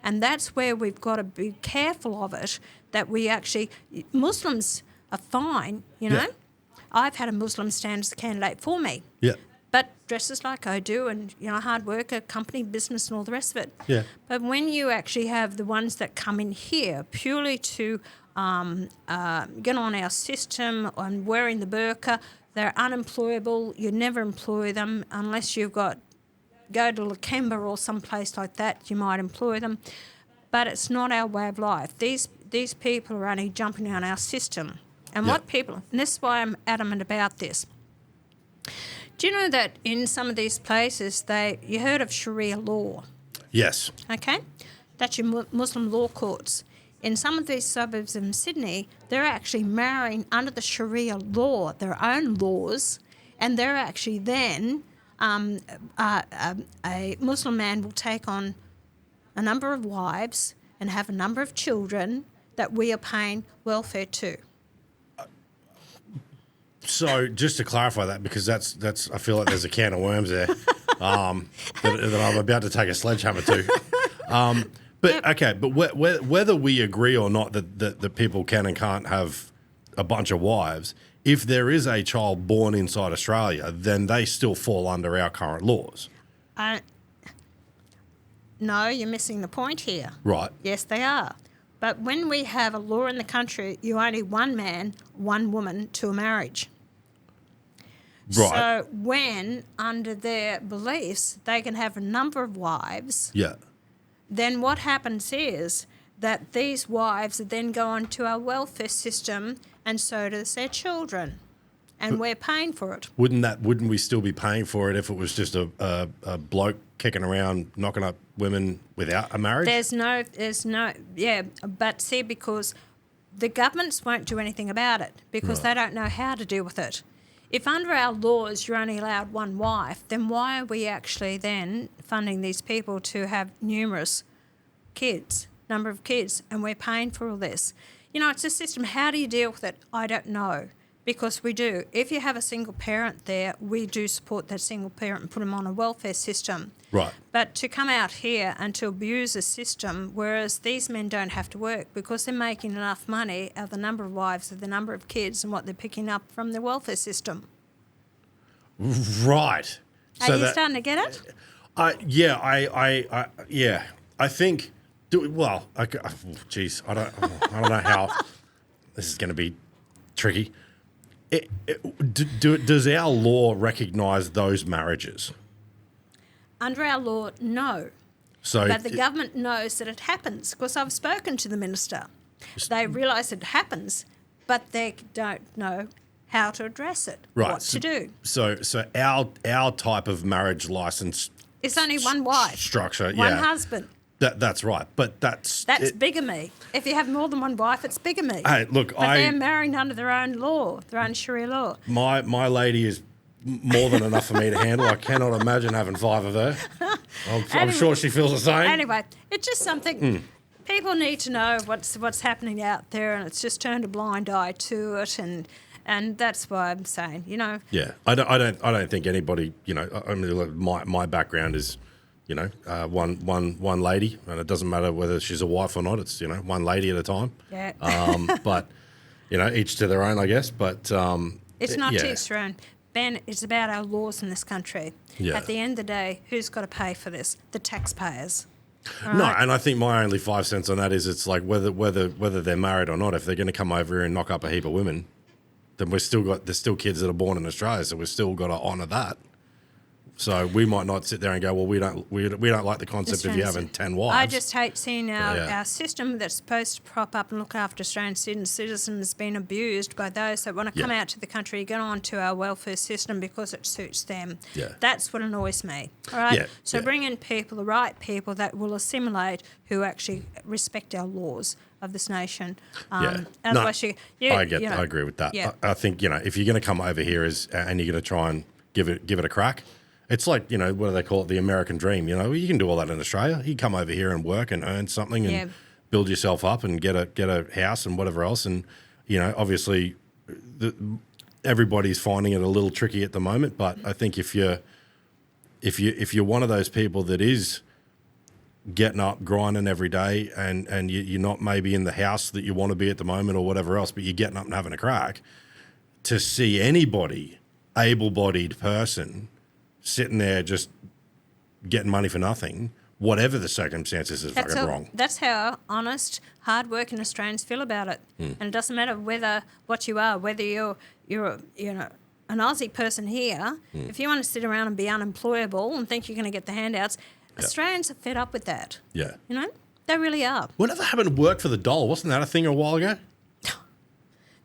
And that's where we've got to be careful of it, that we actually... Muslims are fine, you know. I've had a Muslim stand as a candidate for me. Yeah. But dresses like I do and, hard worker, company, business and all the rest of it. Yeah. But when you actually have the ones that come in here purely to get on our system and wearing the burqa, they're unemployable. You never employ them unless you've go to Lakemba or someplace like that. You might employ them, but it's not our way of life. These people are only jumping on our system, and and this is why I'm adamant about this. Do you know that in some of these places you heard of Sharia law? Yes. Okay, that's your Muslim law courts. in some of these suburbs in Sydney, they're actually marrying under the Sharia law, their own laws, and they're actually then a Muslim man will take on a number of wives and have a number of children that we are paying welfare to. So just to clarify that, because that's I feel like there's a can of worms there that I'm about to take a sledgehammer to. But whether we agree or not that people can and can't have a bunch of wives, if there is a child born inside Australia, then they still fall under our current laws. No, you're missing the point here. Right. Yes, they are. But when we have a law in the country, you only one man, one woman to a marriage. Right. So when, under their beliefs, they can have a number of wives, Yeah. then what happens is that these wives then go onto our welfare system, and so does their children, and we're paying for it. Wouldn't we still be paying for it if it was just a bloke kicking around knocking up women without a marriage? There's no, but see, because the governments won't do anything about it because they don't know how to deal with it. If under our laws you're only allowed one wife, then why are we actually then funding these people to have numerous number of kids, and we're paying for all this? You know, it's a system. How do you deal with it? I don't know. Because we do. If you have a single parent there, we do support that single parent and put them on a welfare system. Right. But to come out here and to abuse a system, whereas these men don't have to work because they're making enough money out of the number of wives, of the number of kids, and what they're picking up from the welfare system. Right. Are you starting to get it? I think. Geez, I don't know how this is going to be tricky. Does our law recognise those marriages? Under our law, no. But the government knows that it happens because I've spoken to the minister. They realise it happens, but they don't know how to address it, what to do. So our type of marriage licence... It's only one wife. Structure, one husband. That's right, but that's bigamy. If you have more than one wife, it's bigamy. Hey, look, but they're marrying under their own law, their own Sharia law. My lady is more than enough for me to handle. I cannot imagine having 5 of her. I'm sure she feels the same. Anyway, it's just something people need to know what's happening out there, and it's just turned a blind eye to it, and that's why I'm saying, you know. Yeah, I don't think anybody, you know. I mean, my background is, you know, one lady, and it doesn't matter whether she's a wife or not. It's, you know, one lady at a time. Yeah. But, you know, each to their own, I guess. But it's not to each their own. Ben, it's about our laws in this country. Yeah. At the end of the day, who's got to pay for this? The taxpayers. No, and I think my only 5 cents on that is it's like whether they're married or not. If they're going to come over here and knock up a heap of women, then there's still kids that are born in Australia, so we've still got to honour that. So we might not sit there and go, well, we don't like the concept of you having 10 wives. I just hate seeing our system that's supposed to prop up and look after Australian citizens being abused by those that want to come out to the country, get on to our welfare system because it suits them. Yeah. That's what annoys me. All right? Yeah. So bring in the right people that will assimilate, who actually respect our laws of this nation. Otherwise, I agree with that. Yeah. I think, you know, if you're going to come over here and you're going to try and give it a crack, it's like, you know, what do they call it? The American dream. You know, you can do all that in Australia. You come over here and work and earn something and build yourself up and get a house and whatever else. And, you know, obviously everybody's finding it a little tricky at the moment. But I think if you're one of those people that is getting up, grinding every day, and you're not maybe in the house that you want to be at the moment or whatever else, but you're getting up and having a crack, to see anybody, able-bodied person, sitting there just getting money for nothing, whatever the circumstances, is fucking wrong. That's how honest, hard-working Australians feel about it. And it doesn't matter what you are, whether you're an Aussie person here. If you want to sit around and be unemployable and think you're going to get the handouts, Australians are fed up with that. Yeah. You know, they really are. Whatever happened to work for the dole? Wasn't that a thing a while ago?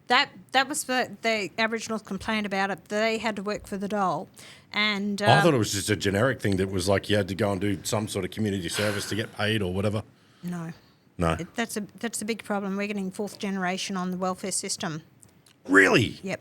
That was the Aboriginals complained about it. They had to work for the dole. And I thought it was just a generic thing that was like you had to go and do some sort of community service to get paid or whatever. No. No. That's a big problem. We're getting fourth generation on the welfare system. Really? Yep.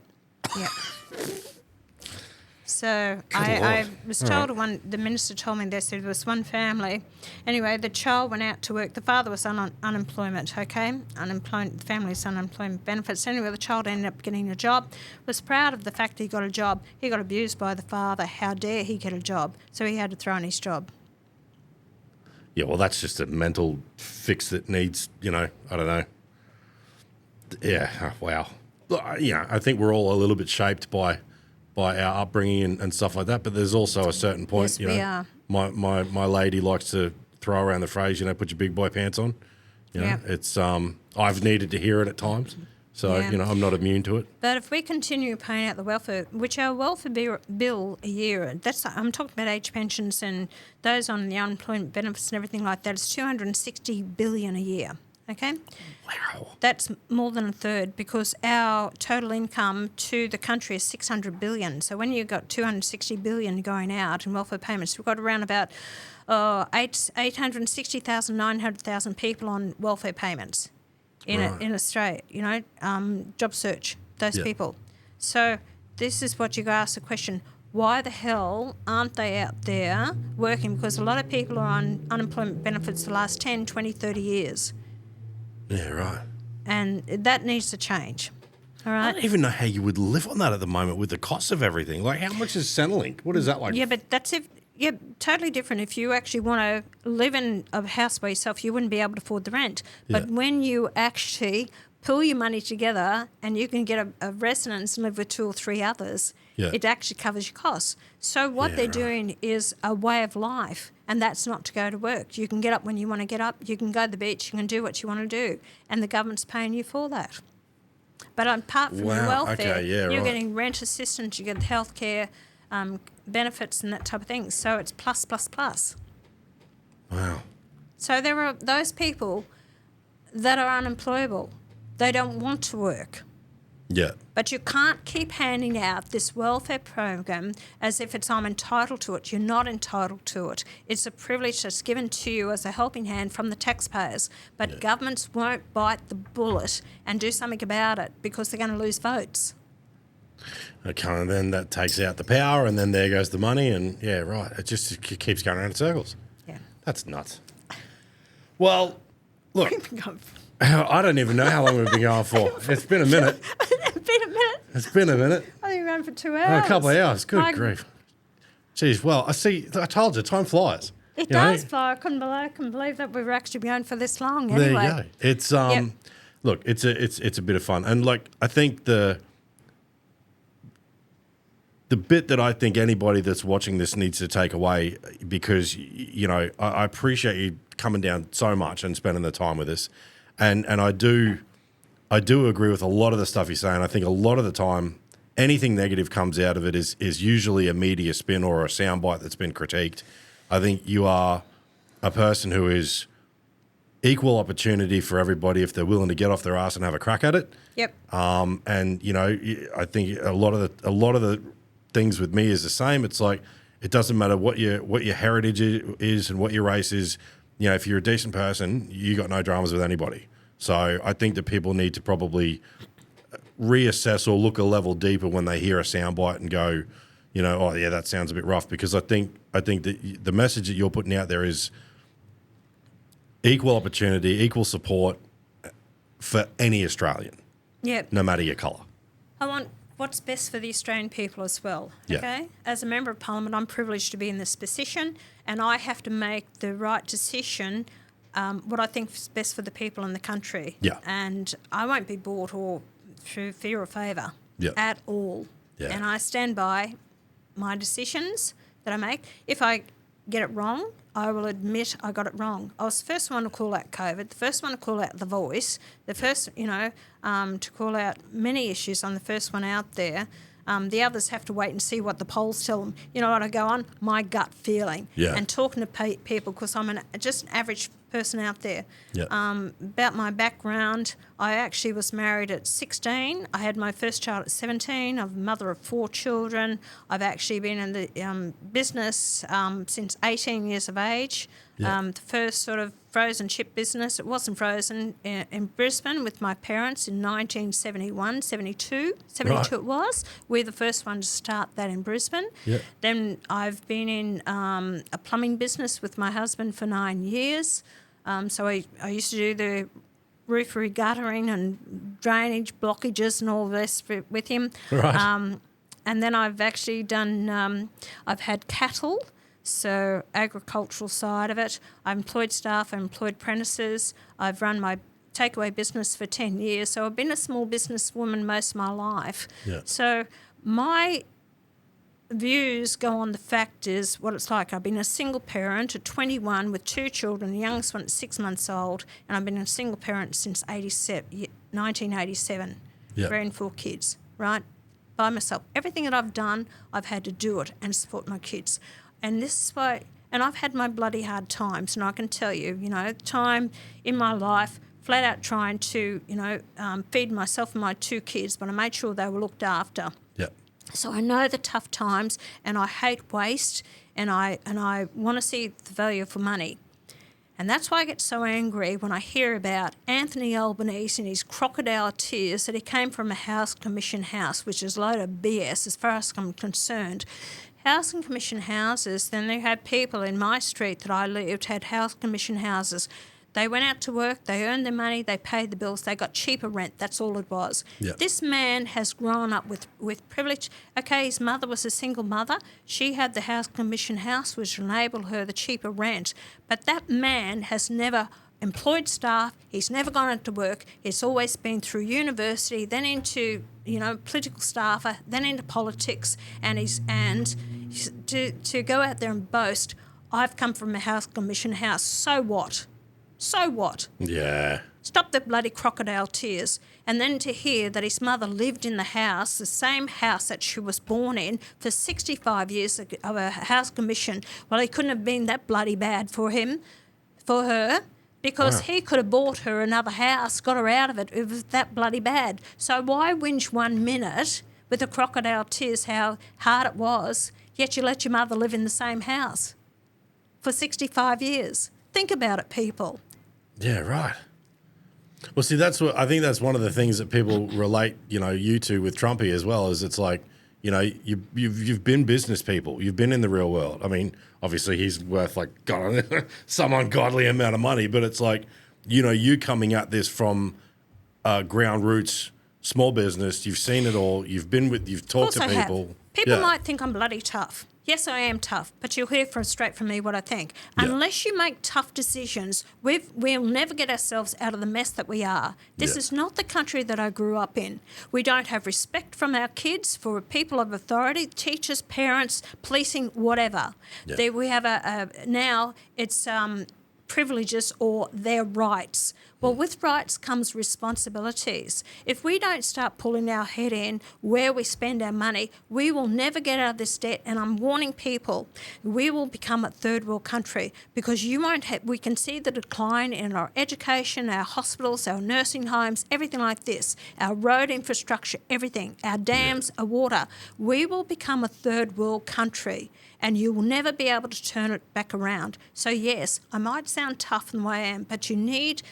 So Good I Lord. was told the minister told me there said there was one family. Anyway, the child went out to work. The father was on unemployment, okay? The family's unemployment benefits. Anyway, the child ended up getting a job, was proud of the fact he got a job. He got abused by the father. How dare he get a job? So he had to throw in his job. Yeah, well, that's just a mental fix that needs, I don't know. Yeah, wow. Look, I think we're all a little bit shaped by our upbringing and stuff like that, but there's also a certain point, Yes, we are. My lady likes to throw around the phrase, put your big boy pants on. Yeah. It's I've needed to hear it at times, so Yeah. I'm not immune to it. But if we continue paying out the welfare, which our welfare bill a year, I'm talking about age pensions and those on the unemployment benefits and everything like that, it's $260 billion a year. Okay? Wow. That's more than a third because our total income to the country is $600 billion. So when you've got $260 billion going out in welfare payments, we've got around about 860,000, 900,000 people on welfare payments in Australia, job search, those people. So this is what you got to ask the question, why the hell aren't they out there working? Because a lot of people are on unemployment benefits the last 10, 20, 30 years. Yeah, right. And that needs to change. All I right? don't even know how you would live on that at the moment with the cost of everything. Like, how much is Centrelink? What is that like? Yeah, but that's totally different. If you actually want to live in a house by yourself, you wouldn't be able to afford the rent. But when you actually pull your money together and you can get a residence and live with two or three others, it actually covers your costs. So what they're doing is a way of life, and that's not to go to work. You can get up when you want to get up. You can go to the beach. You can do what you want to do, and the government's paying you for that. But apart from your welfare, you're getting rent assistance, you get healthcare benefits and that type of thing. So it's plus, plus, plus. Wow. So there are those people that are unemployable. They don't want to work. Yeah. But you can't keep handing out this welfare program as if I'm entitled to it. You're not entitled to it. It's a privilege that's given to you as a helping hand from the taxpayers. But governments won't bite the bullet and do something about it because they're going to lose votes. Okay, and then that takes out the power, and then there goes the money, and it just keeps going around in circles. Yeah. That's nuts. Well, look, I don't even know how long we've been going for. It's been a minute. It's been a minute. I think we're going for 2 hours. A couple of hours. Good grief. Jeez, well, I told you, time flies. It does fly. I couldn't believe that we were actually going for this long. There Anyway. you go. It's look, it's a bit of fun, and like I think the bit that I think anybody that's watching this needs to take away, because I appreciate you coming down so much and spending the time with us, and I do agree with a lot of the stuff you're saying. I think a lot of the time, anything negative comes out of it is usually a media spin or a soundbite that's been critiqued. I think you are a person who is equal opportunity for everybody if they're willing to get off their ass and have a crack at it. Yep. And I think a lot of the things with me is the same. It's like it doesn't matter what your heritage is and what your race is. If you're a decent person, you got no dramas with anybody. So I think that people need to probably reassess or look a level deeper when they hear a soundbite and go, oh yeah, that sounds a bit rough. Because I think that the message that you're putting out there is equal opportunity, equal support for any Australian. Yep. No matter your colour. I want what's best for the Australian people as well. Yeah. Okay? As a Member of Parliament, I'm privileged to be in this position, and I have to make the right decision, what I think is best for the people in the country. Yeah. And I won't be bought or through fear or favour at all. Yeah. And I stand by my decisions that I make. If I get it wrong, I will admit I got it wrong. I was the first one to call out COVID, the first one to call out The Voice, the first, to call out many issues. I'm the first one out there. The others have to wait and see what the polls tell them. You know what I go on? My gut feeling. Yeah. And talking to people, because I'm just an average person out there. Yeah. About my background, I actually was married at 16. I had my first child at 17. I'm a mother of 4 children. I've actually been in the business since 18 years of age. Yeah. The first sort of frozen chip business, it wasn't frozen, in Brisbane with my parents in 1971, 72 Right. it was. We're the first one to start that in Brisbane. Yeah. Then I've been in a plumbing business with my husband for 9 years. So I used to do the roof reguttering and drainage blockages and all this with him. Right. And then I've actually done, I've had cattle, so agricultural side of it. I've employed staff, I've employed apprentices. I've run my takeaway business for 10 years. So I've been a small business woman most of my life. Yeah. So my views go on the fact is what it's like. I've been a single parent at 21 with 2 children, the youngest one at 6 months old, and I've been a single parent since 1987, Yeah. rearing 4 kids, right? By myself. Everything that I've done, I've had to do it and support my kids. And this is why, and I've had my bloody hard times, and I can tell you, time in my life, flat out trying to, feed myself and my 2 kids, but I made sure they were looked after. Yeah. So I know the tough times, and I hate waste, and I want to see the value for money. And that's why I get so angry when I hear about Anthony Albanese and his crocodile tears that he came from a House Commission house, which is a load of BS as far as I'm concerned. Housing Commission houses, then they had people in my street that I lived, had House Commission houses. They went out to work, they earned their money, they paid the bills, they got cheaper rent. That's all it was. Yeah. This man has grown up with privilege. Okay, his mother was a single mother. She had the House Commission house, which enabled her the cheaper rent. But that man has never employed staff. He's never gone out to work. It's always been through university, then into political staffer, then into politics, to go out there and boast, I've come from a House Commission house. So what? So what? Yeah. Stop the bloody crocodile tears. And then to hear that his mother lived in the house, the same house that she was born in, for 65 years of a House Commission. Well, it couldn't have been that bloody bad for her, because Wow. he could have bought her another house, got her out of it. It was that bloody bad. So why whinge 1 minute with the crocodile tears how hard it was, yet you let your mother live in the same house for 65 years? Think about it, people. Yeah, right. Well, see, I think that's one of the things that people relate, you to with Trumpy as well, is it's like, you've been business people, you've been in the real world. I mean, obviously he's worth some ungodly amount of money, but it's like, you coming at this from ground roots, small business, you've seen it all, you've talked to people. People Yeah. might think I'm bloody tough. Yes, I am tough, but you'll hear straight from me what I think. Yeah. Unless you make tough decisions, we'll never get ourselves out of the mess that we are. This Yeah. is not the country that I grew up in. We don't have respect from our kids for people of authority, teachers, parents, policing, whatever. Yeah. We have now it's privileges or their rights. Well, with rights comes responsibilities. If we don't start pulling our head in where we spend our money, we will never get out of this debt. And I'm warning people, we will become a third world country because we can see the decline in our education, our hospitals, our nursing homes, everything like this, our road infrastructure, everything, our dams, our water. We will become a third world country, and you will never be able to turn it back around. So yes, I might sound tough in the way I am, but you need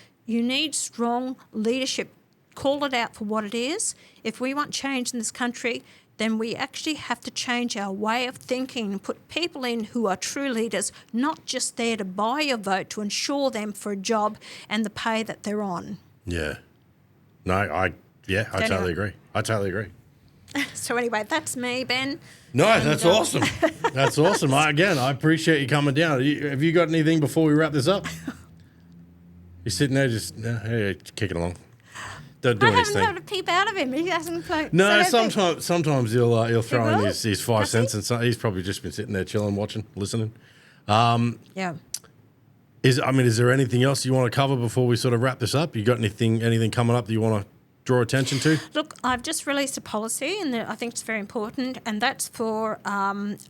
strong leadership. Call it out for what it is. If we want change in this country, then we actually have to change our way of thinking and put people in who are true leaders, not just there to buy your vote, to ensure them for a job and the pay that they're on. Yeah. No, I totally agree. I totally agree. So anyway, that's me, Ben. No, that's awesome. That's awesome. I appreciate you coming down. Have you got anything before we wrap this up? You're sitting there just kicking along. Don't do I anything. haven't had a peep out of him. He hasn't played. No, sometimes he'll throw in will? his 5 Does he? cents, and so he's probably just been sitting there chilling, watching, listening. Yeah. Is there anything else you want to cover before we sort of wrap this up? You got anything coming up that you want to draw attention to? Look, I've just released a policy, and I think it's very important, and that's for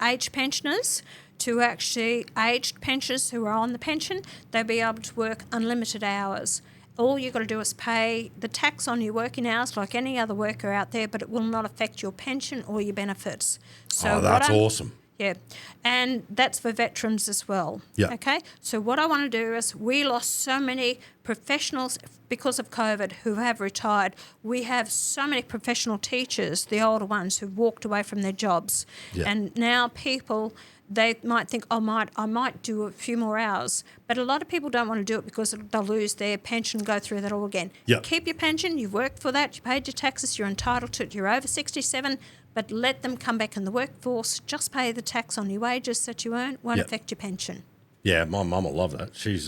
aged pensioners. To actually aged pensioners who are on the pension, they'll be able to work unlimited hours. All you've got to do is pay the tax on your working hours like any other worker out there, but it will not affect your pension or your benefits. So That's awesome. Yeah, and that's for veterans as well. Yeah. Okay, so what I want to do is we lost so many professionals because of COVID who have retired. We have so many professional teachers, the older ones, who walked away from their jobs. Yeah. And now people, they might think, I might do a few more hours. But a lot of people don't want to do it because they'll lose their pension, go through that all again. Yeah. Keep your pension, you've worked for that, you paid your taxes, you're entitled to it, you're over 67, but let them come back in the workforce, just pay the tax on your wages that you earn, won't Yeah. affect your pension. Yeah, my mum will love that. She's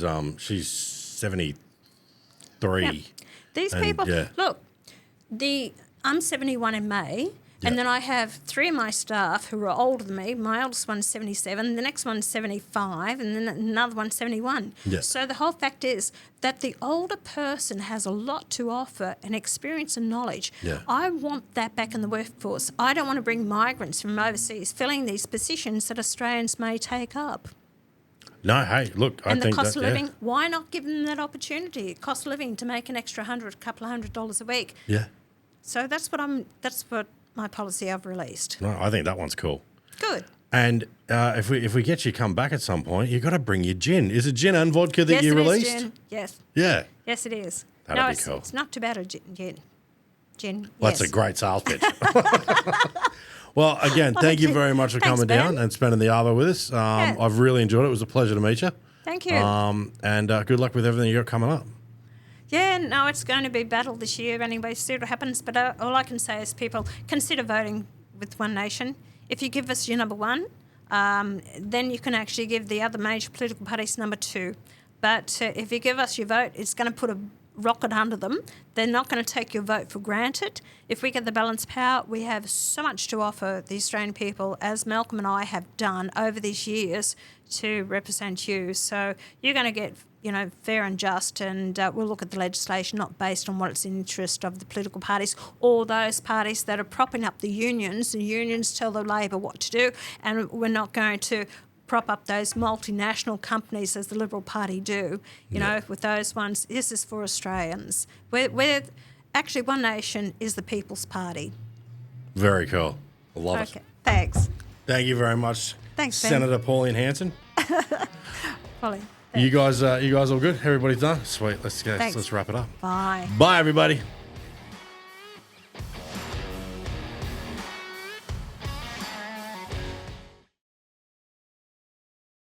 73. Yeah. These And, people, yeah. look, I'm 71 in May, and Yeah. then I have 3 of my staff who are older than me. My oldest one's 77, the next one's 75, and then another one's 71. Yeah. So the whole fact is that the older person has a lot to offer and experience and knowledge. Yeah. I want that back in the workforce. I don't want to bring migrants from overseas filling these positions that Australians may take up. No, hey, look, I And the think cost that, of living, why not give them that opportunity? Cost of living to make an extra couple of $100 a week. Yeah. So that's what my policy I've released. No, I think that one's cool. Good. And if we get you come back at some point, you've got to bring your gin. Is it gin and vodka that Yes, you it is, released? Jen. Yes. Yeah. Yes, it is. That'd no, be cool. It's not too bad a gin. Gin. Well, yes. that's a great sales pitch. Well, again, thank you very much for Thanks, coming Ben. down and spending the hour with us. I've really enjoyed it. It was a pleasure to meet you. Thank you. And good luck with everything you got coming up. Yeah, no, it's going to be battle this year anyway, see what happens. But all I can say is people, consider voting with One Nation. If you give us your number 1, then you can actually give the other major political parties number 2. But if you give us your vote, it's going to put a rocket under them. They're not going to take your vote for granted. If we get the balanced power, we have so much to offer the Australian people, as Malcolm and I have done over these years to represent you. So you're going to get, fair and just, and we'll look at the legislation not based on what's in the interest of the political parties or those parties that are propping up the unions. The unions tell the Labor what to do, and we're not going to prop up those multinational companies as the Liberal Party do, with those ones. This is for Australians. We're actually, One Nation is the People's Party. Very cool. I love it. Okay, thanks. Thank you very much, Thanks, Ben. Senator Pauline Hanson. Polly. You guys all good? Everybody's done? Sweet. Let's go. Thanks. Let's wrap it up. Bye. Bye, everybody.